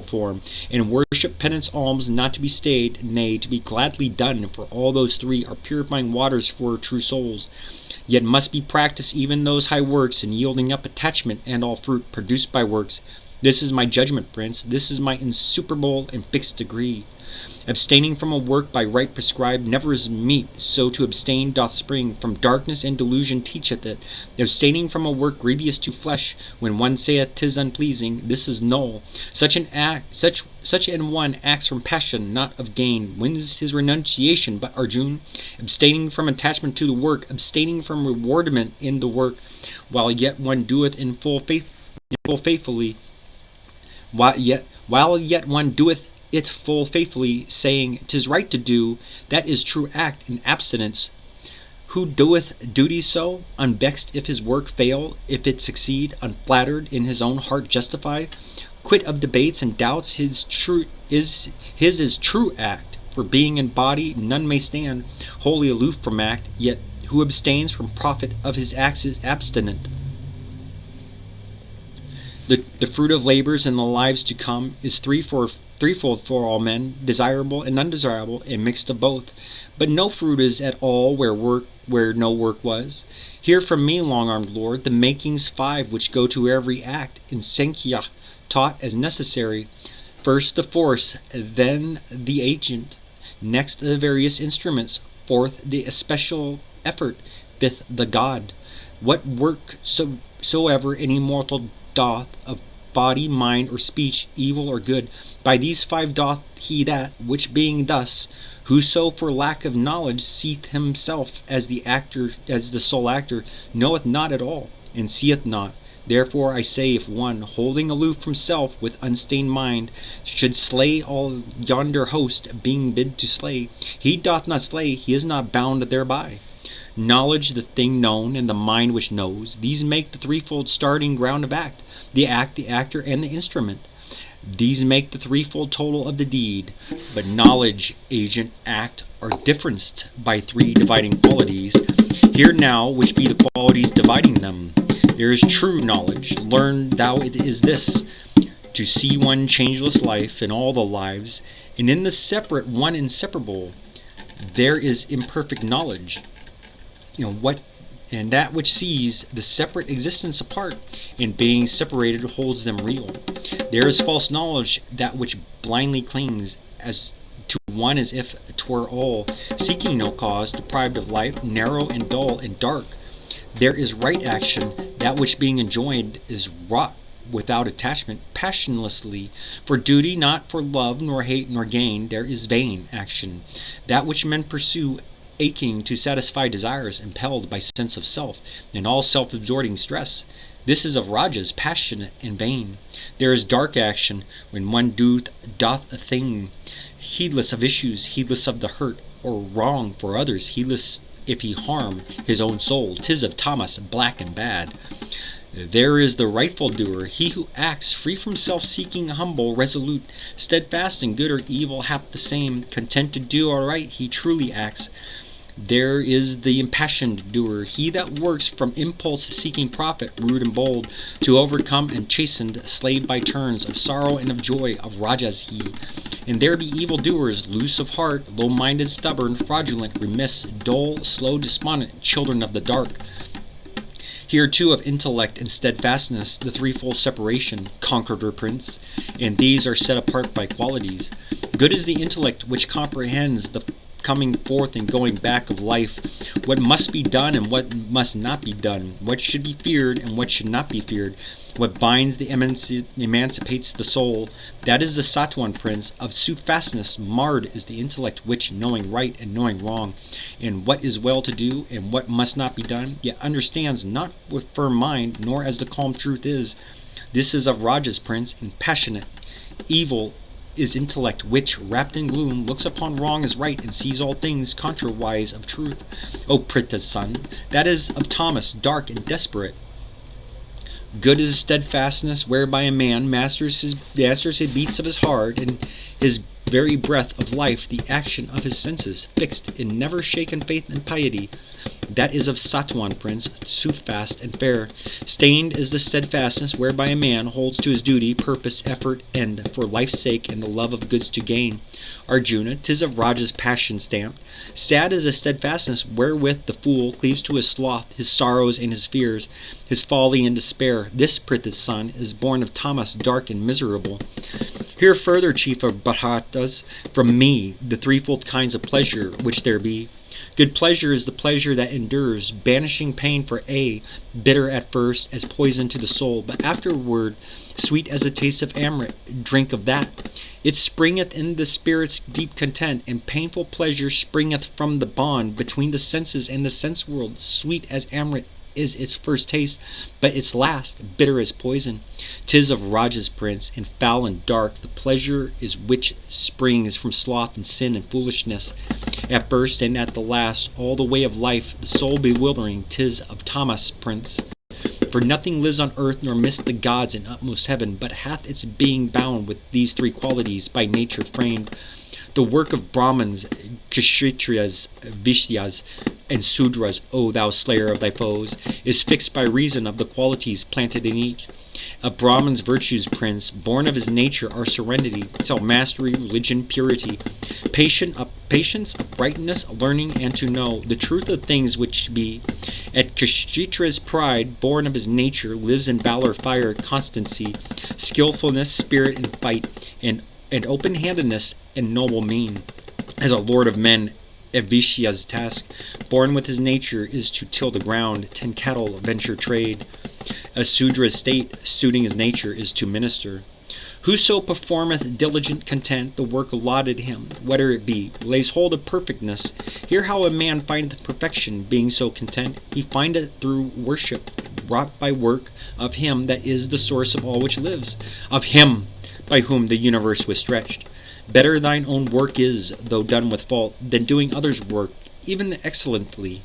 form, and worship, penance, alms, not to be stayed, nay, to be gladly done, for all those three are purifying waters for true souls. Yet must be practiced even those high works, in yielding up attachment and all fruit produced by works. This is my judgment, Prince, this is my insuperable and fixed degree. Abstaining from a work by right prescribed never is meet, so to abstain doth spring from darkness, and delusion teacheth it. Abstaining from a work grievous to flesh, when one saith 'tis unpleasing, this is null. Such an one acts from passion, not of gain, wins his renunciation. But Arjun, abstaining from attachment to the work, abstaining from rewardment in the work, while yet one doeth in full faithfully, while yet one doeth it full faithfully, saying, 'tis right to do, that is true act in abstinence. Who doeth duty so, unvexed if his work fail, if it succeed, unflattered, in his own heart justified, quit of debates and doubts, his is true act. For being in body none may stand, wholly aloof from act, yet who abstains from profit of his acts is abstinent. The fruit of labors in the lives to come is threefold for all men, desirable and undesirable, and mixed of both. But no fruit is at all where no work was. Hear from me, long-armed Lord, the makings 5 which go to every act, in Sankhya, taught as necessary. First the force, then the agent, next the various instruments, fourth the especial effort, fifth the God. What work soever any mortal doth, of body, mind, or speech, evil or good, by these 5 doth he that, which being thus, whoso for lack of knowledge seeth himself as the sole actor, knoweth not at all, and seeth not. Therefore I say, if one, holding aloof from self with unstained mind, should slay all yonder host, being bid to slay, he doth not slay, he is not bound thereby. Knowledge, the thing known, and the mind which knows, these make the threefold starting ground of act, the actor, and the instrument. These make the threefold total of the deed. But knowledge, agent, act are differenced by 3 dividing qualities. Hear now which be the qualities dividing them. There is true knowledge. Learn thou it is this, to see one changeless life in all the lives, and in the separate one inseparable. There is imperfect knowledge. What and that which sees the separate existence apart, and being separated holds them real. There is false knowledge, that which blindly clings as to one as if 'twere all, seeking no cause, deprived of life, narrow and dull and dark. There is right action, that which being enjoined is wrought without attachment, passionlessly, for duty, not for love, nor hate, nor gain. There is vain action, that which men pursue, aching to satisfy desires, impelled by sense of self, and all self-absorbing stress. This is of Rajas, passionate and vain. There is dark action, when one doth a thing, heedless of issues, heedless of the hurt or wrong for others, heedless if he harm his own soul. 'Tis of tamas, black and bad. There is the rightful doer, he who acts free from self-seeking, humble, resolute, steadfast in good or evil, hap the same, content to do aright, he truly acts. There is the impassioned doer, he that works from impulse, seeking profit, rude and bold, to overcome and chastened, slave by turns, of sorrow and of joy, of Rajas he. And there be evil doers, loose of heart, low-minded, stubborn, fraudulent, remiss, dull, slow, despondent, children of the dark. Here too of intellect and steadfastness, the threefold separation, conqueror prince, and these are set apart by qualities. Good is the intellect which comprehends the coming forth and going back of life, what must be done and what must not be done, what should be feared and what should not be feared, what binds the emancipates the soul. That is the Satwan prince. Of soothfastness marred is the intellect which, knowing right and knowing wrong, and what is well to do and what must not be done, yet understands not with firm mind, nor as the calm truth is. This is of Rajas prince, and passionate. Evil is intellect which, wrapped in gloom, looks upon wrong as right, and sees all things contrawise of truth. O Prita's son, that is of Thomas, dark and desperate. Good is steadfastness, whereby a man masters his beats of his heart, and his very breath of life, the action of his senses, fixed in never shaken faith and piety. That is of Satwan prince, soothfast and fair. Stained is the steadfastness whereby a man holds to his duty, purpose, effort, end, for life's sake and the love of goods to gain. Arjuna, 'tis of Raja's passion stamped. Sad is the steadfastness wherewith the fool cleaves to his sloth, his sorrows and his fears, his folly and despair. This Prith's son is born of tamas, dark and miserable. Hear further, chief of Bharatas, from me the threefold kinds of pleasure which there be. Good pleasure is the pleasure that endures, banishing pain for bitter at first as poison to the soul, but afterward sweet as the taste of amrit. Drink of that. It springeth in the spirit's deep content, and painful pleasure springeth from the bond between the senses and the sense world. Sweet as amrit is its first taste, but its last bitter as poison. 'Tis of Raja's prince, and foul and dark the pleasure is which springs from sloth and sin and foolishness. At first and at the last, all the way of life, the soul bewildering. 'Tis of Tamas prince. For nothing lives on earth, nor mist the gods in utmost heaven, but hath its being bound with these three qualities, by nature framed. The work of Brahmins, Kshatriyas, Vishyas, and Sudras, O thou slayer of thy foes, is fixed by reason of the qualities planted in each. A Brahman's virtues, prince, born of his nature, are serenity, self-mastery, religion, purity, patience, uprightness, learning, and to know the truth of things which be. At Kshatriya's pride, born of his nature, lives in valor, fire, constancy, skillfulness, spirit, and fight, and open-handedness and noble mien. As a lord of men, Avishya's task, born with his nature, is to till the ground, tend cattle, venture trade. A Sudra's state, suiting his nature, is to minister. Whoso performeth diligent content the work allotted him, whatever it be, lays hold of perfectness. Hear how a man findeth perfection, being so content. He findeth through worship, wrought by work, of him that is the source of all which lives, of him by whom the universe was stretched. Better thine own work is, though done with fault, than doing others' work, even excellently.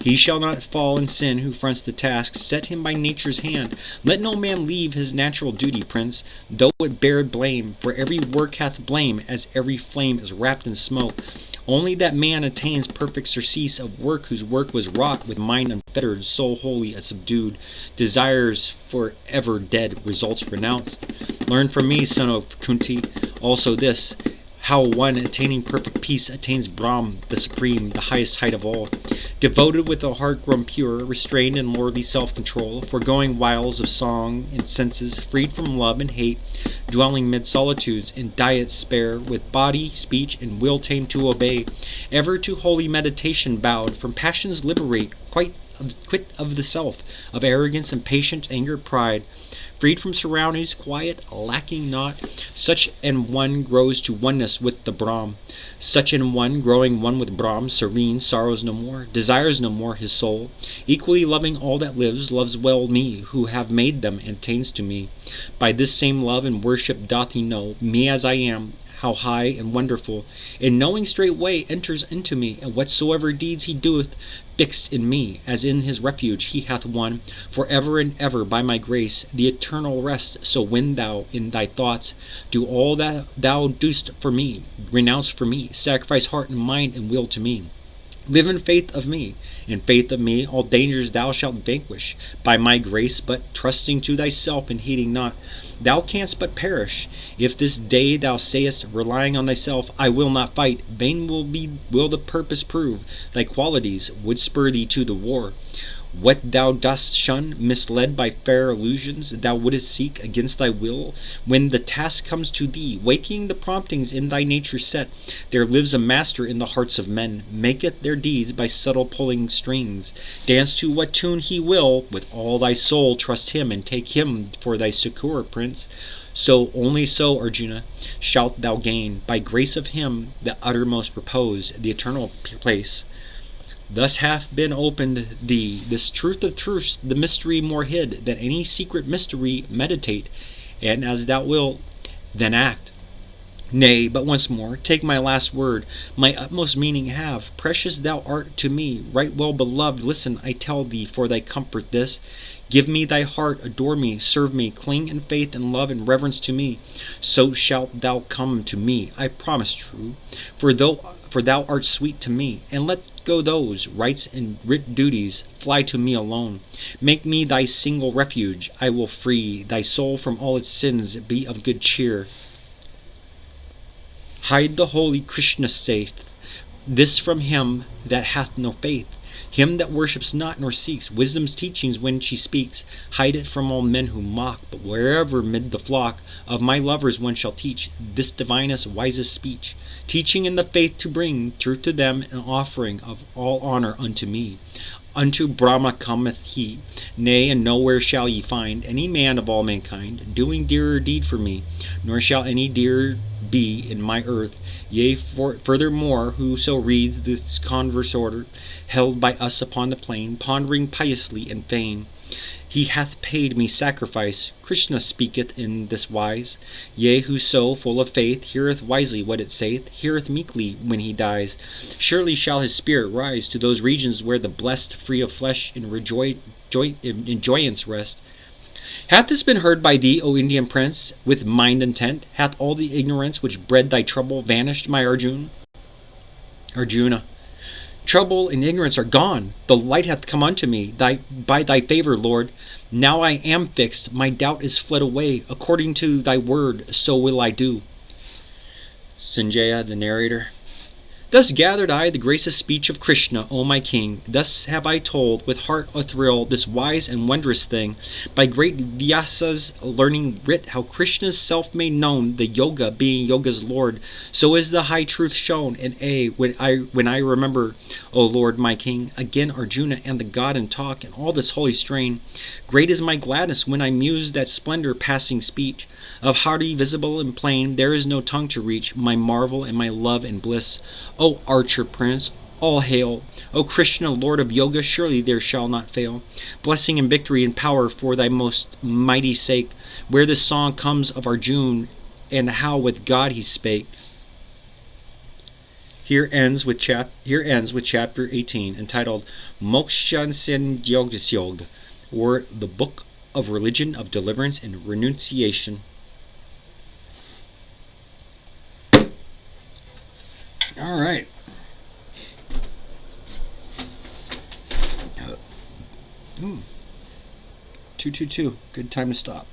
He shall not fall in sin who fronts the task set him by nature's hand. Let no man leave his natural duty, prince, though it bear blame, for every work hath blame, as every flame is wrapped in smoke. Only that man attains perfect surcease of work whose work was wrought with mind unfettered, soul wholly subdued, desires for ever dead, results renounced. Learn from me, son of Kunti, also this, how one attaining perfect peace attains Brahm, the supreme, the highest height of all. Devoted with a heart grown pure, restrained in lordly self-control, foregoing wiles of song and senses, freed from love and hate, dwelling mid solitudes, in diets spare, with body, speech, and will tamed to obey, ever to holy meditation bowed, from passions liberate, quit of the self, of arrogance, impatience, anger, pride, freed from surroundings, quiet, lacking naught, such an one grows to oneness with the Brahm. Such an one, growing one with Brahm, serene, sorrows no more, desires no more his soul, equally loving all that lives, loves well me, who have made them, and attains to me. By this same love and worship doth he know me as I am, how high and wonderful, in knowing straightway enters into me, and whatsoever deeds he doeth, fixed in me, as in his refuge he hath won, for ever and ever by my grace, the eternal rest. So when thou, in thy thoughts, do all that thou dost for me, renounce for me, sacrifice heart and mind and will to me, live in faith of me. In faith of me all dangers thou shalt vanquish, by my grace, but trusting to thyself and heeding not, thou canst but perish. If this day thou sayest, relying on thyself, I will not fight, vain will the purpose prove, thy qualities would spur thee to the war. What thou dost shun, misled by fair illusions, thou wouldst seek against thy will. When the task comes to thee, waking the promptings in thy nature set, there lives a master in the hearts of men, maketh their deeds by subtle pulling strings. Dance to what tune he will, with all thy soul trust him, and take him for thy succor, prince. So, only so, Arjuna, shalt thou gain, by grace of him, the uttermost repose, the eternal place. Thus hath been opened thee this truth of truths, the mystery more hid than any secret mystery. Meditate, and as thou wilt, then act. Nay, but once more, take my last word, my utmost meaning have. Precious thou art to me, right well beloved. Listen, I tell thee, for thy comfort this. Give me thy heart, adore me, serve me, cling in faith and love and reverence to me. So shalt thou come to me, I promise true. For thou art sweet to me, and let go those rights and writ duties, fly to me alone. Make me thy single refuge, I will free thy soul from all its sins, be of good cheer. Hide the holy Krishna saith, this from him that hath no faith, him that worships not nor seeks wisdom's teachings when she speaks. Hide it from all men who mock, but wherever mid the flock of my lovers one shall teach this divinest, wisest speech, teaching in the faith to bring truth to them, an offering of all honor unto me. Unto Brahma cometh he, nay, and nowhere shall ye find any man of all mankind doing dearer deed for me, nor shall any dearer be in my earth. Yea, furthermore, whoso reads this converse order, held by us upon the plain, pondering piously and fain, he hath paid me sacrifice. Krishna speaketh in this wise. Yea, whoso, full of faith, heareth wisely what it saith, heareth meekly when he dies, surely shall his spirit rise to those regions where the blessed, free of flesh, in joyance rest. Hath this been heard by thee, O Indian prince, with mind intent? Hath all the ignorance which bred thy trouble vanished, my Arjuna? Trouble and ignorance are gone. The light hath come unto me, by thy favor, Lord. Now I am fixed, my doubt is fled away. According to thy word, so will I do. Sanjaya, the narrator. Thus gathered I the gracious speech of Krishna, O my king. Thus have I told, with heart athrill, this wise and wondrous thing. By great Vyasa's learning writ, how Krishna's self made known, the yoga being yoga's lord. So is the high truth shown. And when I remember, O Lord my king, again Arjuna and the god in talk, and all this holy strain, great is my gladness when I muse that splendor passing speech. Of hearty, visible, and plain, there is no tongue to reach my marvel and my love and bliss. O archer prince, all hail. O Krishna, Lord of Yoga, surely there shall not fail blessing and victory and power for thy most mighty sake. Where this song comes of Arjuna, and how with God he spake. Here ends with chapter 18, entitled Moksha Yoga, or the Book of Religion of Deliverance and Renunciation. All right. 222. Good time to stop.